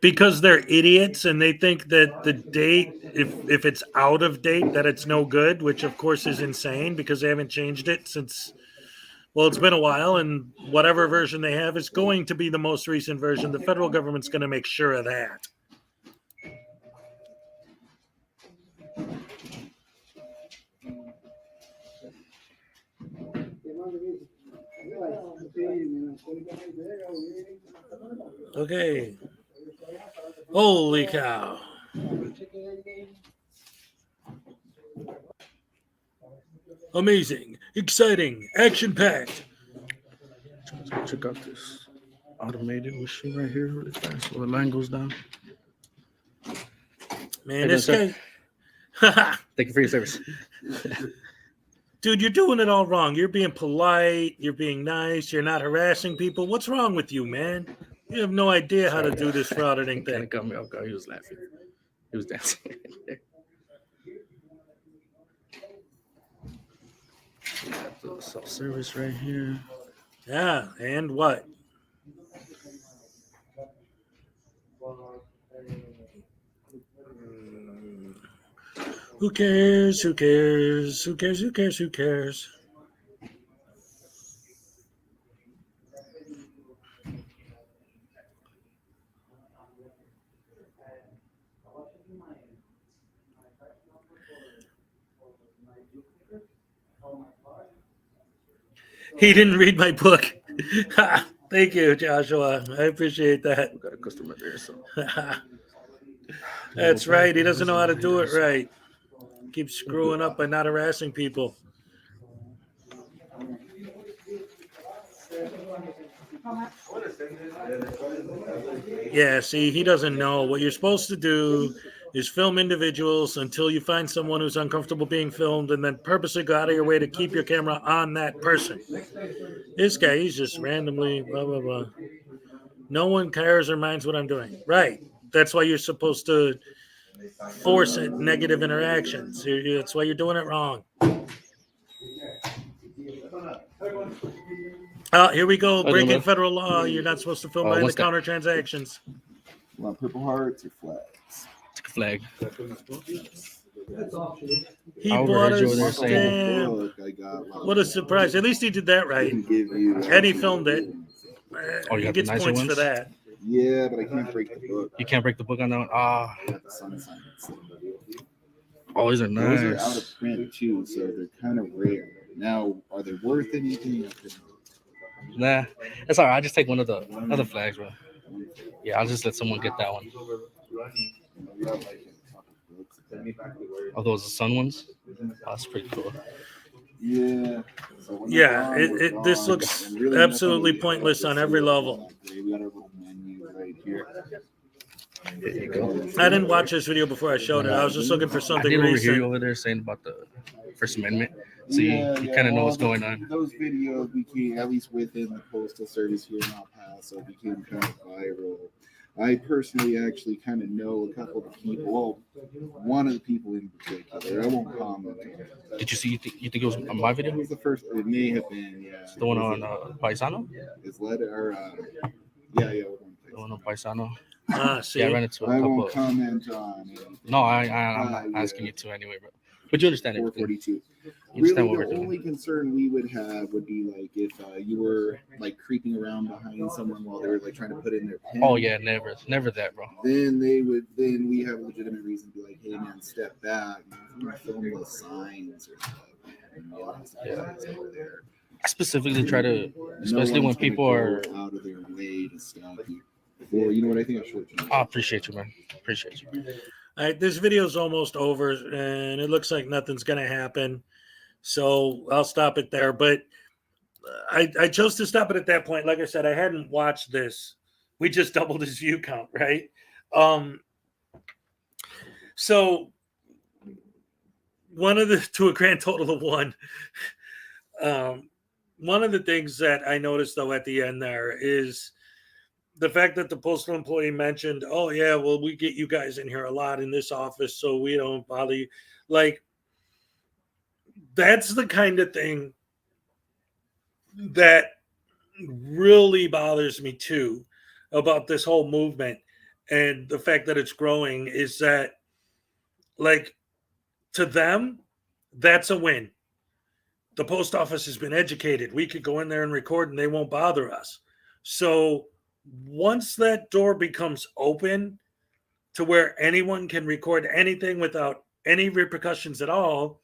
Because they're idiots and they think that the date, if it's out of date, that it's no good, which of course is insane because they haven't changed it since, well, it's been a while, and whatever version they have is going to be the most recent version. The federal government's going to make sure of that. Okay. Holy cow. Amazing, exciting, action-packed. Check out this automated machine right here really fast so the line goes down. Man, this guy... Thank you for your service. Dude, you're doing it all wrong. You're being polite. You're being nice. You're not harassing people. What's wrong with you, man? You have no idea how to do this for auditing thing. Got me off guard. He was laughing. He was dancing. Got the self-service right here. Yeah, and what? Who cares? Who cares? Who cares? Who cares? Who cares? He didn't read my book. Thank you, Joshua. I appreciate that. We got a customer there, so. That's right. He doesn't know how to do it right. Keeps screwing up by not harassing people. Yeah, see, he doesn't know. What you're supposed to do is film individuals until you find someone who's uncomfortable being filmed and then purposely go out of your way to keep your camera on that person. This guy, he's just randomly blah, blah, blah. No one cares or minds what I'm doing. Right. That's why you're supposed to force it, negative interactions. That's why you're doing it wrong. Here we go. Breaking federal law. You're not supposed to film behind the counter transactions. Want purple hearts or flags? Take a flag. He bought a stamp. What a surprise. At least he did that right. And he filmed it. He gets points for that. Yeah, but I can't break the book. You can't break the book on that one? Ah. Oh, these are nice. Those are out of print too, so they're kind of rare. Now, are they worth anything? Nah, that's all right. I'll just take one of the other flags, bro. Yeah, I'll just let someone get that one. Oh, those are Sun ones? Oh, that's pretty cool. Yeah. Yeah, this looks absolutely pointless on every level. I didn't watch this video before I showed it. I was just looking for something I did recent. overhear you over there saying about the First Amendment, so you kind of know what's going on. Those videos became, at least within the Postal Service here in El Paso, became kind of viral. I personally actually kind of know a couple of people. Well, one of the people in particular. I won't comment. Did you see? You think it was on my video? It was the first. It may have been. Yeah. The one on Paisano. Is letter or yeah. The one on Paisano. See, yeah, I ran into a I couple. won't comment on it. No, I'm not asking you to anyway, bro. But you understand it. 442. You understand Really, what we're the doing. only concern we would have would be like if you were like creeping around behind someone while they were like trying to put in their pen. Oh yeah, never that, bro. Then we have a legitimate reason to be like, hey man, step back, film the signs or stuff. Yeah. I specifically try to, especially when people are out of their way to stop you. Or you know what I think I should. I appreciate you, man. Appreciate you. All right, this video's almost over, and it looks like nothing's going to happen. So I'll stop it there. But I chose to stop it at that point. Like I said, I hadn't watched this. We just doubled his view count, right? So to a grand total of one. One of the things that I noticed, though, at the end there is the fact that the postal employee mentioned, oh, yeah, well, we get you guys in here a lot in this office, so we don't bother you. Like, that's the kind of thing that really bothers me, too, about this whole movement and the fact that it's growing is that, like, to them, that's a win. The post office has been educated. We could go in there and record and they won't bother us. So once that door becomes open to where anyone can record anything without any repercussions at all,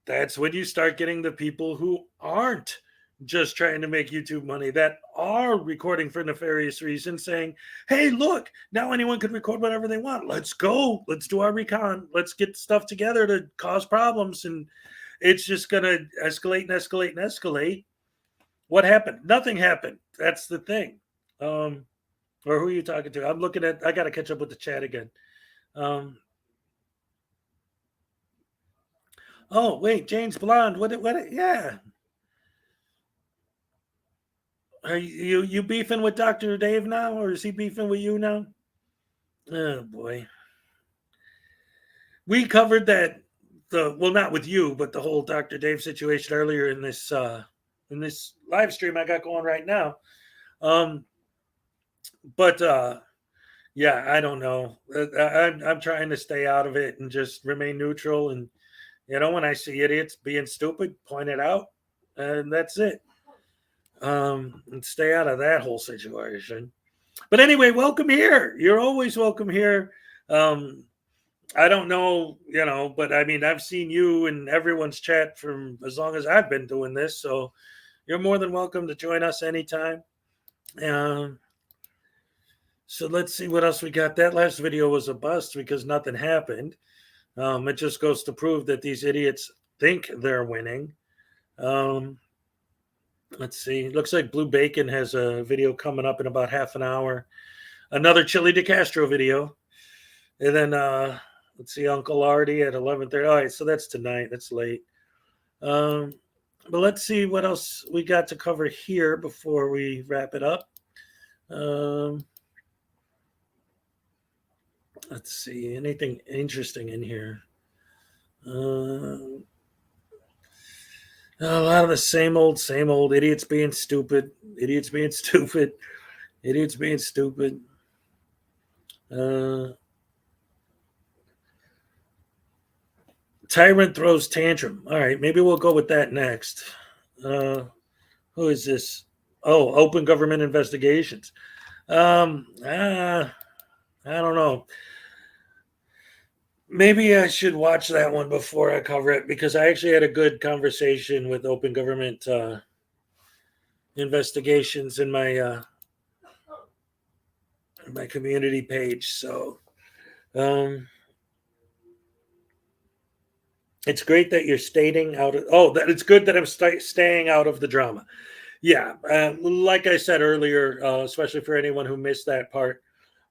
that's when you start getting the people who aren't just trying to make YouTube money, that are recording for nefarious reasons, saying, hey, look, now anyone can record whatever they want. Let's go. Let's do our recon. Let's get stuff together to cause problems. And it's just going to escalate and escalate and escalate. What happened? Nothing happened. That's the thing. Or who are you talking to? I'm looking at, I got to catch up with the chat again. Oh, wait, James Blonde. What, yeah. Are you beefing with Dr. Dave now, or is he beefing with you now? Oh, boy. We covered that, well, not with you, but the whole Dr. Dave situation earlier in this live stream I got going right now. Yeah, I don't know. I'm trying to stay out of it and just remain neutral. And, when I see idiots being stupid, point it out. And that's it. And stay out of that whole situation. But anyway, welcome here. You're always welcome here. I don't know, but I mean, I've seen you in everyone's chat from as long as I've been doing this. So you're more than welcome to join us anytime. So let's see what else we got. That last video was a bust because nothing happened. It just goes to prove that these idiots think they're winning. Let's see. Looks like Blue Bacon has a video coming up in about half an hour. Another Chili De Castro video. And then let's see, Uncle Artie at 11:30. All right, so that's tonight. That's late. But let's see what else we got to cover here before we wrap it up. Let's see, anything interesting in here? A lot of the same old idiots being stupid, idiots being stupid, idiots being stupid. Tyrant throws tantrum. All right, maybe we'll go with that next. Who is this? Oh, Open Government Investigations. I don't know. Maybe I should watch that one before I cover it because I actually had a good conversation with Open Government Investigations in my community page. So it's great that you're staying out of. That it's good that I'm staying out of the drama. Yeah, like I said earlier, especially for anyone who missed that part,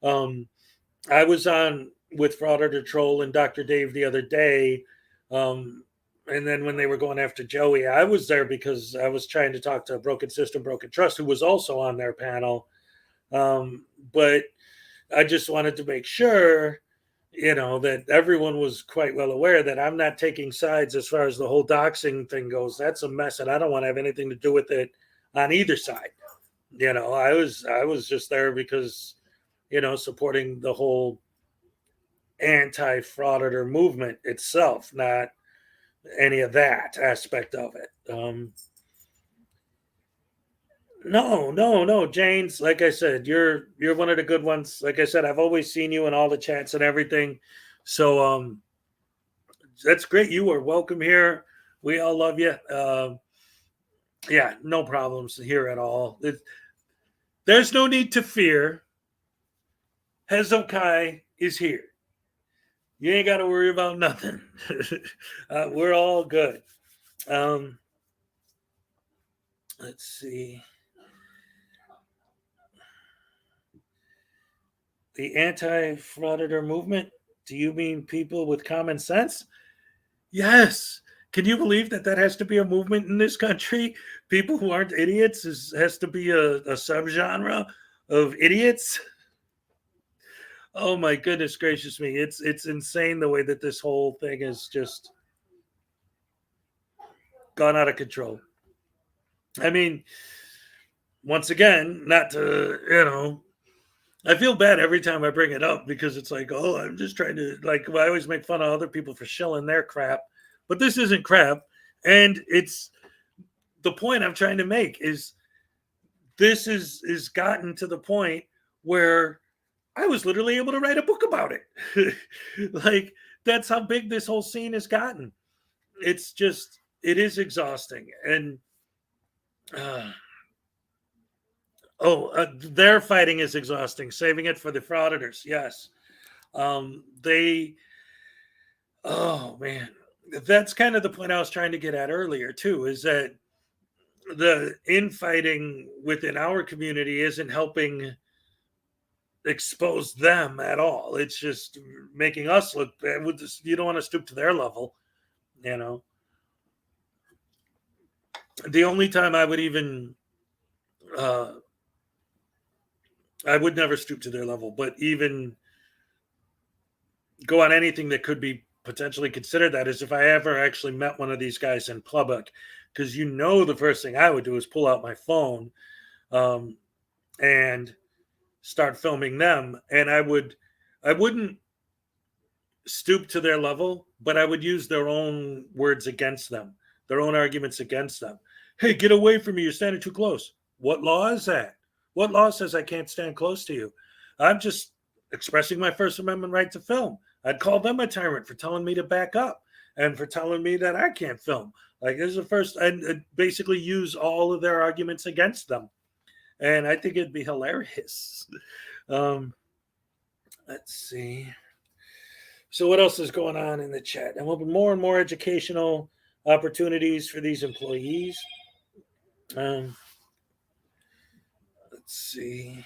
I was on with Frauditor Troll and Dr. Dave the other day. And then when they were going after Joey, I was there because I was trying to talk to Broken System, Broken Trust, who was also on their panel. But I just wanted to make sure, that everyone was quite well aware that I'm not taking sides as far as the whole doxing thing goes. That's a mess, and I don't want to have anything to do with it on either side. I was just there because, supporting the whole anti-frauditor movement itself, not any of that aspect of it. No, James. Like I said, you're one of the good ones. Like I said, I've always seen you in all the chats and everything. So that's great. You are welcome here. We all love you. Yeah, no problems here at all. There's no need to fear. Hezekiah is here. You ain't got to worry about nothing. We're all good. Let's see. The anti-frauditor movement? Do you mean people with common sense? Yes. Can you believe that has to be a movement in this country? People who aren't idiots has to be a subgenre of idiots. Oh my goodness gracious me. It's insane the way that this whole thing has just gone out of control. I mean, once again, not to, I feel bad every time I bring it up because it's like, oh, I'm just trying to, like, I always make fun of other people for shilling their crap, but this isn't crap. And it's the point I'm trying to make is this is gotten to the point where I was literally able to write a book about it. Like, that's how big this whole scene has gotten. It's just, it is exhausting. And, their fighting is exhausting. Saving it for the frauditors. Yes. Oh man, that's kind of the point I was trying to get at earlier too, is that the infighting within our community isn't helping expose them at all. It's just making us look bad. You don't want to stoop to their level, The only time I would even I would never stoop to their level, but even go on anything that could be potentially considered that is if I ever actually met one of these guys in public, because the first thing I would do is pull out my phone and start filming them. And I wouldn't stoop to their level, but I would use their own words against them, their own arguments against them. Hey, get away from me. You're standing too close. What law is that? What law says I can't stand close to you? I'm just expressing my First Amendment right to film. I'd call them a tyrant for telling me to back up and for telling me that I can't film. Like, this is the first, and basically use all of their arguments against them. And I think it'd be hilarious. Let's see. So what else is going on in the chat? And we'll be more and more educational opportunities for these employees. Let's see.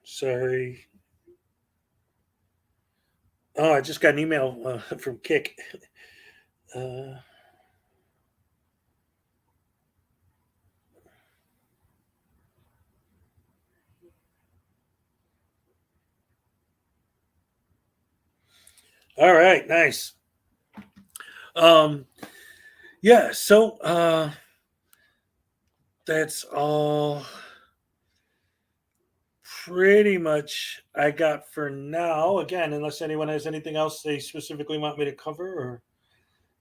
Sorry. Oh, I just got an email from Kick. All right, nice. Yeah, so that's all pretty much I got for now. Again, unless anyone has anything else they specifically want me to cover, or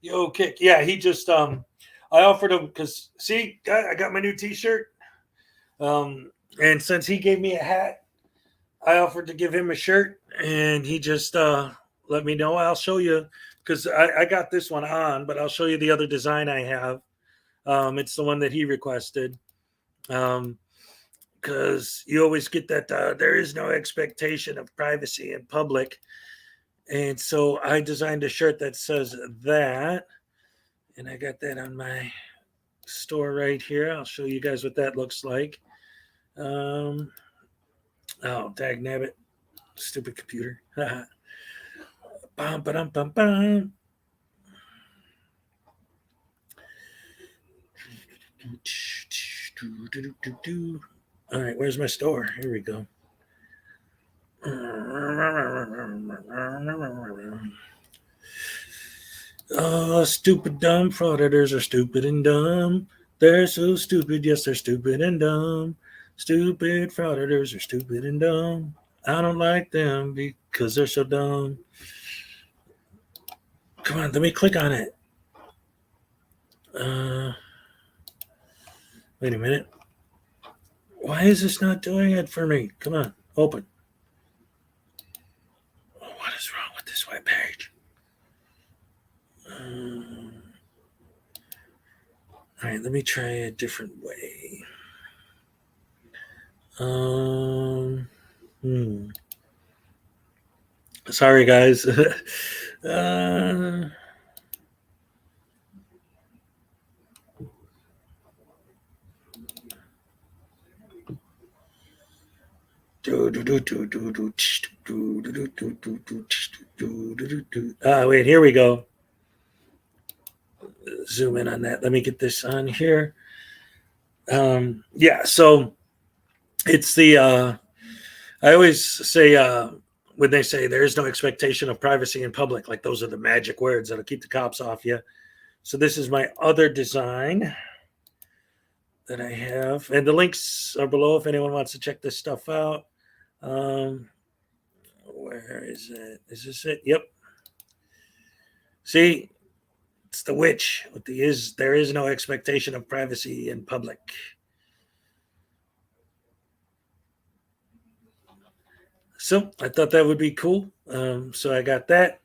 yo, Kick. Yeah, he just I offered him because see, I got my new t-shirt. And since he gave me a hat, I offered to give him a shirt, and he just let me know. I'll show you because I got this one on, but I'll show you the other design I have. It's the one that he requested. Because you always get that there is no expectation of privacy in public. And so I designed a shirt that says that. And I got that on my store right here. I'll show you guys what that looks like. Oh, dag nabbit. Stupid computer. Bum, ba-dum, bum, bum. All right, where's my store? Here we go. Oh, stupid, dumb frauditors are stupid and dumb. They're so stupid. Yes, they're stupid and dumb. Stupid frauditors are stupid and dumb. I don't like them because they're so dumb. Come on, let me click on it. Wait a minute. Why is this not doing it for me? Come on, open. What is wrong with this web page? All right, let me try a different way. Sorry, guys. Wait, here we go. Zoom in on that. Let me get this on here. Yeah, so it's the I always say when they say there is no expectation of privacy in public, like those are the magic words that'll keep the cops off you. So this is my other design that I have, and the links are below if anyone wants to check this stuff out. Where is it? Is this it? Yep. See, it's the witch with there is no expectation of privacy in public. So I thought that would be cool. So I got that.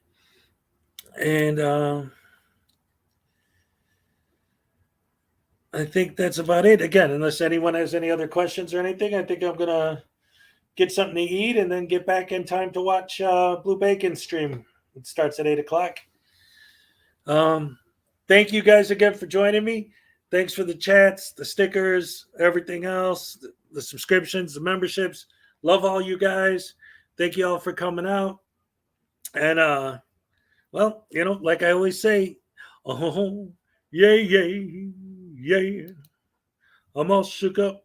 And I think that's about it. Again, unless anyone has any other questions or anything, I think I'm going to get something to eat and then get back in time to watch Blue Bacon stream. It starts at 8 o'clock. Thank you guys again for joining me. Thanks for the chats, the stickers, everything else, the subscriptions, the memberships. Love all you guys. Thank you all for coming out. And, well, you know, like I always say, oh, yeah, yeah, yeah. I'm all shook up.